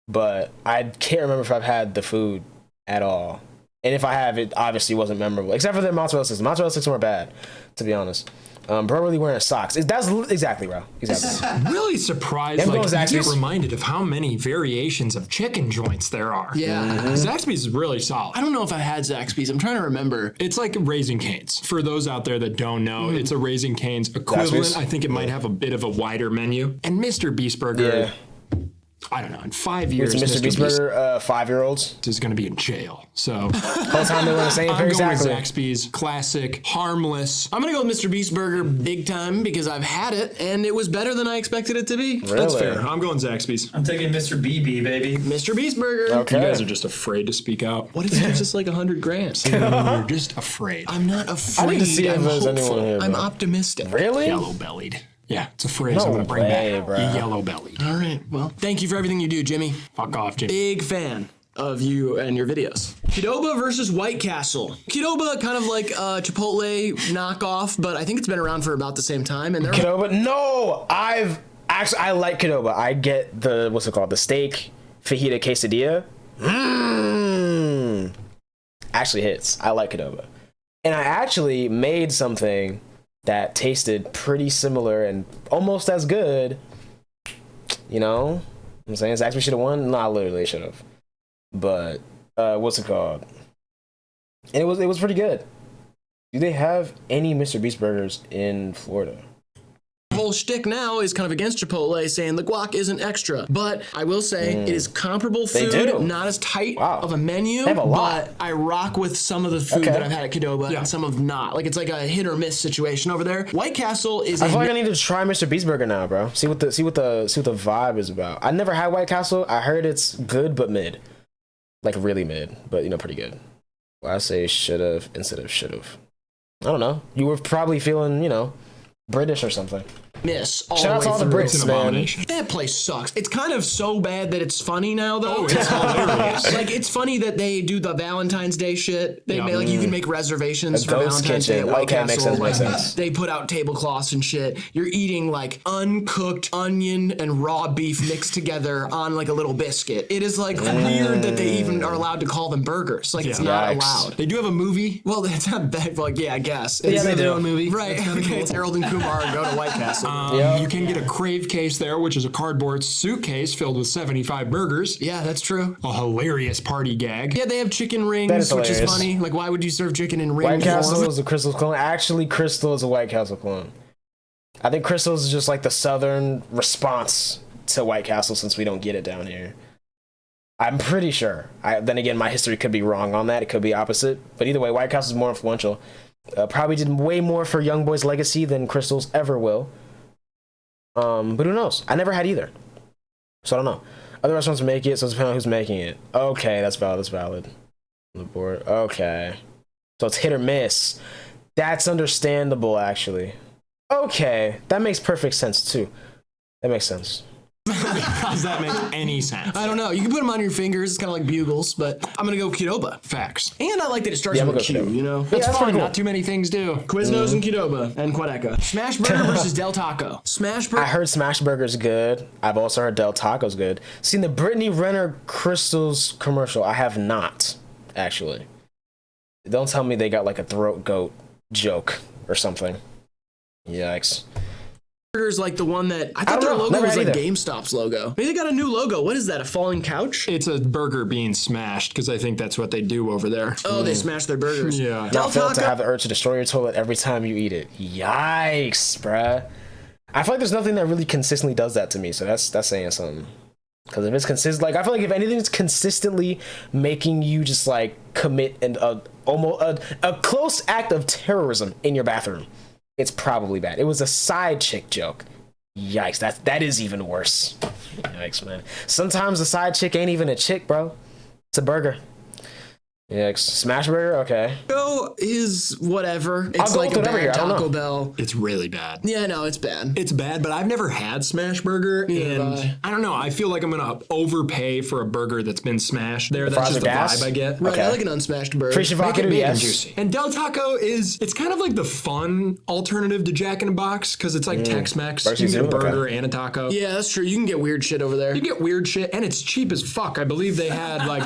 but I can't remember if I've had the food at all. And if I have, it obviously wasn't memorable, except for their mozzarella sticks. Mozzarella sticks weren't bad, to be honest. Bro, really wearing socks. That's exactly, bro. Exactly. Really surprised. Like, you get reminded of how many variations of chicken joints there are. Yeah. Zaxby's is really solid. I don't know if I had Zaxby's. I'm trying to remember. It's like Raising Cane's. For those out there that don't know, it's a Raising Cane's equivalent. Zaxby's? I think it might have a bit of a wider menu. And Mr. Beast Burger, I don't know, in 5 years, Mr. Beast Burger, 5-year-olds is going to be in jail. So whole time they were the same. I'm going with Zaxby's, classic, harmless. I'm gonna go with Mr. Beast Burger big time because I've had it and it was better than I expected it to be. Really? That's fair. I'm going Zaxby's. I'm taking Mr. BB, baby. Mr. Beast Burger. Okay. You guys are just afraid to speak out. What if it's just like $100,000? You're just afraid. I'm not afraid. I need to see if I'm there's anyone hopeful. here, I'm bro. optimistic. Really? Yellow-bellied. Yeah, it's a phrase No I'm going to bring way, back. bro. Yellow-bellied. All right. Well, thank you for everything you do, Jimmy. Fuck off, Jimmy. Big fan of you and your videos. Qdoba versus White Castle. Qdoba kind of like Chipotle knockoff, but I think it's been around for about the same time. And they're Qdoba? No, I like Qdoba. I get the, what's it called? The steak fajita quesadilla. Actually hits. I like Qdoba. And I actually made something that tasted pretty similar and almost as good. You know? I'm saying Zaxby should have won. No, I literally should have. But what's it called? And it was pretty good. Do they have any Mr. Beast burgers in Florida? The whole shtick now is kind of against Chipotle, saying the guac isn't extra. But I will say it is comparable food, not as tight of a menu. They have a lot. But I rock with some of the food that I've had at Qdoba and some of not. Like it's like a hit or miss situation over there. White Castle is. I feel like I need to try Mr. Beast Burger now, bro. See what the vibe is about. I never had White Castle. I heard it's good but mid, like really mid, but pretty good. Well, I say should have instead of should have. I don't know. You were probably feeling British or something. miss all Shout out the to way all the through. Brits, man. That place sucks. It's kind of so bad that it's funny now, though. Oh, it's hilarious. Like, it's funny that they do the Valentine's Day shit. They like you can make reservations for ghost Valentine's Day at kitchen. White Okay, Castle. makes Like, sense. they put out tablecloths and shit. You're eating like uncooked onion and raw beef mixed together on like a little biscuit. It is like weird that they even are allowed to call them burgers. Like, it's not allowed. They do have a movie. Well, it's not bad. Like, yeah, I guess. Yeah, they do. Movie. Right. Okay, it's Harold and Kumar and go to White Castle. You can get a Crave case there, which is a cardboard suitcase filled with 75 burgers. Yeah, that's true. A hilarious party gag. Yeah, they have chicken That rings, is which is hilarious. funny. Like, why would you serve chicken in ring White Castle form? is a Crystal's clone. Actually, Crystal is a White Castle clone. I think Crystal's is just like the southern response to White Castle since we don't get it down here. I'm pretty sure. Then again, my history could be wrong on that. It could be opposite. But either way, White Castle is more influential. Probably did way more for Young Boy's legacy than Crystal's ever will. But who knows? I never had either. So I don't know. Other restaurants make it, so it's depending on who's making it. Okay, that's valid. That's valid. On the board. Okay. So it's hit or miss. That's understandable, actually. Okay. That makes perfect sense, too. That makes sense. How does that make any sense? I don't know. You can put them on your fingers. It's kind of like bugles, but I'm going to go Qdoba. Facts. And I like that it starts Yeah, with a I'm gonna Q, go Qdoba. you know? Yeah, That's that's fun. pretty cool. Not too many things do. Quiznos and Qdoba and Quedeca. Smash Burger versus Del Taco. Smash Burger. I heard Smash Burger's good. I've also heard Del Taco's good. Seen the Brittany Renner Crystals commercial. I have not, actually. Don't tell me they got like a throat goat joke or something. Yikes. Burger's like the one that I I thought don't their know. logo Never was had like either. GameStop's logo. Maybe they got a new logo. What is that? A falling couch? It's a burger being smashed because I think that's what they do over there. Oh, they smash their burgers. Yeah. Del Not fail to Taco. have the urge to destroy your toilet every time you eat it. Yikes, bruh. I feel like there's nothing that really consistently does that to me, so that's saying something. Because if it's consistent, like I feel like if anything's consistently making you just like commit almost a close act of terrorism in your bathroom, it's probably bad. It was a side chick joke. Yikes, that is even worse. Yikes, man. Sometimes the side chick ain't even a chick, bro. It's a burger. Yikes. Smash burger? Okay. Go is whatever. I'll It's go like with a whatever here. bad I don't know. Taco Bell. It's really bad. Yeah, no, it's bad. It's bad, but I've never had smash burger, Neither and have I don't know. I feel like I'm gonna overpay for a burger that's been smashed. That's fries just are the gas? vibe I get. Right, Okay. I like an unsmashed burger. Free Shivakaru, Bacon yes. juicy. And Del Taco it's kind of like the fun alternative to Jack in a Box because it's like Tex-Mex. You can get a Okay. burger and a taco. Yeah, that's true. You can get weird shit over there. You get weird shit, and it's cheap as fuck. I believe they had like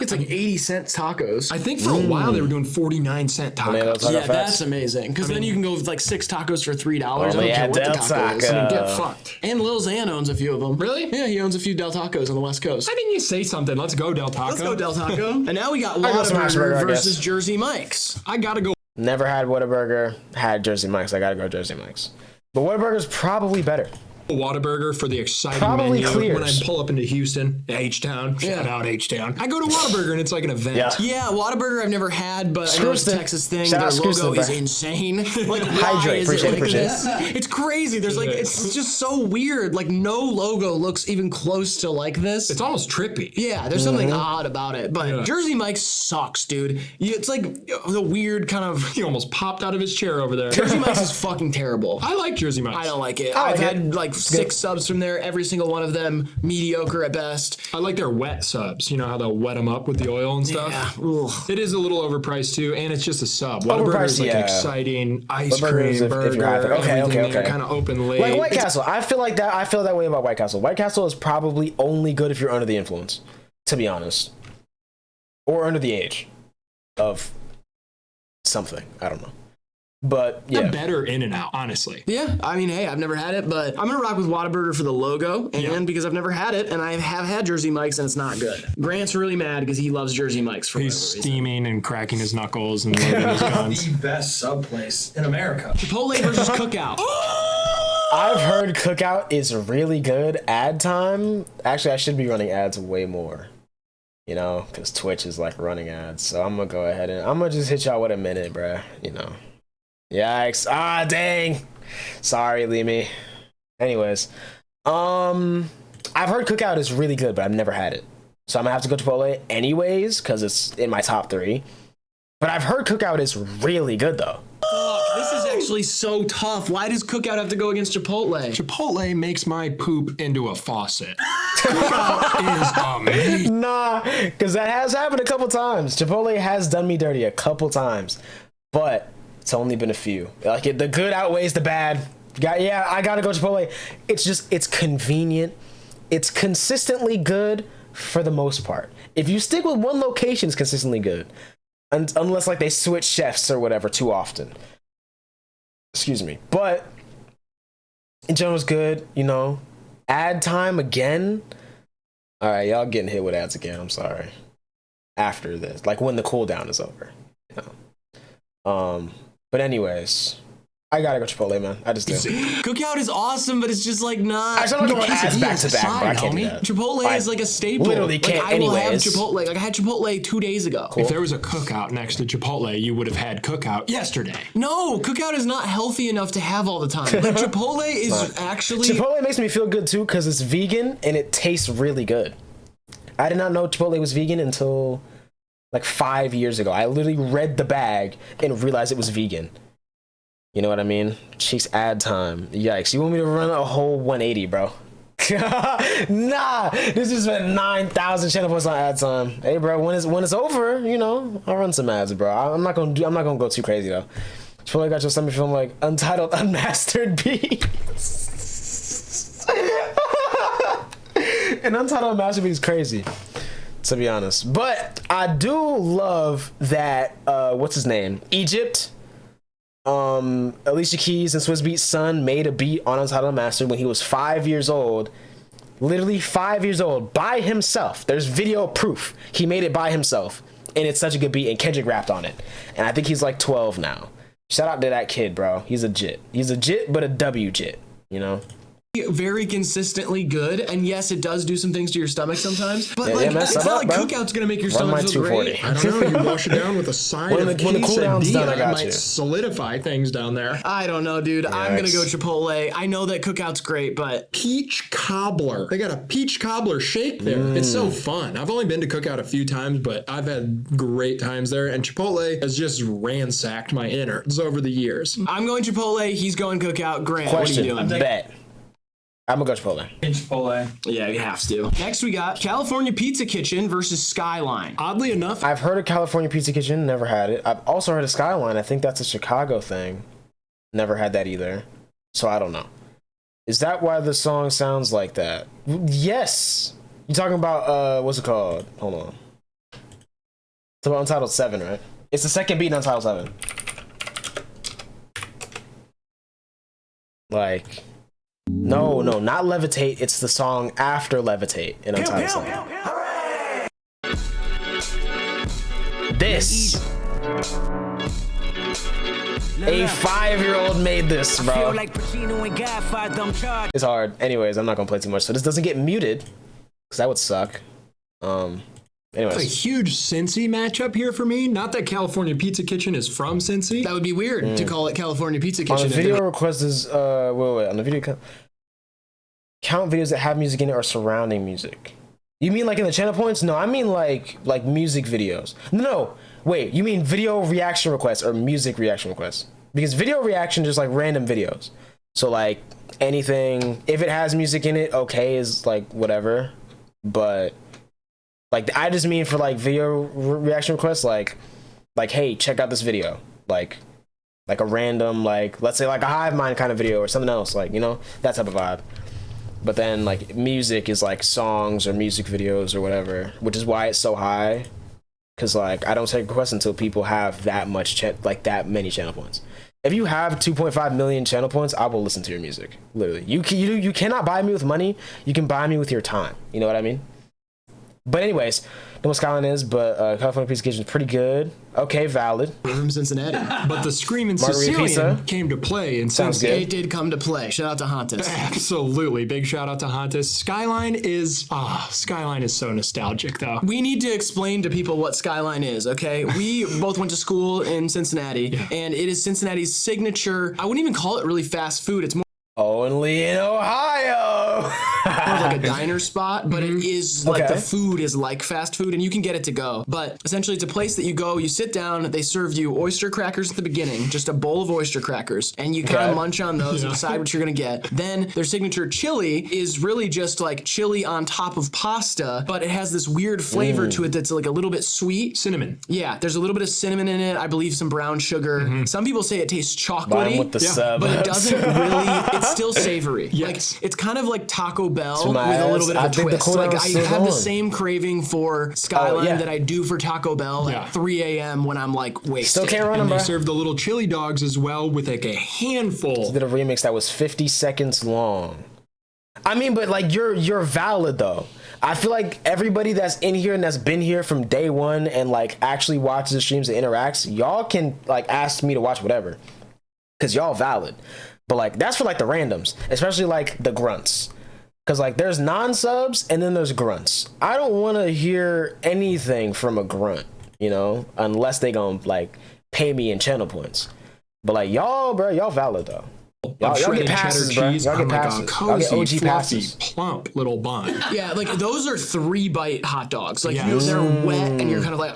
It's like 80-cent tacos. I think for a while they were doing 49-cent Yeah, tacos. Taco Yeah, Fest. that's amazing. Because then you can go with like 6 tacos for $3. I don't yeah, care what the Del taco is. Taco. I mean, Get fucked. And Lil Xan owns a few of them. Really? Yeah, he owns a few Del Tacos on the West Coast. I think you say something. Let's go, Del Taco. Let's go Del Taco. And now we got go Smash Burger, I Whataburger guess. versus Jersey Mike's. I gotta go. Never had Whataburger. Had Jersey Mike's. I gotta go Jersey Mike's. But Whataburger's probably better. Whataburger for the exciting Probably menu. clears. When I pull up into Houston, H-Town, shout out H-Town. I go to Whataburger and it's like an event. Yeah. Yeah, Whataburger I've never had, but I know it's a Skrewston. Texas thing. Shout Their out logo Skrewston, is bro. insane. Like, why Hydrate. is Appreciate it it, like appreciate this? It's crazy. There's like, it's just so weird. Like, no logo looks even close to like this. It's almost trippy. Yeah, there's something odd about it. But Yeah. Jersey Mike's sucks, dude. It's like the weird kind of... He almost popped out of his chair over there. Jersey Mike's is fucking terrible. I like Jersey Mike's. I don't like it. I I've like it. had like 6 subs from there. Every single one of them mediocre at best. I like their wet subs. You know how they'll wet them up with the oil and stuff? Yeah. Ugh. It is a little overpriced too, and it's just a sub. Whataburger is Overpriced, like yeah. exciting ice Whataburger cream is if burger. you're hyper. Okay, everything okay, there, okay. kind of open late. Like White Castle. I feel like that. I feel that way about White Castle. White Castle is probably only good if you're under the influence, to be honest, or under the age of something. I don't know. But They're yeah, better in and out, honestly. Yeah, I mean, hey, I've never had it, but I'm gonna rock with Whataburger for the logo, and because I've never had it, and I have had Jersey Mike's, and it's not good. Grant's really mad because he loves Jersey Mike's for He's whatever reason. steaming and cracking his knuckles and loading his guns. The best sub place in America. Chipotle versus Cookout. I've heard Cookout is really good. Ad time. Actually, I should be running ads way more. You know, because Twitch is like running ads. So I'm gonna go ahead and I'm gonna just hit y'all with a minute, bruh. You know. Yikes. Ah, dang. Sorry, Leamy. Anyways, I've heard Cookout is really good, but I've never had it. So I'm gonna have to go Chipotle anyways, because it's in my top 3. But I've heard Cookout is really good though. Fuck, this is actually so tough. Why does Cookout have to go against Chipotle? Chipotle makes my poop into a faucet. Cookout is amazing. Nah, because that has happened a couple times. Chipotle has done me dirty a couple times, but it's only been a few. Like the good outweighs the bad. I gotta go Chipotle. It's convenient. It's consistently good for the most part. If you stick with one location, it's consistently good. Unless like they switch chefs or whatever too often. Excuse me. But in general, it's good, you know. Ad time again. All right, y'all getting hit with ads again. I'm sorry. After this, like when the cooldown is over. You know? But anyways, I gotta go Chipotle, man. I just do. Cookout is awesome, but it's just like not. I just don't want to ads back to back, but I can't do that. Chipotle is like a staple. Literally can't. Like, I will have Chipotle. Like I had Chipotle 2 days ago. Cool. If there was a Cookout next to Chipotle, you would have had Cookout yesterday. No, Cookout is not healthy enough to have all the time. Like Chipotle is actually. Chipotle makes me feel good too because it's vegan and it tastes really good. I did not know Chipotle was vegan until like 5 years ago. I literally read the bag and realized it was vegan. You know what I mean? Cheeks ad time. Yikes. You want me to run a whole 180, bro? Nah, this has been 9,000 channel points on ad time. Hey, bro, when it's over, you know, I'll run some ads, bro. I'm not gonna go too crazy though. Chipotle got your stomach feeling like Untitled Unmastered Beats. And Untitled Unmastered Beats is crazy, to be honest. But I do love that what's his name? Egypt. Alicia Keys and Swizz Beatz' son made a beat on Untitled Unmastered when he was 5 years old. Literally 5 years old by himself. There's video proof. He made it by himself. And it's such a good beat, and Kendrick rapped on it. And I think he's like 12 now. Shout out to that kid, bro. He's a jit. He's a jit, but a W jit, you know? Very consistently good, and yes, it does do some things to your stomach sometimes. But it's not like bro. Cookout's gonna make your stomach feel great. I don't know. You wash it down with a side of quesadilla. It might solidify things down there. I don't know, dude. I'm gonna go Chipotle. I know that Cookout's great, but peach cobbler. They got a peach cobbler shake there. It's so fun. I've only been to Cookout a few times, but I've had great times there. And Chipotle has just ransacked my innards over the years. I'm going Chipotle. He's going Cookout. Grant, Question, what are you doing? Bet. I'm gonna go Chipotle. Chipotle. Yeah, you have to. Next, we got California Pizza Kitchen versus Skyline. Oddly enough, I've heard of California Pizza Kitchen, never had it. I've also heard of Skyline. I think that's a Chicago thing. Never had that either. So I don't know. Is that why the song sounds like that? Yes. You talking about what's it called? Hold on. It's about Untitled 7, right? It's the second beat in Untitled 7. Like, no, not Levitate. It's the song after Levitate in Untitled 7. This. A 5-year-old made this, bro. It's hard. Anyways, I'm not gonna play too much, so this doesn't get muted, because that would suck. Anyways. It's a huge Cincy matchup here for me. Not that California Pizza Kitchen is from Cincy. That would be weird to call it California Pizza Kitchen. On the video request is wait, on the video count videos that have music in it or surrounding music. You mean like in the channel points? No, I mean like music videos. No, wait, you mean video reaction requests or music reaction requests? Because video reaction is just like random videos. So like anything, if it has music in it, okay, is like whatever. But like I just mean for like video reaction requests, like hey, check out this video, like a random, like let's say like a HIVEMIND kind of video or something else, like, you know, that type of vibe. But then like music is like songs or music videos or whatever, which is why it's so high. Cause like I don't take requests until people have that much like that many channel points. If you have 2.5 million channel points, I will listen to your music. Literally, you cannot buy me with money. You can buy me with your time. You know what I mean? But anyways, know what Skyline is, but California Pizza Kitchen is pretty good. Okay, valid. From Cincinnati. But the Screaming Margarita Sicilian pizza came to play in sounds Cincinnati. good. It did come to play. Shout out to Hontus. Absolutely. Big shout out to Hontus. Skyline is so nostalgic though. We need to explain to people what Skyline is, okay? We both went to school in Cincinnati, and it is Cincinnati's signature. I wouldn't even call it really fast food. It's more only in Ohio. like a diner spot, but it is like the food is like fast food and you can get it to go. But essentially it's a place that you go, you sit down, they serve you oyster crackers at the beginning, just a bowl of oyster crackers, and you kind of munch on those and decide what you're gonna get. Then their signature chili is really just like chili on top of pasta, but it has this weird flavor to it that's like a little bit sweet. Cinnamon. Yeah, there's a little bit of cinnamon in it. I believe some brown sugar. Some people say it tastes chocolatey, with the sub. but it doesn't really. It's still savory. Yes. Like it's kind of like Taco Bell with a little bit of a twist. Like I have the same craving for Skyline that I do for Taco Bell at 3 a.m. when I'm like wasted. Still can't run them, And bro. they serve the little chili dogs as well with like a handful. Did a remix that was 50 seconds long. I mean, but like you're valid though. I feel like everybody that's in here and that's been here from day one and like actually watches the streams and interacts, y'all can like ask me to watch whatever, cause y'all valid. But like that's for like the randoms, especially like the grunts, cause like there's non-subs and then there's grunts. I don't want to hear anything from a grunt, you know, unless they gonna like pay me in channel points. But like y'all, bro, y'all valid though. Y'all get passes, bro. Y'all get passes. Y'all get OG passes. Plump little bun. Yeah, like those are 3-bite hot dogs. Like they're wet and you're kind of like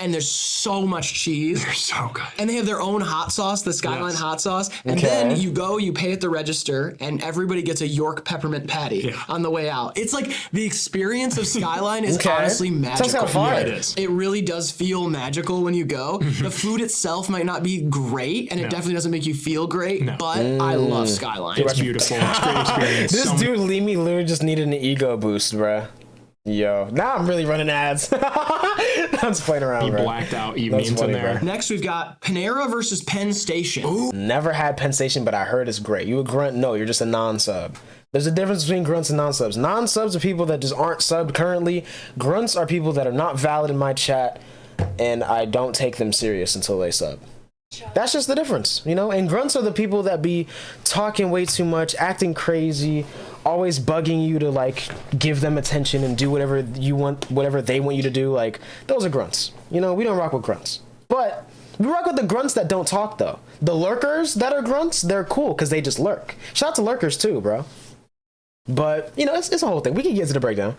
and there's so much cheese. They're so good. And they have their own hot sauce, the Skyline hot sauce. And then you go, you pay at the register, and everybody gets a York peppermint patty on the way out. It's like the experience of Skyline is honestly magical. Sounds kind of fire. It is. It really does feel magical when you go. The food itself might not be great, and it definitely doesn't make you feel great, but I love Skyline. It's beautiful. It's a great experience. This dude, Lee literally just needed an ego boost, bro. Yo, now I'm really running ads. I'm just playing around, bro. Blacked out evenings in there. Next, we've got Panera versus Penn Station. Ooh. Never had Penn Station, but I heard it's great. You a grunt? No, you're just a non-sub. There's a difference between grunts and non-subs. Non-subs are people that just aren't subbed currently. Grunts are people that are not valid in my chat, and I don't take them serious until they sub. That's just the difference, you know? And grunts are the people that be talking way too much, acting crazy, always bugging you to like give them attention and do whatever you want, whatever they want you to do. Like, those are grunts. You know, we don't rock with grunts. But we rock with the grunts that don't talk though. The lurkers that are grunts, they're cool because they just lurk. Shout out to lurkers too, bro. But, you know, it's a whole thing. We can get to the breakdown.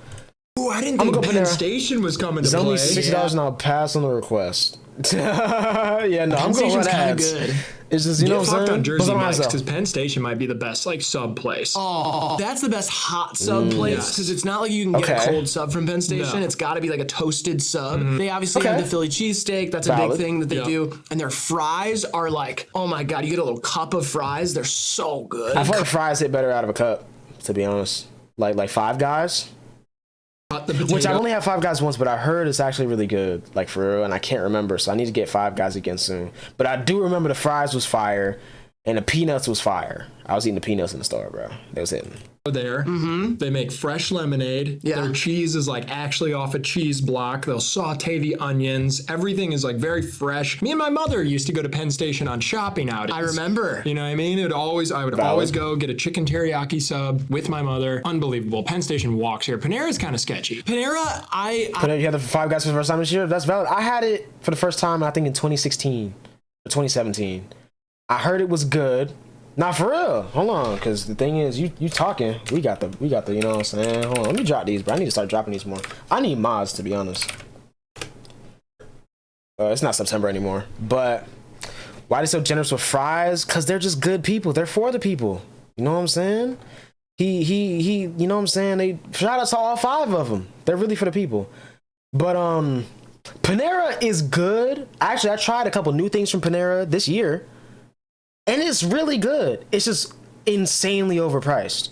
Ooh, I didn't think Penn Station was coming to play. It's only $60 and I'll pass on the request. Yeah, no, I'm going to run ads. Good. It's just, you know what I'm saying? On Jersey Mike's, because Penn Station might be the best like sub place. Oh, that's the best hot sub place, because it's not like you can get a cold sub from Penn Station. It's got to be like a toasted sub. They obviously have the Philly cheesesteak. That's a big thing that they do. And their fries are like, oh my God, you get a little cup of fries. They're so good. I feel like fries hit better out of a cup, to be honest. Like Five Guys. Which I only had Five Guys once, but I heard it's actually really good, like for real, and I can't remember, so I need to get Five Guys again soon. But I do remember the fries was fire, and the peanuts was fire. I was eating the peanuts in the store, bro. They was hitting. There, they make fresh lemonade. Their cheese is like actually off a cheese block. They'll saute the onions. Everything is like very fresh. Me and my mother used to go to Penn Station on shopping outings. I remember. You know what I mean? I would always go get a chicken teriyaki sub with my mother. Unbelievable. Penn Station walks here. Panera's kind of sketchy. Panera, you had the Five Guys for the first time this year? That's valid. I had it for the first time, I think, in 2016 or 2017. I heard it was good. Not for real. Hold on, because the thing is, you talking. We got the, you know what I'm saying? Hold on, let me drop these, bro. I need to start dropping these more. I need mods, to be honest. It's not September anymore. But why are they so generous with fries? Because they're just good people. They're for the people. You know what I'm saying? He, you know what I'm saying? They shout out to all 5 of them. They're really for the people. But, Panera is good. Actually, I tried a couple new things from Panera this year. And it's really good. It's just insanely overpriced.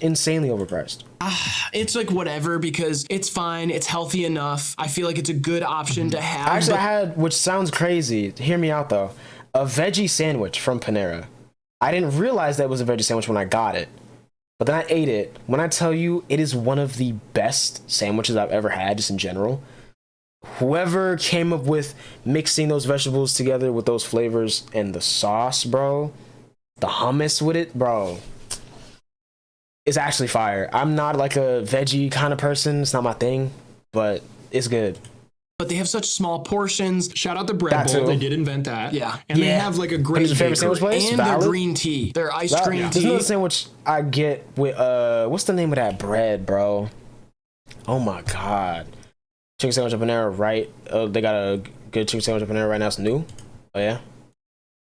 It's like whatever, because it's fine. It's healthy enough. I feel like it's a good option to have. Actually, I had, which sounds crazy. Hear me out though. A veggie sandwich from Panera. I didn't realize that was a veggie sandwich when I got it. But then I ate it. When I tell you, it is one of the best sandwiches I've ever had, just in general. Whoever came up with mixing those vegetables together with those flavors and the sauce, bro. The hummus with it, bro, it's actually fire. I'm not like a veggie kind of person. It's not my thing, but it's good. but they have such small portions. Shout out the bread That bowl. too. They did invent that. Yeah. And they Yeah. have like a And great it's your favorite bakery. sandwich place? And Valid? their green tea, their iced That- green There's tea. another sandwich I get with what's the name of that bread, bro? Oh my god. Chicken sandwich up in there, right? They got a good chicken sandwich up in there right now. It's new. Oh yeah.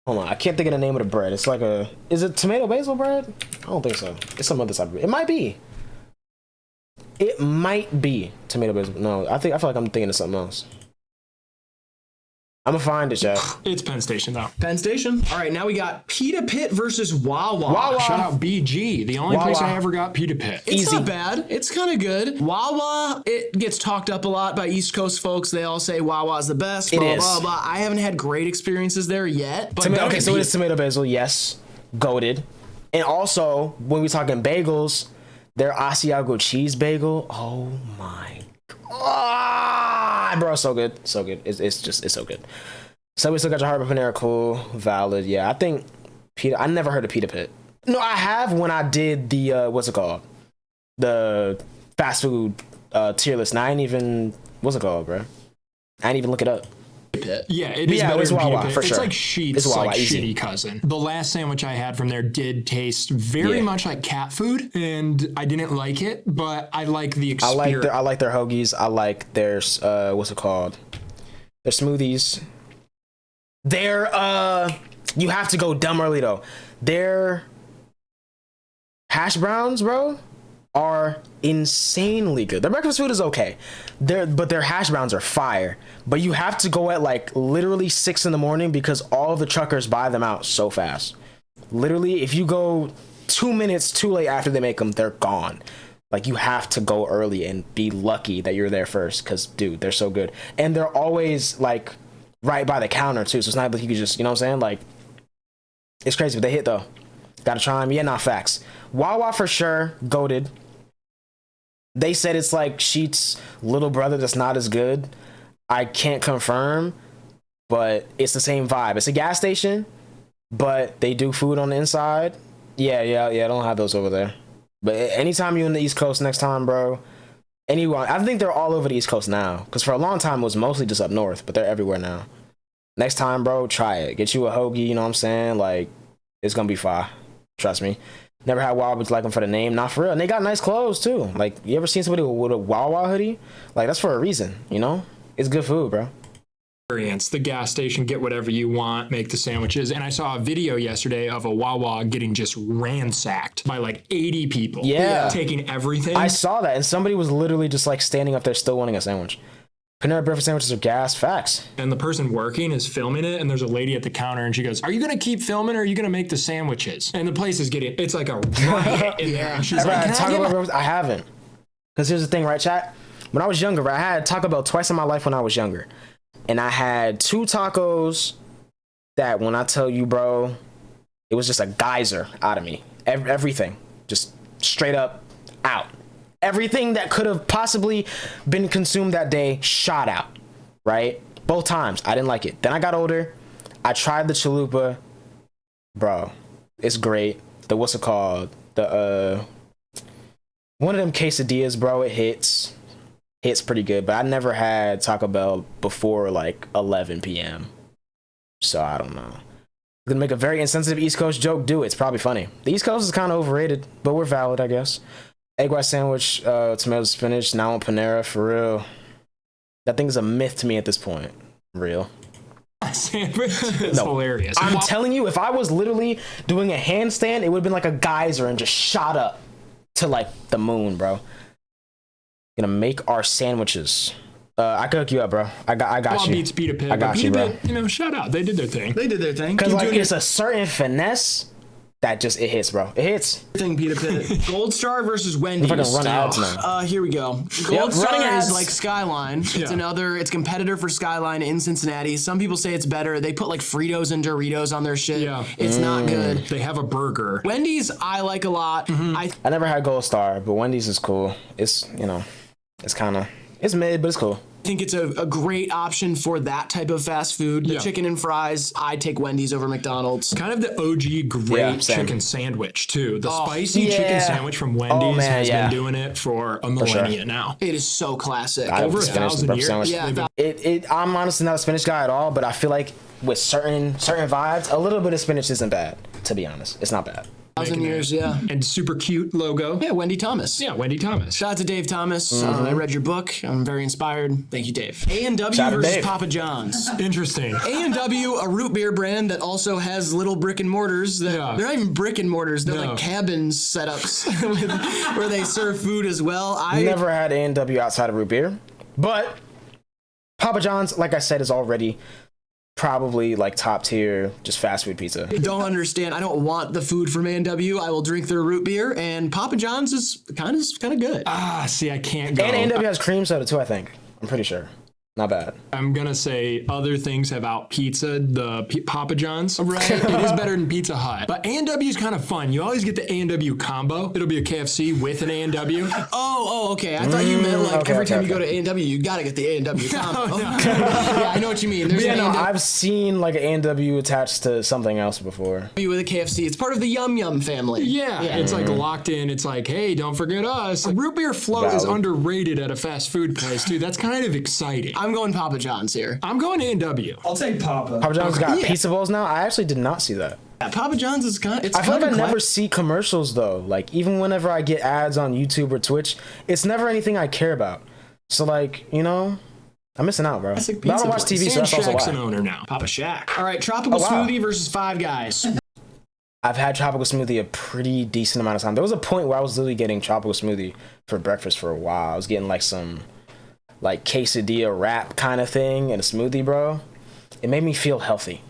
Hold on, I can't think of the name of the bread. It's like is it tomato basil bread? I don't think so. It's some other type of bread. It might be. It might be tomato basil. No, I feel like I'm thinking of something else. I'm gonna find it, Jeff. It's Penn Station though. Penn Station. All right, now we got Pita Pit versus Wawa. Wawa. Shout out BG, the only Wawa. place I ever got Pita Pit. It's Easy. not bad. It's kind of good. Wawa, it gets talked up a lot by East Coast folks. They all say Wawa's the best. It blah, is. blah, blah. I haven't had great experiences there yet. But Okay, so it is tomato basil, yes. Goated. And also, when we're talking bagels, their Asiago cheese bagel, oh my god. Bro, so good. So good. It's so good. So we still got your heart Panera, cool, valid. Yeah, I think Pita, I never heard of Pita Pit. No, I have when I did the, what's it called? The fast food tier list. And I ain't even, what's it called, bro? I didn't even look it up. Pit. Yeah, it is Yeah, better it's than Pita Wawa, Pit. for It's sure. like Sheet's It's Wawa, like easy. shitty cousin. The last sandwich I had from there did taste very Yeah. much like cat food, and I didn't like it, but I like the I experience. like their hoagies. I like their what's it called? Their smoothies. Their you have to go dumb early though. Their hash browns, bro, are insanely good. Their breakfast food is okay. But their hash browns are fire. But you have to go at like literally 6 a.m. because all the truckers buy them out so fast. Literally, if you go 2 minutes too late after they make them, they're gone. Like, you have to go early and be lucky that you're there first because, dude, they're so good. And they're always, like, right by the counter, too. So it's not like you could just, you know what I'm saying? Like, it's crazy, but they hit, though. Gotta try them. Yeah, not facts. Wawa for sure, goated. They said it's like Sheet's little brother that's not as good. I can't confirm, but it's the same vibe. It's a gas station, but they do food on the inside. Yeah, I don't have those over there. But anytime you're in the East Coast next time, bro, anyone, I think they're all over the East Coast now. Because for a long time, it was mostly just up north, but they're everywhere now. Next time, bro, try it. Get you a hoagie, you know what I'm saying? Like, it's going to be fire. Trust me. Never had Wawa, but like them for the name. Not for real. And they got nice clothes, too. Like, you ever seen somebody with a Wawa hoodie? Like, that's for a reason, you know? It's good food, bro. The gas station, get whatever you want, make the sandwiches. And I saw a video yesterday of a Wawa getting just ransacked by like 80 people. Yeah. Taking everything. I saw that, and somebody was literally just like standing up there still wanting a sandwich. Panera breakfast sandwiches are gas, facts. And the person working is filming it, and there's a lady at the counter, and she goes, "Are you gonna keep filming, or are you gonna make the sandwiches?" And the place is getting, it's like a riot in there. And she's Ever like, had "Can I Taco get Bell my-" breakfast? I haven't. Because here's the thing, right, chat? When I was younger, right, I had Taco Bell twice in my life when I was younger. And I had 2 tacos that, when I tell you, bro, it was just a geyser out of me. Everything. Just straight up out. Everything that could have possibly been consumed that day shot out. Right? Both times. I didn't like it. Then I got older. I tried the chalupa. Bro, it's great. The, what's it called? The, one of them quesadillas, bro, it hits pretty good, but I never had Taco Bell before like 11 p.m. So I don't know. Gonna make a very insensitive East Coast joke. Do it. It's probably funny. The East Coast is kind of overrated, but we're valid, I guess. Egg white sandwich, tomato spinach, now on Panera, for real. That thing's a myth to me at this point. Real. Sandwich? It's hilarious. I'm telling you, if I was literally doing a handstand, it would have been like a geyser and just shot up to like the moon, bro. Gonna make our sandwiches. I could hook you up, bro. I got you. Beats Pita Pit. I got Pita you, bro. Pit, you know, shout out. They did their thing. They did their thing. Because like it's a certain finesse that just it hits, bro. It hits. Thing Pita Pit. Gold Star versus Wendy's. If I can run ads now. Here we go. Gold Yep, Star running ads. is like Skyline. It's it's competitor for Skyline in Cincinnati. Some people say it's better. They put like Fritos and Doritos on their shit. Yeah. It's not good. They have a burger. Wendy's I like a lot. I never had Gold Star, but Wendy's is cool. It's, you know, it's kind of, it's mid, but it's cool. think it's a great option for that type of fast food. The chicken and fries, I'd take Wendy's over McDonald's. Kind of the OG great chicken sandwich too. The spicy chicken sandwich from Wendy's has been doing it for a millennia now. It is so classic. Over 1,000 years. Yeah, I'm honestly not a spinach guy at all, but I feel like with certain vibes, a little bit of spinach isn't bad. To be honest, it's not bad. 1,000 years, yeah. And super cute logo. Yeah, Wendy Thomas. Yeah, Wendy Thomas. Shout out to Dave Thomas. I read your book. I'm very inspired. Thank you, Dave. A&W versus Papa John's. Interesting. A&W, a root beer brand that also has little brick and mortars. They're not even brick and mortars. They're like cabin setups where they serve food as well. I never had A&W outside of root beer, but Papa John's, like I said, is already probably like top tier, just fast food pizza. Don't understand. I don't want the food from A&W. I will drink their root beer, and Papa John's is kind of good. See, I can't go. And A&W has cream soda too, I think. I'm pretty sure. Not bad. I'm gonna say other things have out pizza the Papa John's. Right, it is better than Pizza Hut. But A&W is kind of fun. You always get the A&W combo. It'll be a KFC with an A&W. Oh, okay. I thought you meant like every time you go to A&W, you gotta get the A&W combo. Yeah, I know what you mean. There's I've seen like an A&W attached to something else before. With a KFC, it's part of the Yum Yum family. Yeah, it's like locked in. It's like, hey, don't forget us. Like, root beer float is underrated at a fast food place, too. That's kind of exciting. I'm going Papa John's here. I'm going A&W. I'll take Papa. Papa John's got pizza bowls now. I actually did not see that. Yeah, Papa John's is kind of. I feel like I never see commercials though. Like even whenever I get ads on YouTube or Twitch, it's never anything I care about. So like, you know, I'm missing out, bro. But I don't watch TV, so that's also why. An owner now. Papa Shack. All right, tropical smoothie versus Five Guys. I've had tropical smoothie a pretty decent amount of time. There was a point where I was literally getting tropical smoothie for breakfast for a while. I was getting like some like quesadilla wrap kind of thing and a smoothie, bro. It made me feel healthy.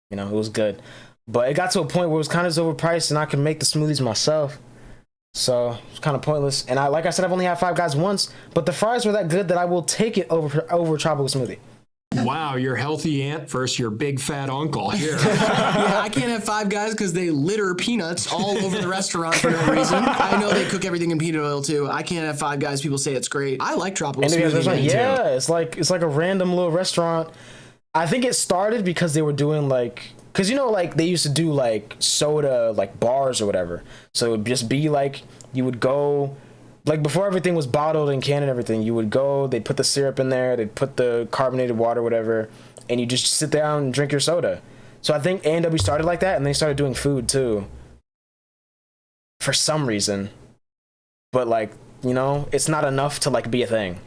You know, it was good. But it got to a point where it was kind of overpriced and I could make the smoothies myself. So it's kind of pointless. And like I said, I've only had Five Guys once, but the fries were that good that I will take it over tropical smoothie. Wow, your healthy aunt versus your big fat uncle here. Yeah, I can't have Five Guys because they litter peanuts all over the restaurant for no reason. I know they cook everything in peanut oil too. I can't have Five Guys. People say it's great. I like tropical smoothie. Yeah, it's like a random little restaurant. I think it started because they were doing like, because you know, like they used to do like soda like bars or whatever. So it would just be like you would go. Like, before everything was bottled and canned and everything, you would go, they'd put the syrup in there, they'd put the carbonated water, whatever, and you just sit down and drink your soda. So I think A&W started like that, and they started doing food, too. For some reason. But, like, you know, it's not enough to, like, be a thing.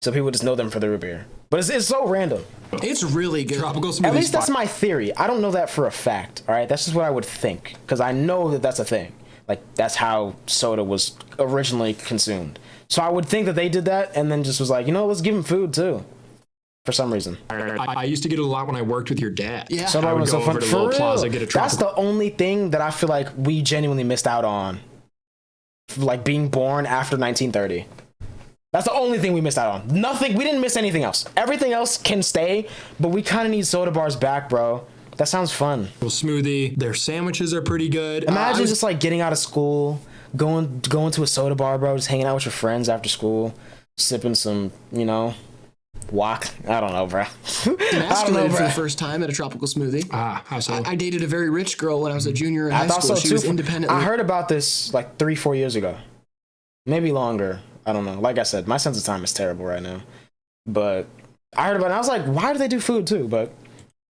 So people just know them for the root beer. But it's so random. It's really good. Tropical smoothie. At least that's my theory. I don't know that for a fact, all right? That's just what I would think, because I know that that's a thing. Like, that's how soda was originally consumed. So I would think that they did that and then just was like, you know, let's give them food too. For some reason. I used to get it a lot when I worked with your dad. Yeah. So I would go over to Little Plaza, get a tropical. That's the only thing that I feel like we genuinely missed out on. Like, being born after 1930. That's the only thing we missed out on. Nothing. We didn't miss anything else. Everything else can stay, but we kind of need soda bars back, bro. That sounds fun. Smoothie. Their sandwiches are pretty good. Imagine just like getting out of school, going to a soda bar, bro, just hanging out with your friends after school, sipping some, you know, wok. I don't know, bro. Emasculated for the first time at a tropical smoothie. How so? I dated a very rich girl when I was a junior in high school. She was independently. I heard about this like 3-4 years ago, maybe longer. I don't know. Like I said, my sense of time is terrible right now, but I heard about it. I was like, why do they do food too? But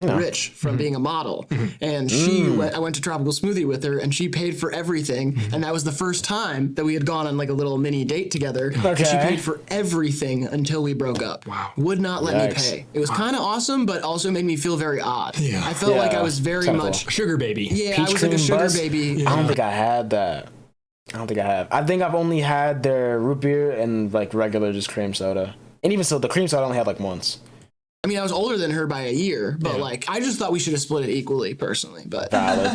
you know. Rich from being a model, and I went to tropical smoothie with her, and she paid for everything, and that was the first time that we had gone on like a little mini date together. Okay. She paid for everything until we broke up. Wow. Would not let me pay. It was kind of awesome, but also made me feel very odd. Yeah. I felt like I was very much sugar baby. Yeah, Peach I was like a sugar buzz? baby. Yeah. I don't think I had that. I don't think I have. I think I've only had their root beer and like regular just cream soda, and even so, the cream soda I only had like once. I mean, I was older than her by a year, but like, I just thought we should have split it equally, personally. But valid.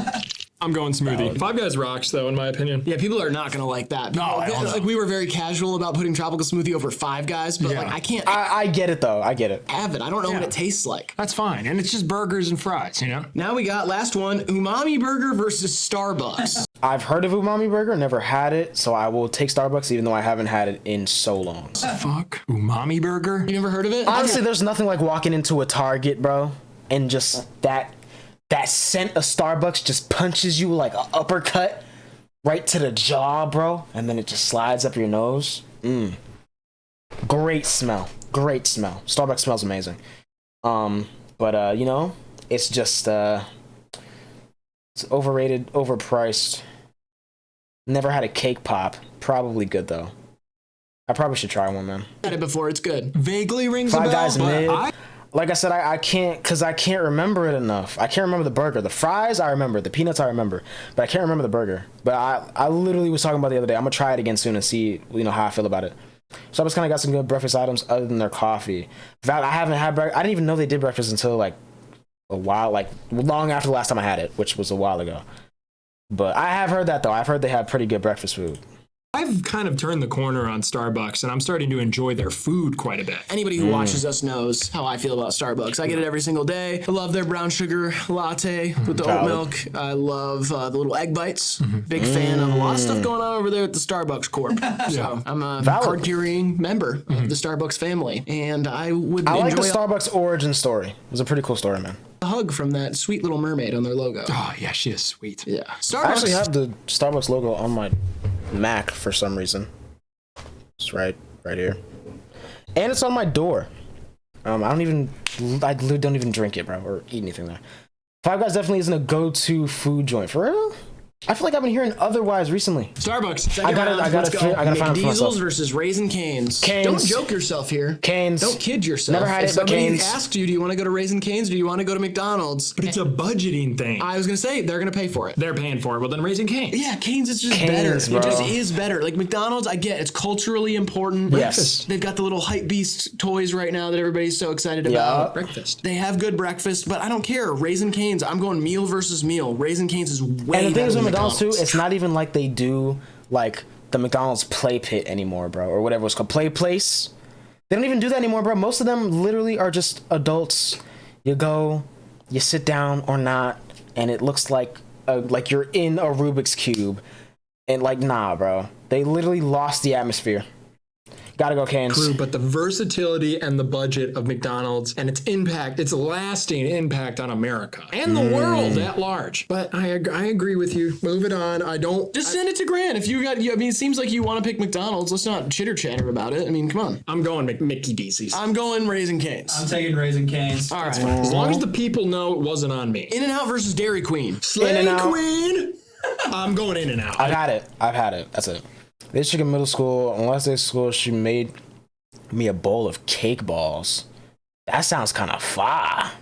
I'm going smoothie. Five Guys rocks, though, in my opinion. Yeah, people are not gonna like that. No, like we were very casual about putting tropical smoothie over Five Guys, but like I can't. I get it though. I get it. Have it. I don't know what it tastes like. That's fine, and it's just burgers and fries, you know. Now we got last one: umami burger versus Starbucks. I've heard of Umami Burger, never had it, so I will take Starbucks even though I haven't had it in so long. Fuck. Umami Burger? You never heard of it? Honestly, there's nothing like walking into a Target, bro, and just that scent of Starbucks just punches you like an uppercut right to the jaw, bro, and then it just slides up your nose. Great smell. Great smell. Starbucks smells amazing. But you know, it's just it's overrated, overpriced. Never had a cake pop. Probably good though. I probably should try one, man. Had it before. It's good. Vaguely rings a Five bell. Guys but mid. Like I said, I can't, because I can't remember it enough. I can't remember the burger. The fries, I remember. The peanuts, I remember. But I can't remember the burger. But I literally was talking about the other day. I'm going to try it again soon and see, you know, how I feel about it. So I just kind of got some good breakfast items other than their coffee. I haven't had breakfast. I didn't even know they did breakfast until like a while, like long after the last time I had it, which was a while ago. But I have heard that, though. I've heard they have pretty good breakfast food. I've kind of turned the corner on Starbucks, and I'm starting to enjoy their food quite a bit. Anybody who watches us knows how I feel about Starbucks. I get it every single day. I love their brown sugar latte with the oat milk. I love the little egg bites. Big fan of a lot of stuff going on over there at the Starbucks Corp. So I'm a card-carrying member of the Starbucks family, and I would enjoy like the Starbucks origin story. It was a pretty cool story, man. a hug from that sweet little mermaid on their logo. Oh, yeah, she is sweet. Yeah. Starbucks. I actually have the Starbucks logo on my Mac for some reason. It's right here, and it's on my door. I literally don't even drink it, bro, or eat anything there. Five Guys definitely isn't a go-to food joint for real. I feel like I've been hearing otherwise recently. Starbucks. I gotta find it for myself. Versus Raising Cane's. Cane's. Don't joke yourself here. Cane's. Don't kid yourself. Never had if it, but somebody Cane's. asked you, do you want to go to Raising Cane's? Or do you want to go to McDonald's? But it's a budgeting thing. I was gonna say they're gonna pay for it. They're paying for it. Well, then Raising Cane's. Yeah, Cane's is just Cane's, better. bro. It just is better. Like McDonald's, I get it's culturally important. Yes. They've got the little hype beast toys right now that everybody's so excited about. Breakfast. They have good breakfast, but I don't care. Raising Cane's, I'm going meal versus meal. Raising Cane's is way And the thing better is than with McDonald's too, it's McDonald's. not even like they do like the McDonald's play pit anymore, bro, or whatever it's called, play place. They don't even do that anymore, bro. Most of them literally are just adults. You go, you sit down or not, and it looks like you're in a Rubik's Cube. And like, nah, bro. They literally lost the atmosphere. Gotta go Cane's. True, but the versatility and the budget of McDonald's and its impact, its lasting impact on America and the world at large. But I agree with you. Move it on. I don't. Just send it to Grant. If you got, I mean, it seems like you want to pick McDonald's. Let's not chitter chatter about it. I mean, come on. I'm going Mickey D's. I'm going Raising Cane's. I'm taking Raising Cane's. All right. As long as the people know it wasn't on me. In-N-Out versus Dairy Queen. Slay In-N-Out. Queen. I'm going In-N-Out. I've had it. That's it. This chick in middle school, on last day of school, she made me a bowl of cake balls. That sounds kind of fire.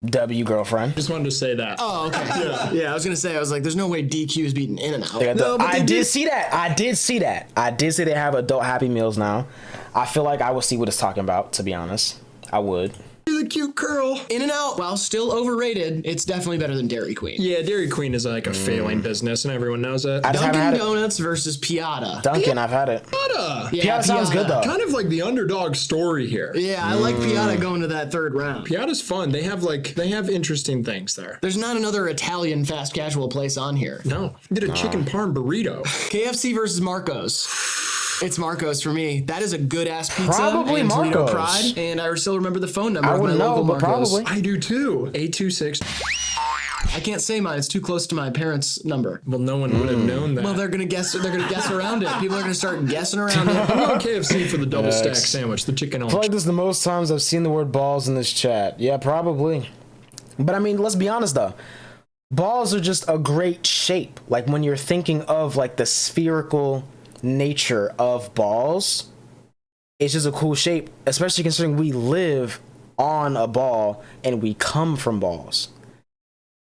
W, girlfriend. Just wanted to say that. Oh, okay. Yeah, I was gonna say, I was like, there's no way DQ's beating In-N-Out. No, I did see that. I did see they have adult Happy Meals now. I feel like I would see what it's talking about, to be honest. I would. You're the cute girl. In-N-Out, while still overrated, it's definitely better than Dairy Queen. Yeah, Dairy Queen is like a failing business, and everyone knows it. I just haven't had Dunkin' it. Donuts versus Piata. Dunkin', I've had it. Yeah, Piata sounds good, though. Kind of like the underdog story here. Yeah, I like Piata going to that third round. Piata's fun. They have interesting things there. There's not another Italian fast casual place on here. No. Did a chicken parm burrito. KFC versus Marco's. It's Marco's for me. That is a good ass pizza. Probably and Toledo Marco's. Pride, and I still remember the phone number I of my wouldn't know, local but Marco's. probably. I do too. 826. I can't say mine. It's too close to my parents' number. Well, no one would have known that. Well, they're gonna guess. They're gonna guess around it. People are gonna start guessing around it. I'm going KFC for the double stack sandwich, the chicken I feel orange. like this is the most times I've seen the word balls in this chat. Yeah, probably. But I mean, let's be honest though. Balls are just a great shape. Like when you're thinking of like the spherical nature of balls, it's just a cool shape, especially considering we live on a ball and we come from balls.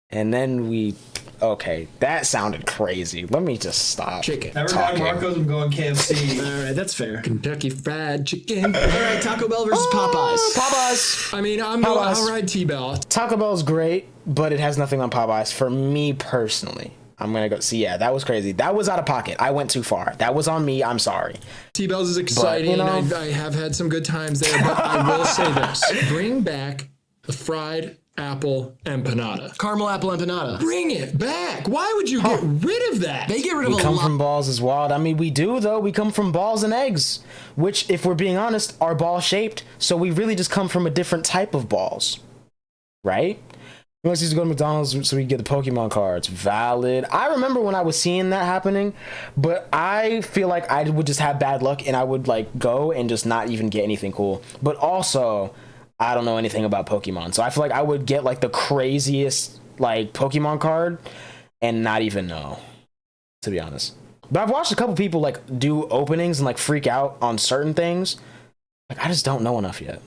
And then okay, that sounded crazy. Let me just stop. Chicken. Never talking. got Marco's, I'm going KFC. All right, that's fair. Kentucky Fried Chicken. All right, Taco Bell versus Popeyes. Popeyes. I mean, Popeyes. I'll ride T-Bell. Taco Bell's great, but it has nothing on Popeyes for me personally. I'm gonna go see. Yeah, that was crazy. That was out of pocket. I went too far. That was on me. I'm sorry. T-Bell's is exciting. you know- I have had some good times there, but I will say this. Bring back the fried apple empanada. Caramel apple empanada. Bring it back. Why would you get rid of that? They get rid of We come from balls is wild. I mean, we do, though. We come from balls and eggs, which, if we're being honest, are ball-shaped. So we really just come from a different type of balls, right? We used to go to McDonald's so we could get the Pokemon cards. Valid. I remember when I was seeing that happening, but I feel like I would just have bad luck and I would like go and just not even get anything cool. But also, I don't know anything about Pokemon, so I feel like I would get like the craziest like Pokemon card and not even know, to be honest. But I've watched a couple people like do openings and like freak out on certain things. Like I just don't know enough yet.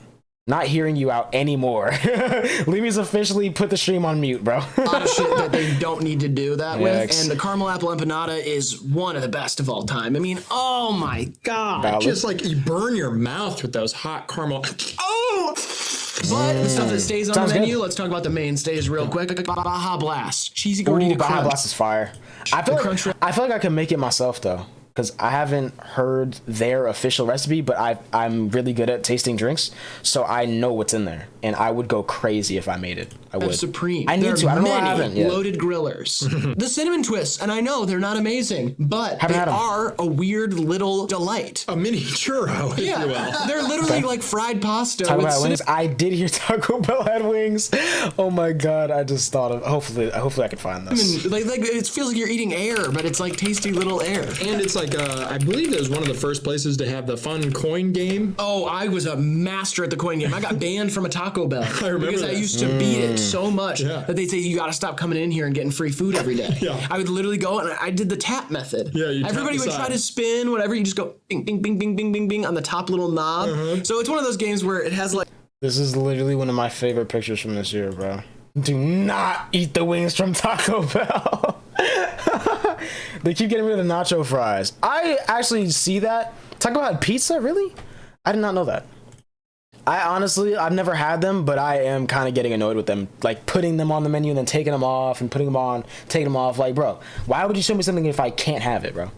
Not hearing you out anymore. Leamy's officially put the stream on mute, bro. A lot of shit that they don't need to do that with. And the caramel apple empanada is one of the best of all time. I mean, oh my God. Valid. Just like you burn your mouth with those hot caramel. Oh! But the stuff that stays on the menu, let's talk about the mainstays real quick. Baja Blast. Cheesy gordita crunch. Baja Blast is fire. I feel like I can make it myself, though. Because I haven't heard their official recipe, but I'm really good at tasting drinks, so I know what's in there, and I would go crazy if I made it. I would. Supreme. I need to. I don't know why I haven't yet. Loaded grillers. The cinnamon twists, and I know they're not amazing, but they are a weird little delight. A mini churro, if you will. They're literally like fried pasta. Talk about wings. I did hear Taco Bell had wings. Oh my God! I just thought of. Hopefully I can find this. I mean, like it feels like you're eating air, but it's like tasty little air. And it's like I believe it was one of the first places to have the fun coin game. Oh, I was a master at the coin game. I got banned from a Taco Bell I remember because I used to beat it so much that they'd say you got to stop coming in here and getting free food every day. I would literally go and I did the tap method. Everybody would try to spin whatever. You just go bing, bing, bing, bing, bing, bing, bing on the top little knob. So it's one of those games where it has like. This is literally one of my favorite pictures from this year, bro. Do not eat the wings from Taco Bell. They keep getting rid of the nacho fries. I actually see that. Taco Bell had pizza? Really? I did not know that. I've never had them, but I am kind of getting annoyed with them. Like putting them on the menu and then taking them off and putting them on, taking them off. Like, bro, why would you show me something if I can't have it, bro?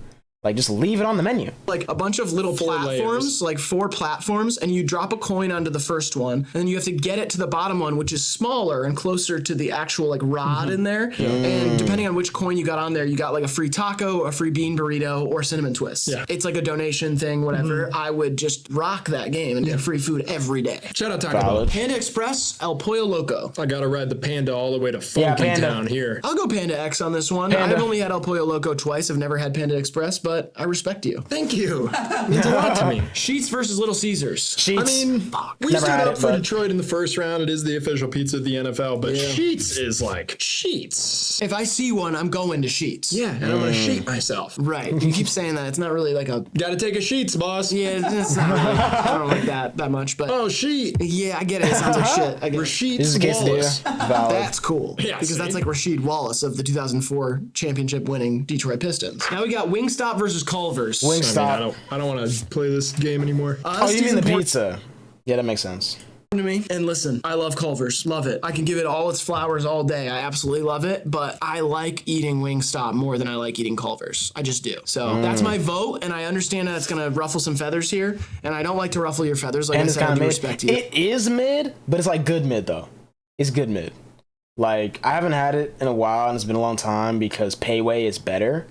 Like, just leave it on the menu. Like a bunch of little platforms, like 4 platforms, and you drop a coin onto the first one, and then you have to get it to the bottom one, which is smaller and closer to the actual like rod in there. And depending on which coin you got on there, you got like a free taco, a free bean burrito, or cinnamon twist. It's like a donation thing, whatever. I would just rock that game and get free food every day. Shout out Taco Bell. Panda Express, El Pollo Loco. I gotta ride the Panda all the way to Funky Town here. I'll go Panda X on this one. I've only had El Pollo Loco twice. I've never had Panda Express, but I respect you. Thank you. Means a lot to me. Sheets versus Little Caesars. Sheets. I mean, we stood up for Detroit in the first round. It is the official pizza of the NFL, but Sheets is like Sheets. If I see one, I'm going to Sheets. Yeah, and I'm gonna sheet myself. Right. You keep saying that. It's not really like a. Gotta take a Sheets, boss. Yeah, it's not really. I don't like that much, but. Oh, sheet. Yeah, I get it. It sounds like shit. I get Rasheed Wallace. That's cool. Yeah, because that's like Rasheed Wallace of the 2004 championship-winning Detroit Pistons. Now we got Wingstop versus Culver's. Wingstop. I don't want to play this game anymore. Oh, you mean the pizza? Yeah, that makes sense. To me. And listen, I love Culver's. Love it. I can give it all its flowers all day. I absolutely love it. But I like eating Wingstop more than I like eating Culver's. I just do. So that's my vote. And I understand that it's going to ruffle some feathers here. And I don't like to ruffle your feathers. Like I said, I do respect you. It is mid, but it's like good mid though. It's good mid. Like I haven't had it in a while and it's been a long time because Payway is better.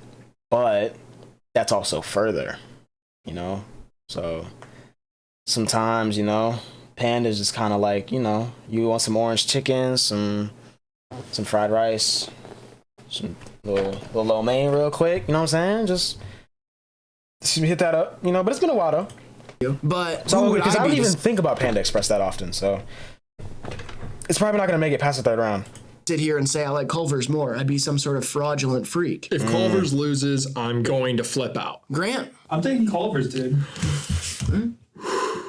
But that's also further. You know, so sometimes, you know, Panda's just kind of like, you know, you want some orange chicken, some fried rice, some little lo mein real quick, you know what I'm saying? Just hit that up, you know, but it's been a while though. But so because I don't even think about Panda Express that often, so it's probably not going to make it past the 3rd round. Sit here and say I like Culver's more. I'd be some sort of fraudulent freak. If Culver's loses, I'm going to flip out. Grant. I'm thinking Culver's, dude.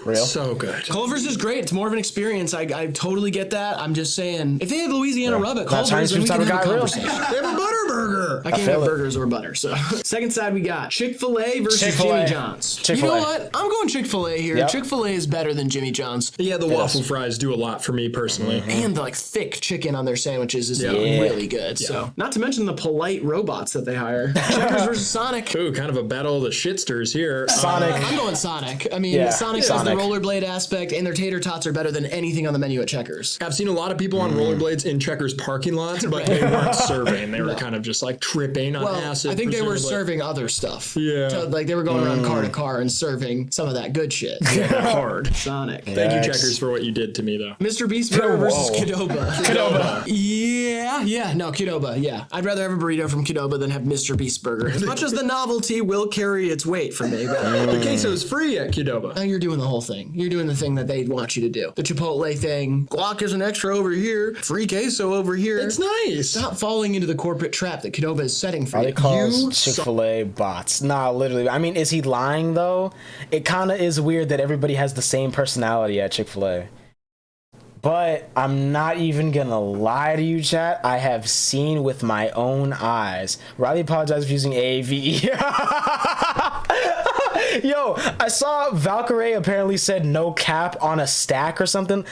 Real? So good. Culver's is great. It's more of an experience. I totally get that. I'm just saying, if they had Louisiana rub at Culver's, then we can have a conversation. They have a butter burger. I can't have burgers or butter. So, second side we got Chick-fil-A versus Jimmy John's. You know what? I'm going Chick-fil-A here. Yep. Chick-fil-A is better than Jimmy John's. Yeah, the waffle fries do a lot for me personally. And the like thick chicken on their sandwiches is really good. Yeah. So, not to mention the polite robots that they hire. Checkers versus Sonic. Ooh, kind of a battle of the shitsters here. Sonic. I'm going Sonic. I mean, Sonic has the rollerblade aspect, and their tater tots are better than anything on the menu at Checkers. I've seen a lot of people on rollerblades in Checkers parking lots, but they weren't serving. They were kind of just like tripping on acid. I think they were presumably. serving other stuff. Yeah. So, like they were going around car to car and serving some of that good shit. Yeah, hard. Sonic. Thank you, Checkers, for what you did to me, though. Mr. Beast Burger versus Qdoba. Qdoba. Yeah. No, Qdoba. Yeah. I'd rather have a burrito from Qdoba than have Mr. Beast Burger. As much as the novelty will carry its weight for me. But The queso's free at Qdoba. now you're doing the whole thing. You're doing the thing that they want you to do. The Chipotle thing. Guac is an extra over here. Free queso over here. It's nice. Stop falling into the corporate trap that Qdoba is setting for They you. call Chick-fil-A bots. Nah, literally. I mean, is he lying though? It kind of is weird that everybody has the same personality at Chick-fil-A. But I'm not even gonna lie to you, chat. I have seen with my own eyes. Riley apologized for using AAVE. Yo, I saw Valkyrie apparently said no cap on a stack or something.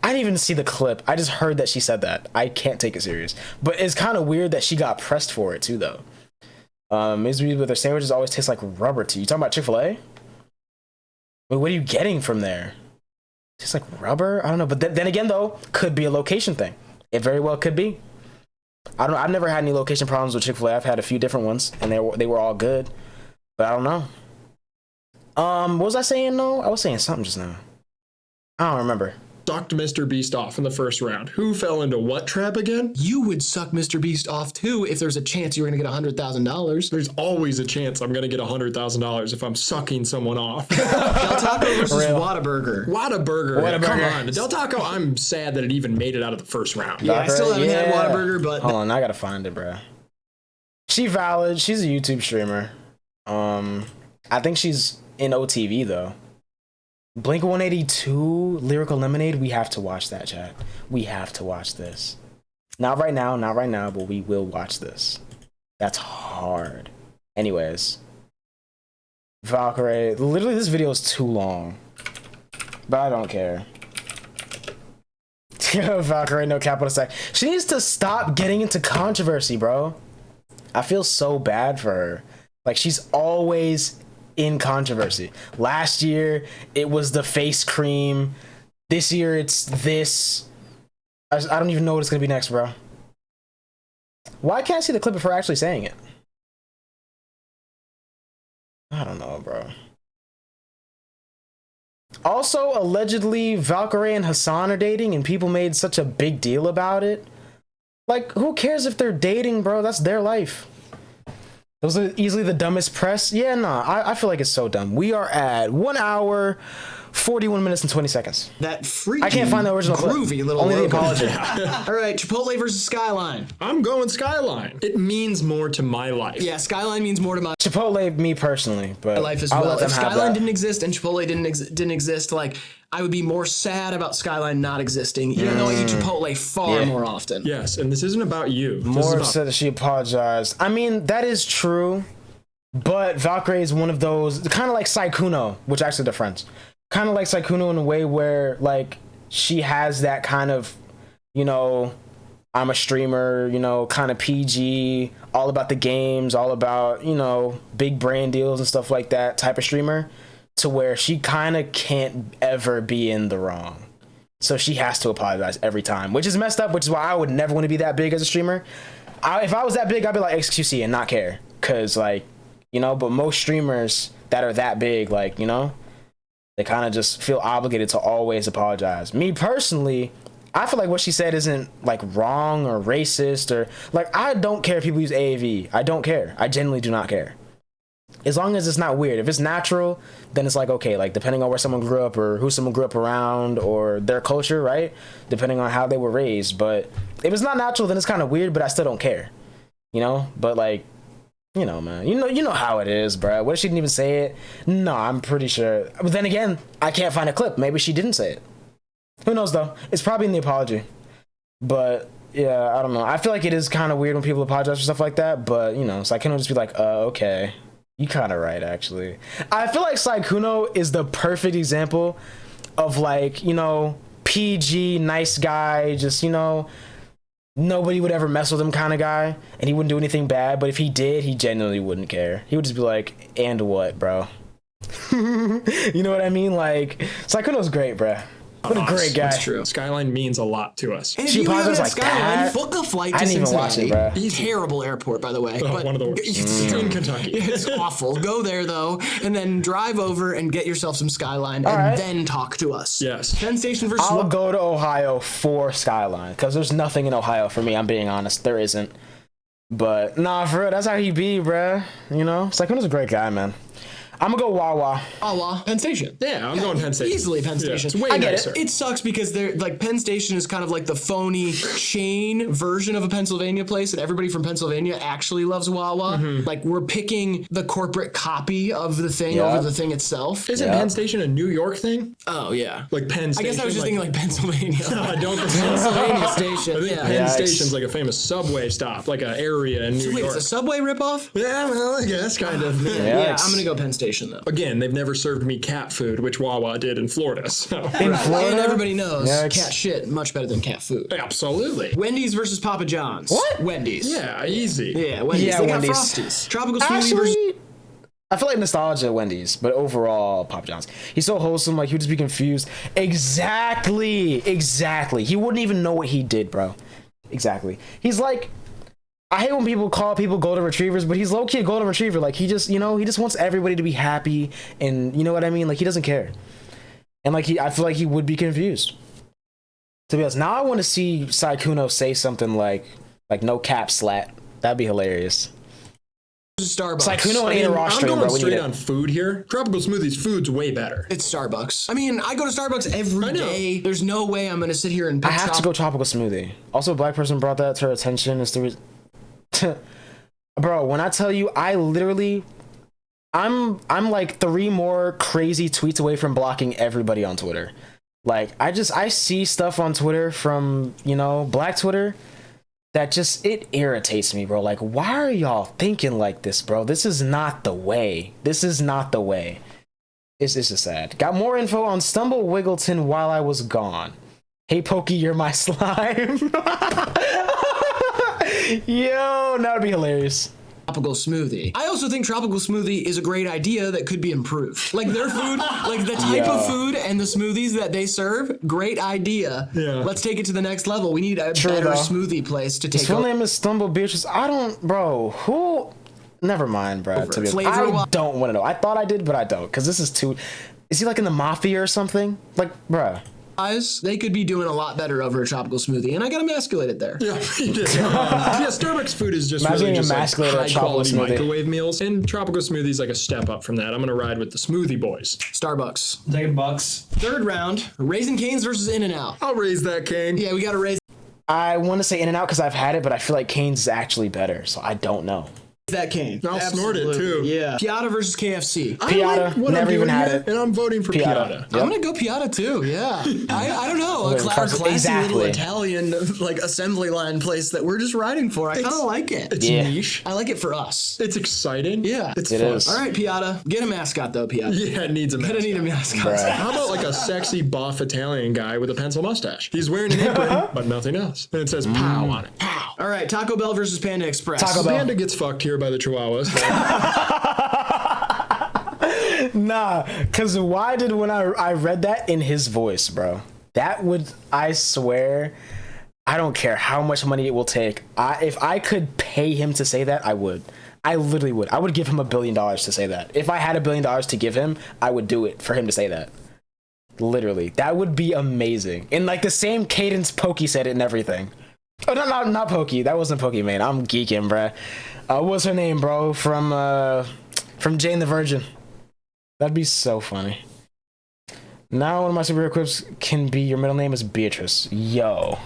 I didn't even see the clip. I just heard that she said that. I can't take it serious. But it's kind of weird that she got pressed for it too, though. Misery with their sandwiches always taste like rubber to you. You talking about Chick-fil-A? Wait, what are you getting from there? Tastes like rubber? I don't know. But then again, though, could be a location thing. It very well could be. I don't know. I've never had any location problems with Chick-fil-A. I've had a few different ones, and they were all good. But I don't know. What was I saying, though? I was saying something just now. I don't remember. Sucked Mr. Beast off in the first round. Who fell into what trap again? You would suck Mr. Beast off too if there's a chance you were going to get $100,000. There's always a chance I'm going to get $100,000 if I'm sucking someone off. Del Taco versus Whataburger. Whataburger. Come on. Del Taco, I'm sad that it even made it out of the first round. Yeah, I still haven't had Whataburger, but... Hold on, I gotta find it, bro. She valid. She's a YouTube streamer. I think she's in OTV, though. Blink 182, Lyrical Lemonade. We have to watch that, chat. We have to watch this. Not right now, but we will watch this. That's hard. Anyways. Valkyrie. Literally, this video is too long. But I don't care. Valkyrie, no capital stack. She needs to stop getting into controversy, bro. I feel so bad for her. Like, she's always in controversy. Last year it was the face cream. This year it's this. I don't even know what it's gonna be next, bro. Why can't I see the clip of her actually saying it? I don't know, bro. Also, allegedly Valkyrie and Hassan are dating and people made such a big deal about it. Like, who cares if they're dating, bro? That's their life. Those are easily the dumbest press. Yeah, nah, I feel like it's so dumb. We are at 1 hour, 41 minutes and 20 seconds. That freaky, I can't find the original groovy clip. little Only the logo. apology. All right, Chipotle versus Skyline. I'm going Skyline. It means more to my life. Yeah, Skyline means more to my Chipotle, me personally, but life as I'll well. let them If have Skyline that. didn't exist and Chipotle didn't exist, like, I would be more sad about Skyline not existing, even though I eat Chipotle far more often. Yes, and this isn't about you. This is More about upset that she apologized. I mean, that is true, but Valkyrie is one of those, kind of like Saikuno, which actually they're friends. Kind of like Saikuno in a way where, like, she has that kind of, you know, I'm a streamer, you know, kind of PG, all about the games, all about, you know, big brand deals and stuff like that type of streamer, to where she kind of can't ever be in the wrong. So she has to apologize every time, which is messed up, which is why I would never want to be that big as a streamer. If I was that big, I'd be like XQC and not care. Because, like, you know, but most streamers that are that big, like, you know, they kind of just feel obligated to always apologize. Me personally, I feel like what she said isn't, like, wrong or racist or, like, I don't care if people use AAV. I don't care. I genuinely do not care. As long as it's not weird. If it's natural, then it's like, okay, like, depending on where someone grew up or who someone grew up around or their culture, right? Depending on how they were raised. But if it's not natural, then it's kind of weird, but I still don't care. You know? But, like, you know, man. You know how it is, bro. What if she didn't even say it? No, I'm pretty sure. But then again, I can't find a clip. Maybe she didn't say it. Who knows, though? It's probably in the apology. But, yeah, I don't know. I feel like it is kind of weird when people apologize for stuff like that. But, you know, so I can just be like, okay. You kind of right, actually. I feel like Saikuno is the perfect example of, like, you know, PG, nice guy, just, you know, nobody would ever mess with him kind of guy, and he wouldn't do anything bad, but if he did, he genuinely wouldn't care. He would just be like, and what, bro? You know what I mean? Like, Sykkuno's great, bruh. What a great guy. That's true. Skyline means a lot to us. And if you haven't had Skyline, book a flight to Cincinnati. Terrible airport, by the way. Oh, one of the worst. It's in Kentucky. It's awful. Go there, though, and then drive over and get yourself some Skyline, and then talk to us. Yes. Penn Station versus... I'll go to Ohio for Skyline, because there's nothing in Ohio for me, I'm being honest. There isn't. But, nah, for real, that's how he be, bruh. You know? Sykkuno's a great guy, man. I'm gonna go Wawa. Wawa. Penn Station. Yeah, I'm going Penn Station. Easily Penn Station. Yeah, it's way I get nicer. it. It sucks because they're like Penn Station is kind of like the phony chain version of a Pennsylvania place, and everybody from Pennsylvania actually loves Wawa. Like we're picking the corporate copy of the thing over the thing itself. Isn't Penn Station a New York thing? Oh yeah. Like Penn Station. I guess I was just thinking like Pennsylvania. No, I don't think Pennsylvania Station. I think Penn Station's like a famous subway stop, like an area in New York. It's a subway ripoff? Yeah, well, I guess kind of. Yeah, I'm gonna go Penn Station though. Again, they've never served me cat food, which Wawa did in Florida. So. In Florida? And everybody knows cat shit much better than cat food. Absolutely. Wendy's versus Papa John's. What? Wendy's. Yeah, easy. Yeah, Wendy's. Yeah, they Wendy's. got Frosties. Tropical smoothie versus... I feel like nostalgia at Wendy's, but overall, Papa John's. He's so wholesome, like he would just be confused. Exactly. He wouldn't even know what he did, bro. Exactly. He's like, I hate when people call people golden retrievers, but he's low-key a golden retriever. Like he just, you know, he just wants everybody to be happy, and you know what I mean? Like he doesn't care. And like I feel like he would be confused. To be honest, now I want to see Sykkuno say something like no cap slat. That'd be hilarious. Starbucks. Sykkuno ain't a roster, I'm bro. going straight on food here. Tropical Smoothies food's way better. It's Starbucks. I mean, I go to Starbucks every day. There's no way I'm gonna sit here and pick I have to go tropical smoothie. Also, a black person brought that to her attention. Is the reason. Bro, when I tell you, I literally, I'm like 3 more crazy tweets away from blocking everybody on Twitter. Like I see stuff on Twitter from, you know, black Twitter that just, it irritates me, bro. Like, why are y'all thinking like this, bro? This is not the way. This is not the way. It's just sad. Got more info on Stumble Wiggleton while I was gone. Hey, Pokey, you're my slime. Yo, that would be hilarious. Tropical smoothie. I also think tropical smoothie is a great idea that could be improved. Like their food, like the type of food and the smoothies that they serve, great idea. Yeah. Let's take it to the next level. We need a better smoothie place to take. His full name is Stumble Beatrice. Who? Never mind, bro. I don't want to know. I thought I did, but I don't, because this is too. Is he like in the mafia or something? Like, bro. They could be doing a lot better over a tropical smoothie, and I got emasculated there. Yeah, you did. Yeah, Starbucks food is just really just like high quality microwave meals, and tropical smoothie is like a step up from that. I'm gonna ride with the Smoothie Boys. Starbucks. Taking Bucks. Third round, Raising Cane's versus In-N-Out. I'll raise that cane. Yeah, we gotta raise. I want to say In-N-Out because I've had it, but I feel like Cane's is actually better, so I don't know. That cane. I'll snort it too. Yeah. Piata versus KFC. Piata, never even had it. And I'm voting for Piata. I'm gonna go Piata too. Yeah. I don't know. A classy little Italian like assembly line place that we're just riding for. I kind of like it. It's niche. I like it for us. It's exciting. Yeah. It's fun. Is. All right, Piata. Get a mascot though, Piata. Yeah, it needs a mascot. Gonna need a mascot. How about like a sexy buff Italian guy with a pencil mustache? He's wearing an apron, but nothing else. And it says POW on it. POW. All right, Taco Bell versus Panda Express. Taco Bell. Panda gets fucked here by the Chihuahuas. Nah, because when I read that in his voice, bro, that would, I swear, I don't care how much money it will take. If I could pay him to say that, I would. I literally would. I would give him $1 billion to say that. If I had $1 billion to give him, I would do it for him to say that. Literally. That would be amazing. In like the same cadence Pokey said it and everything. Oh, no, not Pokey. That wasn't Pokey, man. I'm geeking, bruh. What's her name, bro? From Jane the Virgin. That'd be so funny. Now one of my superhero quips can be your middle name is Beatrice. Yo.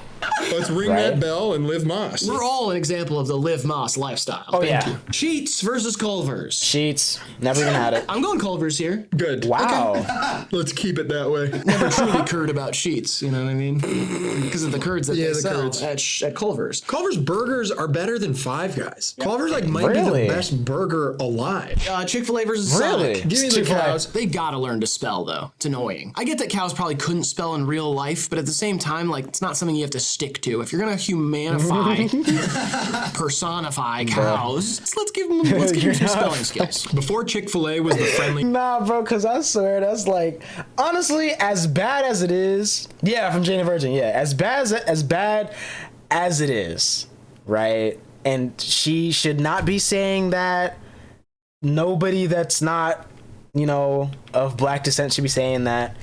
Let's ring that bell and live Moss. We're all an example of the live Moss lifestyle. Oh, Thank you. Sheets versus Culver's. Sheets. Never even had it. I'm going Culver's here. Good. Wow. Okay. Let's keep it that way. Never truly curd about Sheets, you know what I mean? Because of the curds that they sell at Culver's. Culver's burgers are better than Five Guys. Culver's might be the best burger alive. Chick-fil-A versus Sonic. Give me the cows. They gotta learn to spell, though. It's annoying. I get that cows probably couldn't spell in real life, but at the same time, like, it's not something you have to stick stick to. If you're gonna humanify, personify cows, let's give them some spelling skills. Before Chick-fil-A was the friendly. Nah, bro, because I swear that's like, honestly, as bad as it is, yeah, from Jane the Virgin, yeah, as bad as it is, right? And she should not be saying that. Nobody that's not, of black descent should be saying that.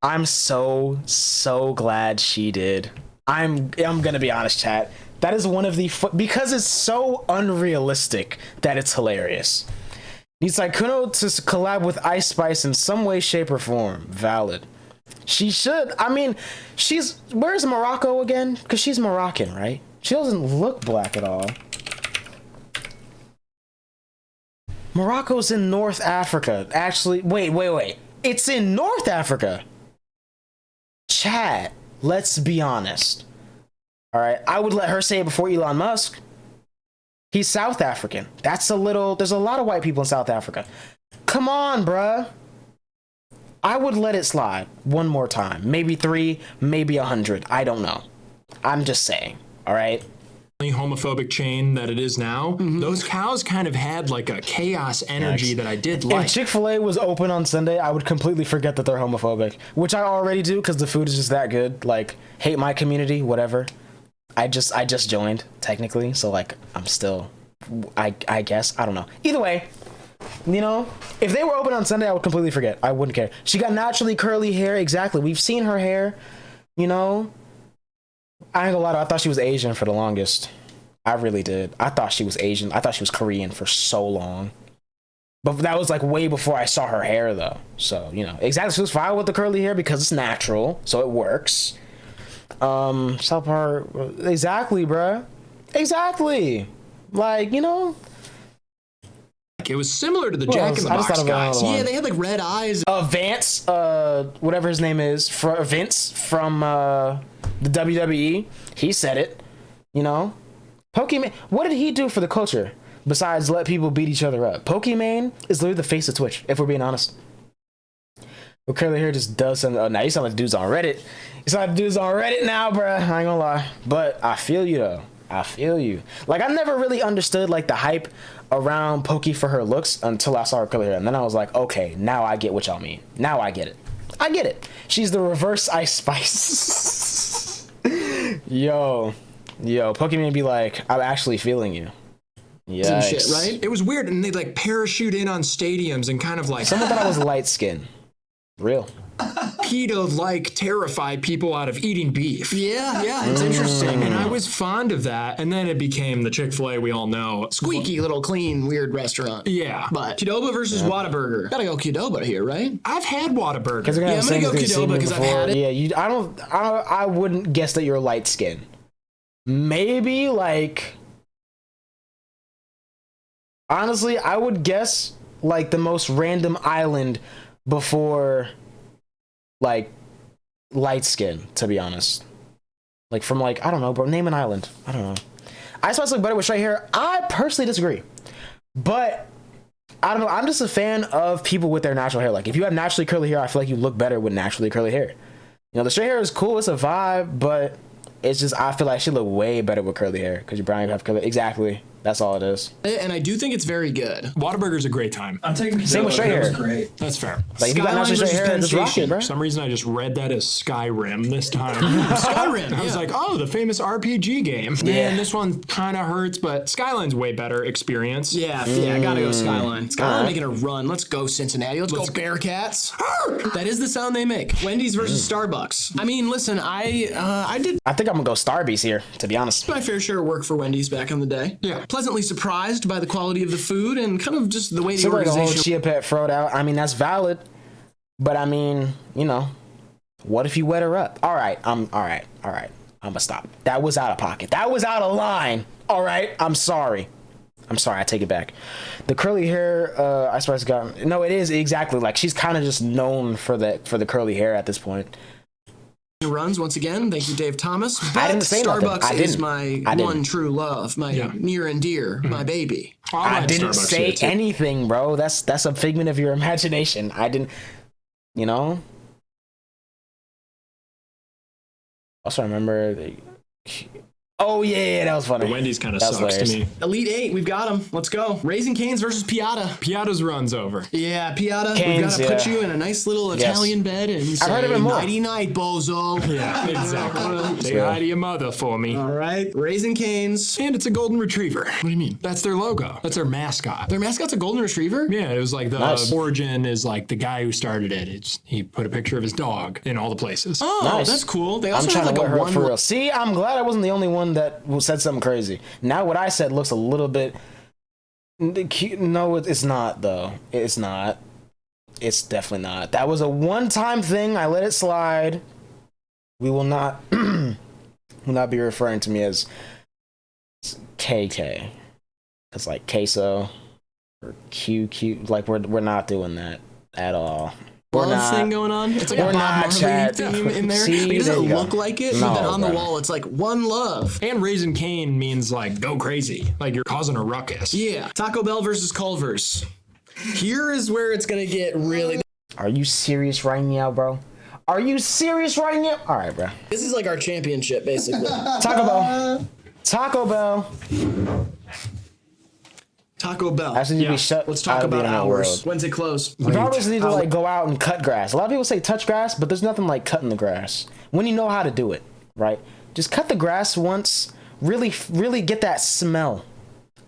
I'm so glad she did. I'm gonna be honest, chat. That is one of the because it's so unrealistic that it's hilarious. Needs Kuno to collab with Ice Spice in some way, shape, or form. Valid. She should. I mean, where's Morocco again? Because she's Moroccan, right? She doesn't look black at all. Morocco's in North Africa. Actually, wait. It's in North Africa. Chat, let's be honest. All right, I would let her say it before Elon Musk. He's South African. There's a lot of white people in South Africa. Come on, bruh. I would let it slide one more time. Maybe 3, maybe 100. I don't know. I'm just saying, all right? Homophobic chain that it is now, those cows kind of had like a chaos energy that I did like. If Chick-fil-A was open on Sunday, I would completely forget that they're homophobic, which I already do because the food is just that good. Like, hate my community, whatever. I just joined technically, so like I'm still, I guess, I don't know. Either way, if they were open on Sunday, I would completely forget. I wouldn't care. She got naturally curly hair. Exactly. We've seen her hair. I ain't gonna lie, I thought she was Asian for the longest. I really did. I thought she was Asian. I thought she was Korean for so long. But that was like way before I saw her hair though. So, exactly. She was fine with the curly hair because it's natural. So it works. South Park. Exactly, bruh. Exactly. Like, It was similar to the Jack in the Box guys. Yeah, they had like red eyes. Vance, whatever his name is, Vince from the WWE, he said it. Pokimane, what did he do for the culture besides let people beat each other up? Pokimane is literally the face of Twitch, if we're being honest. But curly hair just does something. Oh, now you sound like dudes on Reddit. You sound like dudes on Reddit now, bruh. I ain't gonna lie. But I feel you though. I feel you. Like, I never really understood like the hype around Pokey for her looks until I saw her curly hair, and then I was like, okay, now I get what y'all mean. Now I get it. I get it. She's the reverse Ice Spice. Yo, Pokemon be like, I'm actually feeling you. Yeah, shit, right? It was weird, and they'd like parachute in on stadiums and kind of like. Someone thought I was light skin. Real. PETA like terrify people out of eating beef. Yeah, it's interesting. And I was fond of that, and then it became the Chick-fil-A we all know. Squeaky little clean weird restaurant. Yeah. But Qdoba versus Whataburger. Gotta go Qdoba here, right? I've had Whataburger. Yeah, I'm gonna go Qdoba because I've had it. Yeah, I wouldn't guess that you're light skin. Maybe like, honestly, I would guess like the most random island before like light skin, to be honest. Like from like, I don't know, bro, name an island. I don't know. Ice Spice look better with straight hair. I personally disagree. But I don't know, I'm just a fan of people with their natural hair. Like if you have naturally curly hair, I feel like you look better with naturally curly hair. The straight hair is cool, it's a vibe, but it's just, I feel like she look way better with curly hair because you probably have curly. Exactly. That's all it is. And I do think it's very good. Whataburger's a great time. I'm taking Same with straight hair. Great. That's fair. Like if you got naturally straight hair, just rock it, bro. For some reason, I just read that as Skyrim this time. Skyrim. I was like, oh, the famous RPG game. Yeah. And this one kind of hurts, but Skyline's way better experience. Yeah, gotta go Skyline. Skyline making a run. Let's go Cincinnati. Let's go Bearcats. That is the sound they make. Wendy's versus Starbucks. I mean, listen, I did. I think I'm gonna go Starbucks here, to be honest. My fair share of work for Wendy's back in the day. Yeah. Pleasantly surprised by the quality of the food and kind of just the way the So like a organization. whole chia pet throwed out. I mean, that's valid, but I mean, what if you wet her up? All right. I'm gonna stop. That was out of pocket. That was out of line. All right. I'm sorry. I take it back. The curly hair, I suppose no, it is exactly like she's kind of just known for the curly hair at this point. Runs once again. Thank you, Dave Thomas. But I didn't say Starbucks nothing. is my one true love, my near and dear, my baby. I didn't say anything, bro. That's a figment of your imagination. I didn't, Also, remember Oh yeah, that was funny. The Wendy's kind of That's sucks to hilarious. me. Elite Eight, we've got them. Let's go. Raising Cane's versus Piata. Piata's runs over. Yeah, Piata, Cane's, we've got to put you in a nice little Italian bed and say, heard of it more. nighty night, bozo. Yeah, exactly. Say hi to your mother for me. All right, Raising Cane's. And it's a golden retriever. What do you mean? That's their logo. That's their mascot. Their mascot's a golden retriever? Yeah, it was like the origin is like the guy who started it. He put a picture of his dog in all the places. Oh, Nice. that's cool. They I'm also trying have to like wear a her one. for real. See, I'm glad I wasn't the only one that said something crazy. Now what I said looks a little bit. No, it's not though. It's not. It's definitely not. That was a one-time thing. I let it slide. We will not will not be referring to me as KK. It's like queso or QQ. Like we're not doing that at all. We're Love not. thing going on. It's like a We're Bob not, Marley Chad. theme in there. See, Like, it there doesn't you go. look like it, No, but then on the bro. wall, it's like one love. And Raising Cane means like go crazy. Like you're causing a ruckus. Yeah. Taco Bell versus Culver's. Here is where it's gonna get really. Are you serious right now, bro? Are you serious right now? All right, bro. This is like our championship, basically. Taco Bell. Taco Bell. Taco Bell. Actually, need to be shut. Let's talk out of the about internet hours. world. When's it close? You always need to like go out and cut grass. A lot of people say touch grass, but there's nothing like cutting the grass when you know how to do it, right? Just cut the grass once. Really, really get that smell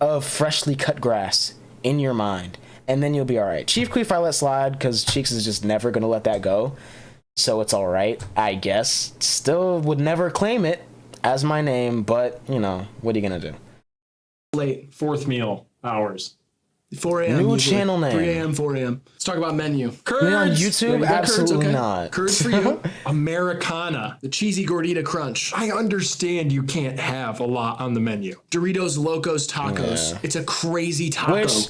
of freshly cut grass in your mind, and then you'll be all right. Chief Queef I let slide because Cheeks is just never gonna let that go, so it's all right, I guess. Still would never claim it as my name, but you know what are you gonna do? Late. Fourth meal hours. 4 a.m. New usually. channel name. 3 a.m., 4 a.m. Let's talk about menu. Me on Curds. YouTube? Yeah, you got Absolutely curds, okay. not. Curds for you. Americana. The cheesy gordita crunch. I understand you can't have a lot on the menu. Doritos Locos Tacos. Yeah. It's a crazy taco. Which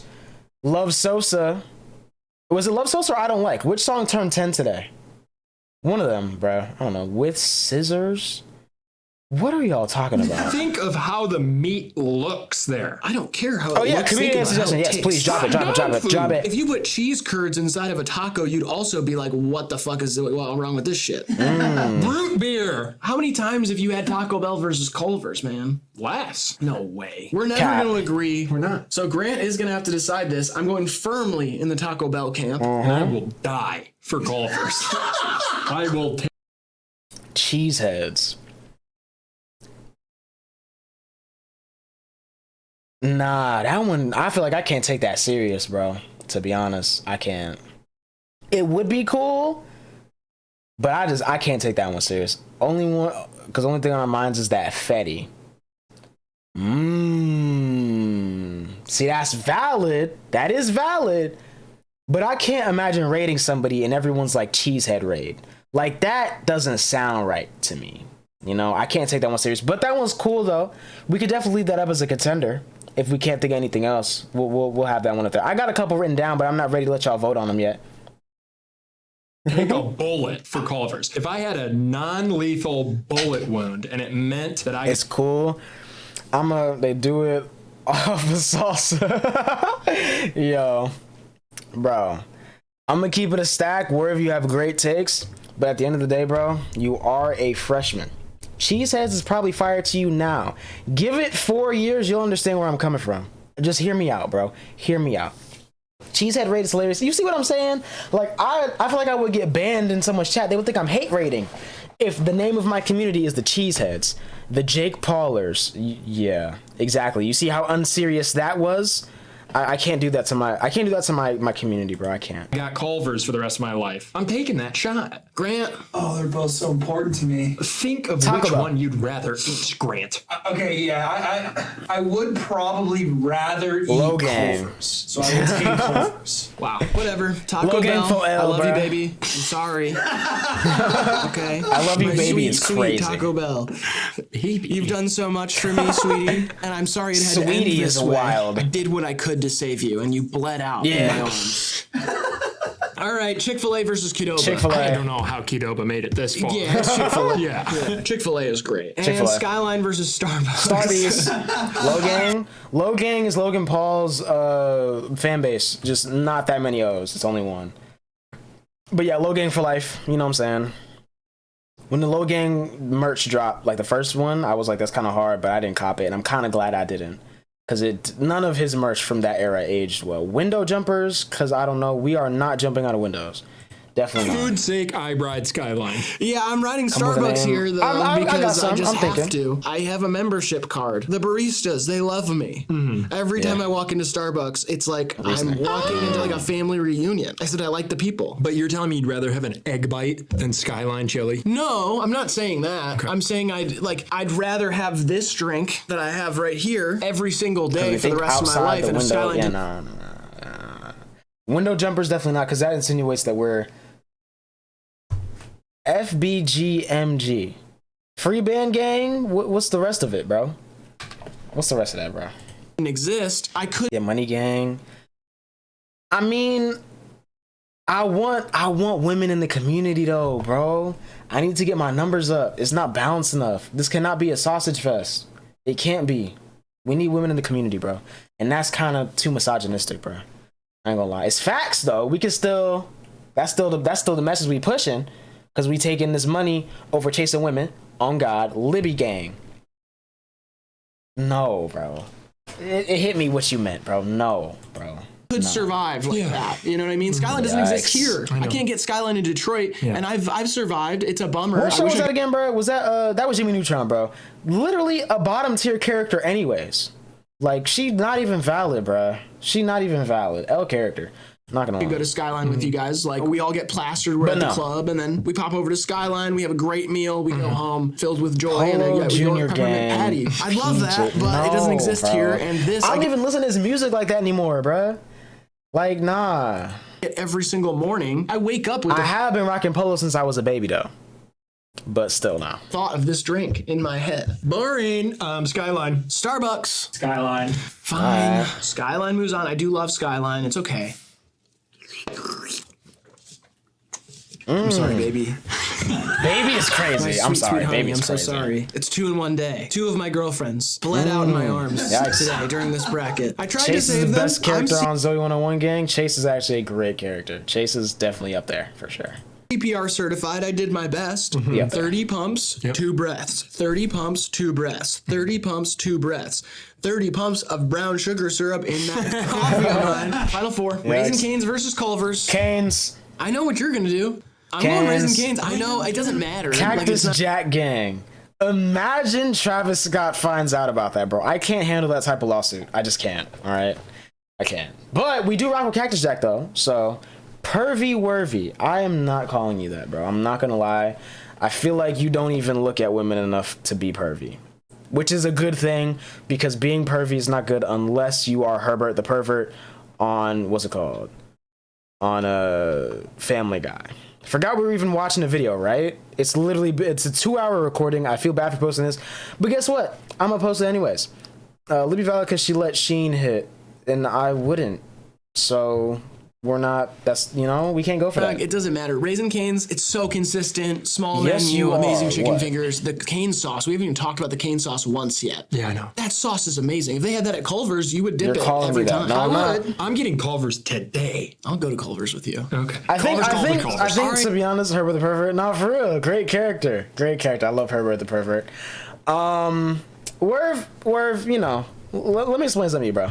Love Sosa. Was it Love Sosa or I Don't Like? Which song turned 10 today? One of them, bro. I don't know. With scissors? What are y'all talking about? Think of how the meat looks there. I don't care how Oh it yeah, looks. Think comedian about how suggestion. it Yes, tastes. please drop it, drop it, drop it, drop it. If you put cheese curds inside of a taco, you'd also be like, what the fuck is wrong with this shit? Root beer. How many times have you had Taco Bell versus Culver's, man? Less. No way. We're never Cap. going to agree. We're not. So Grant is going to have to decide this. I'm going firmly in the Taco Bell camp. And I will die for Culver's. I will take Cheeseheads. Nah, that one, I feel like I can't take that serious, bro. To be honest, I can't. It would be cool, but I can't take that one serious. Only one, because the only thing on our minds is that Fetty. See, that's valid. That is valid. But I can't imagine raiding somebody and everyone's like cheesehead raid. Like, that doesn't sound right to me. You know, I can't take that one serious. But that one's cool, though. We could definitely leave that up as a contender. If we can't think of anything else, we'll have that one up there. I got a couple written down, but I'm not ready to let y'all vote on them yet. take a bullet for Culver's. If I had a non-lethal bullet wound and it meant that It's cool. They do it off of salsa. Yo, bro. I'm gonna keep it a stack wherever you have great takes. But at the end of the day, bro, you are a freshman. Cheeseheads is probably fired to you now. Give it 4 years, you'll understand where I'm coming from. Just hear me out, bro. Hear me out. Cheesehead raid is hilarious. You see what I'm saying? Like, I feel like I would get banned in someone's chat. They would think I'm hate raiding if the name of my community is the Cheeseheads, the Jake Paulers. Yeah, exactly. You see how unserious that was? I can't do that to my community, bro. I can't. I got Culver's for the rest of my life. I'm taking that shot. Grant. Oh, they're both so important to me. Think of Taco which Bell. one you'd rather eat, Grant. Okay, yeah, I would probably rather eat Logan. Culver's. So I would take Culver's. Wow. Whatever. Taco Logan Bell. for L, I love you, bruh. baby. I'm sorry. Okay. I love you, My baby. Sweet, It's sweet crazy. Taco Bell. You've done so much for me, sweetie, and I'm sorry it had to end Sweetie this is way. wild. I did what I could to save you, and you bled out in Yeah. my arms. All right, Chick-fil-A versus Qdoba. Chick-fil-A. I don't know how Qdoba made it this far. Yeah, it's Chick-fil-A. Yeah. Chick-fil-A is great. And Chick-fil-A. Skyline versus Starbucks. Starbies. Low Gang is Logan Paul's fan base. Just not that many O's. It's only one. But yeah, Low Gang for life. You know what I'm saying? when the Low Gang merch dropped, like the first one, I was like, that's kind of hard, but I didn't cop it, and I'm kind of glad I didn't, because none of his merch from that era aged well. Window jumpers, because I don't know, we are not jumping out of windows. Definitely not. Food's sake, I ride Skyline. Yeah, I'm riding Starbucks here though because I just have to. I have a membership card. The baristas, they love me. Every time I walk into Starbucks, it's like I'm walking into like a family reunion. I said I like the people. But you're telling me you'd rather have an egg bite than Skyline chili? No, I'm not saying that. Okay. I'm saying I'd rather have this drink that I have right here every single day for the rest of my life. And Skyline. Yeah, no. Window jumpers definitely not, because that insinuates that we're FBGMG. Free band gang? What's the rest of it, bro? What's the rest of that, bro? Didn't exist. I could. Yeah, money gang. I mean, I want women in the community though, bro. I need to get my numbers up. It's not balanced enough. This cannot be a sausage fest. It can't be. We need women in the community, bro. And that's kind of too misogynistic, bro. I ain't gonna lie. It's facts though. We can still. That's still the message we pushing. Because we taking this money over chasing women. On God. Libby gang. No, bro. It hit me what you meant, bro. No, bro. Could survive like that. You know what I mean? Skyline doesn't exist here. I can't get Skyline in Detroit, and I've survived. It's a bummer. What show was that again, bro? Was that was Jimmy Neutron, bro? Literally a bottom tier character anyways. Like, she not even valid, bro. She not even valid. L character. Not gonna lie. We go to Skyline with you guys. Like, we all get plastered. We're at the club, and then we pop over to Skyline. We have a great meal. We go home filled with joy. Polo and Junior Gang. Patty. I love that, but it doesn't exist here. And this, I don't even listen to his music like that anymore, bro. Like, nah. Every single morning, I wake up with. I have been rocking polo since I was a baby, though. But still, no. Thought of this drink in my head. Boring. Skyline. Starbucks. Skyline. Fine. Skyline moves on. I do love Skyline. It's okay. I'm sorry, baby. Baby is crazy. I'm sorry, baby. I'm so sorry. It's 2 in one day. 2 of my girlfriends bled out in my arms today during this bracket. I tried to save them. Chase is the best character on Zoe 101 gang. Chase is actually a great character. Chase is definitely up there for sure. CPR certified. I did my best. 30 pumps, 2 breaths. 30 pumps, 2 breaths. 30 pumps, 2 breaths. 30 pumps of brown sugar syrup in that coffee of mine. Final 4. Raisin Canes versus Culver's. Canes. I know what you're gonna do. I'm going Raisin Canes. I know it doesn't matter. Cactus Jack gang. Imagine Travis Scott finds out about that, bro. I can't handle that type of lawsuit. I just can't. All right, I can't. But we do rock with Cactus Jack though. So pervy worvy. I am not calling you that, bro. I'm not gonna lie. I feel like you don't even look at women enough to be pervy, which is a good thing, because being pervy is not good unless you are Herbert the pervert on what's it called? On a Family Guy. Forgot we were even watching the video, right? It's a 2-hour recording. I feel bad for posting this, but guess what? I'm gonna post it anyways. Libby valid because she let Sheen hit, and I wouldn't. So we're not. That's, you know, we can't go for that. It doesn't matter. Raisin Canes, it's so consistent. Small menu, amazing chicken fingers. The cane sauce. We haven't even talked about the cane sauce once yet. Yeah, I know. That sauce is amazing. If they had that at Culver's, you would dip it every time. No, I would. I'm getting Culver's today. I'll go to Culver's with you. Okay. I think to be honest, Herbert the pervert. Not for real. Great character. Great character. I love Herbert the pervert. Werv, you know. Let me explain something to you, bro.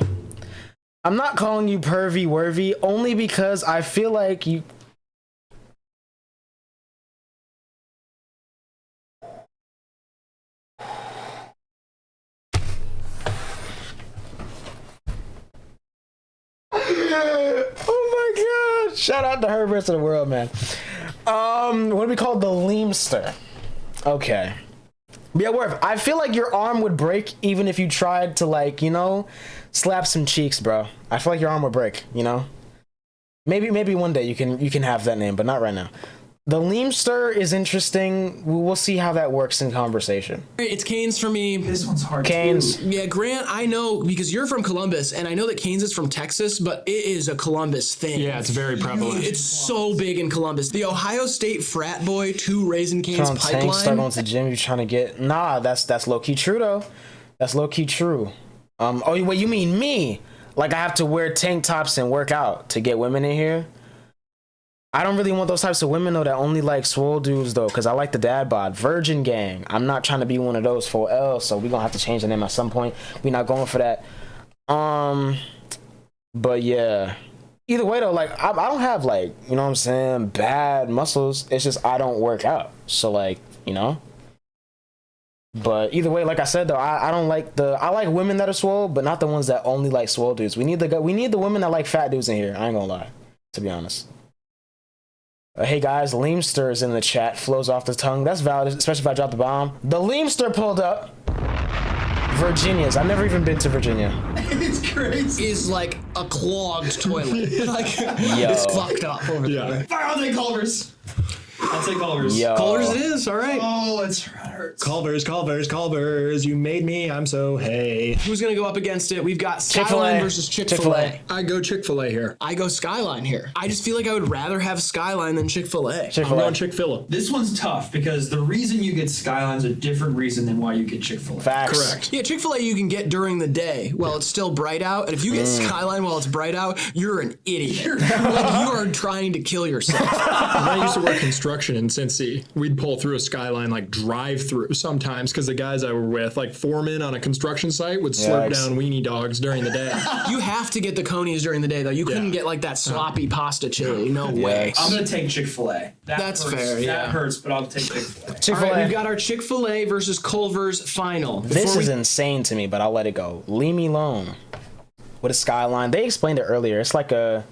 I'm not calling you pervy worvy only because I feel like you. Oh my God! Shout out to Herberts of the world, man. What do we call the lemester? Okay. Yeah, Werv, I feel like your arm would break even if you tried to, like, you know, slap some cheeks, bro. I feel like your arm would break, you know? Maybe one day you can have that name, but not right now. The lemester is interesting. We'll see how that works in conversation. It's Canes for me. This one's hard. Canes. Yeah, Grant, I know because you're from Columbus, and I know that Canes is from Texas, but it is a Columbus thing. Yeah, it's very prevalent. It's so big in Columbus. The Ohio State frat boy to Raisin Canes pipeline. Start going to the gym. You're trying to get that's low key true though. That's low key true. Oh wait, you mean me? Like I have to wear tank tops and work out to get women in here? I don't really want those types of women though that only like swole dudes though, because I like the dad bod. Virgin gang. I'm not trying to be one of those 4L, so we're gonna have to change the name at some point. We're not going for that. But yeah. Either way though, like I don't have like, you know what I'm saying, bad muscles. It's just I don't work out. So like, you know. But either way, like I said though, I don't like I like women that are swole, but not the ones that only like swole dudes. We need the women that like fat dudes in here. I ain't gonna lie, to be honest. Hey guys, Leamster is in the chat. Flows off the tongue. That's valid, especially if I drop the bomb. The Leamster pulled up. Virginia's. I've never even been to Virginia. It's crazy. Is like a clogged toilet. Like it's fucked up over there. Fire on the Culvers. I'll take Culvers. Yo. Culvers it is. All right. Oh, it hurts. Culvers. You made me. I'm so hey. Who's gonna go up against it? We've got Chick-fil-A. Skyline versus Chick-fil-A. I go Chick-fil-A here. I go Skyline here. I just feel like I would rather have Skyline than Chick-fil-A. I'm going Chick-fil-A. This one's tough because the reason you get Skyline's a different reason than why you get Chick-fil-A. Facts. Correct. Yeah, Chick-fil-A you can get during the day while it's still bright out. And if you get Skyline while it's bright out, you're an idiot. Like, you are trying to kill yourself. When I used to work construction in Cincy, we'd pull through a Skyline like drive-through sometimes because the guys I were with, like foremen on a construction site, would slurp down weenie dogs during the day. You have to get the conies during the day, though. You couldn't get like that sloppy pasta chili. No way. I'm going to take Chick-fil-A. That's hurts. fair, yeah. That hurts, but I'll take Chick-fil-A. Chick-fil-A. All right, we've got our Chick-fil-A versus Culver's final. This is insane to me, but I'll let it go. Leave me alone. With a Skyline. They explained it earlier. It's like a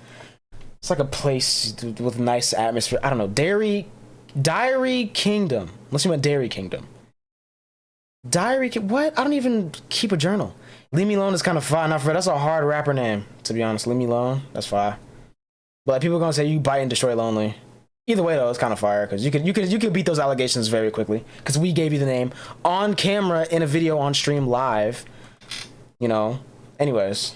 place with nice atmosphere. I don't know. Diary Kingdom. Let's see about Dairy Kingdom. What? I don't even keep a journal. Leave Me Alone is kind of fine. That's a hard rapper name, to be honest. Leave Me Alone. That's fine. But like, people are gonna say you bite and destroy lonely. Either way though, it's kind of fire because you could beat those allegations very quickly because we gave you the name on camera in a video on stream live. You know. Anyways.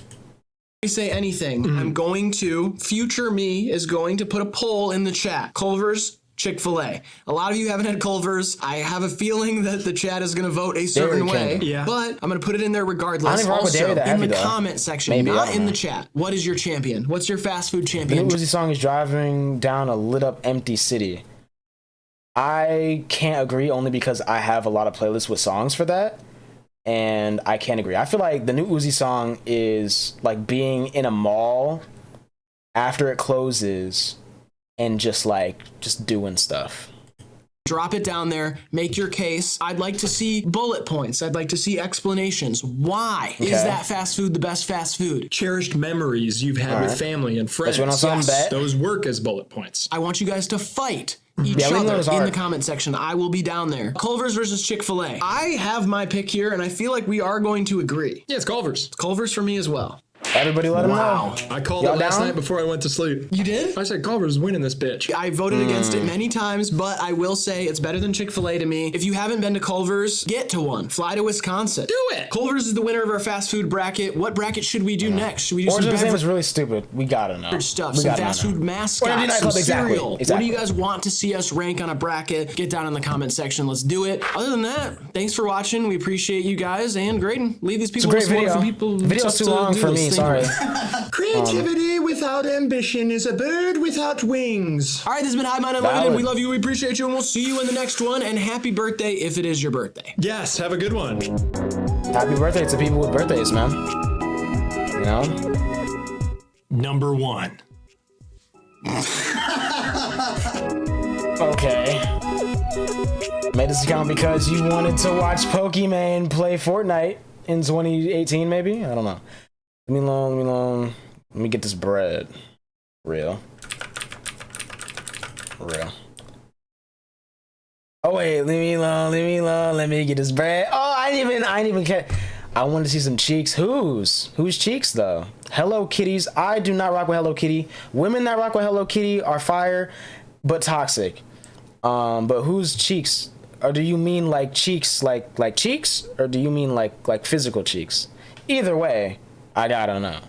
Say anything. I'm going to, future me is going to put a poll in the chat. Culver's, Chick-fil-A. A lot of you haven't had Culver's. I have a feeling that the chat is going to vote a certain way, but I'm going to put it in there regardless. Also, in the comment section, not in the chat. What is your champion? What's your fast food champion? The Uzi song is Driving Down a Lit Up Empty City. I can't agree only because I have a lot of playlists with songs for that. And I can't agree. I feel like the new Uzi song is like being in a mall after it closes and just doing stuff. Drop it down there, make your case. I'd like to see bullet points. I'd like to see explanations. Why is that fast food the best fast food? Cherished memories you've had with family and friends. Those work as bullet points. I want you guys to fight each other in the comment section. I will be down there. Culver's versus Chick-fil-A. I have my pick here, and I feel like we are going to agree. Yeah, it's Culver's. It's Culver's for me as well. Everybody let him know. I called it last night before I went to sleep. You did? I said Culver's winning this bitch. I voted against it many times, but I will say it's better than Chick-fil-A to me. If you haven't been to Culver's, get to one. Fly to Wisconsin. Do it! Culver's is the winner of our fast food bracket. What bracket should we do next? Should we do some Origin was really stupid. We gotta know. Stuff, some fast food mascots, some cereal. Exactly. What do you guys want to see us rank on a bracket? Get down in the comment section. Let's do it. Other than that, thanks for watching. We appreciate you guys. And Graydon, leave these people with some wonderful people. Video's too long for me, sorry. Creativity without ambition is a bird without wings. All right, this has been HIVEMIND Unlimited. We love you, we appreciate you, and we'll see you in the next one. And happy birthday if it is your birthday. Yes, have a good one. Happy birthday to people with birthdays, man. You know? Number 1. Okay. Made this account because you wanted to watch Pokemon play Fortnite in 2018, maybe? I don't know. Leave me alone. Let me get this bread. Real. Oh wait, leave me alone. Let me get this bread. Oh, I ain't even care. I wanted to see some cheeks. Whose cheeks though? Hello Kitties. I do not rock with Hello Kitty. Women that rock with Hello Kitty are fire, but toxic. But whose cheeks? Or do you mean like cheeks, like cheeks, or do you mean like physical cheeks? Either way, I gotta know.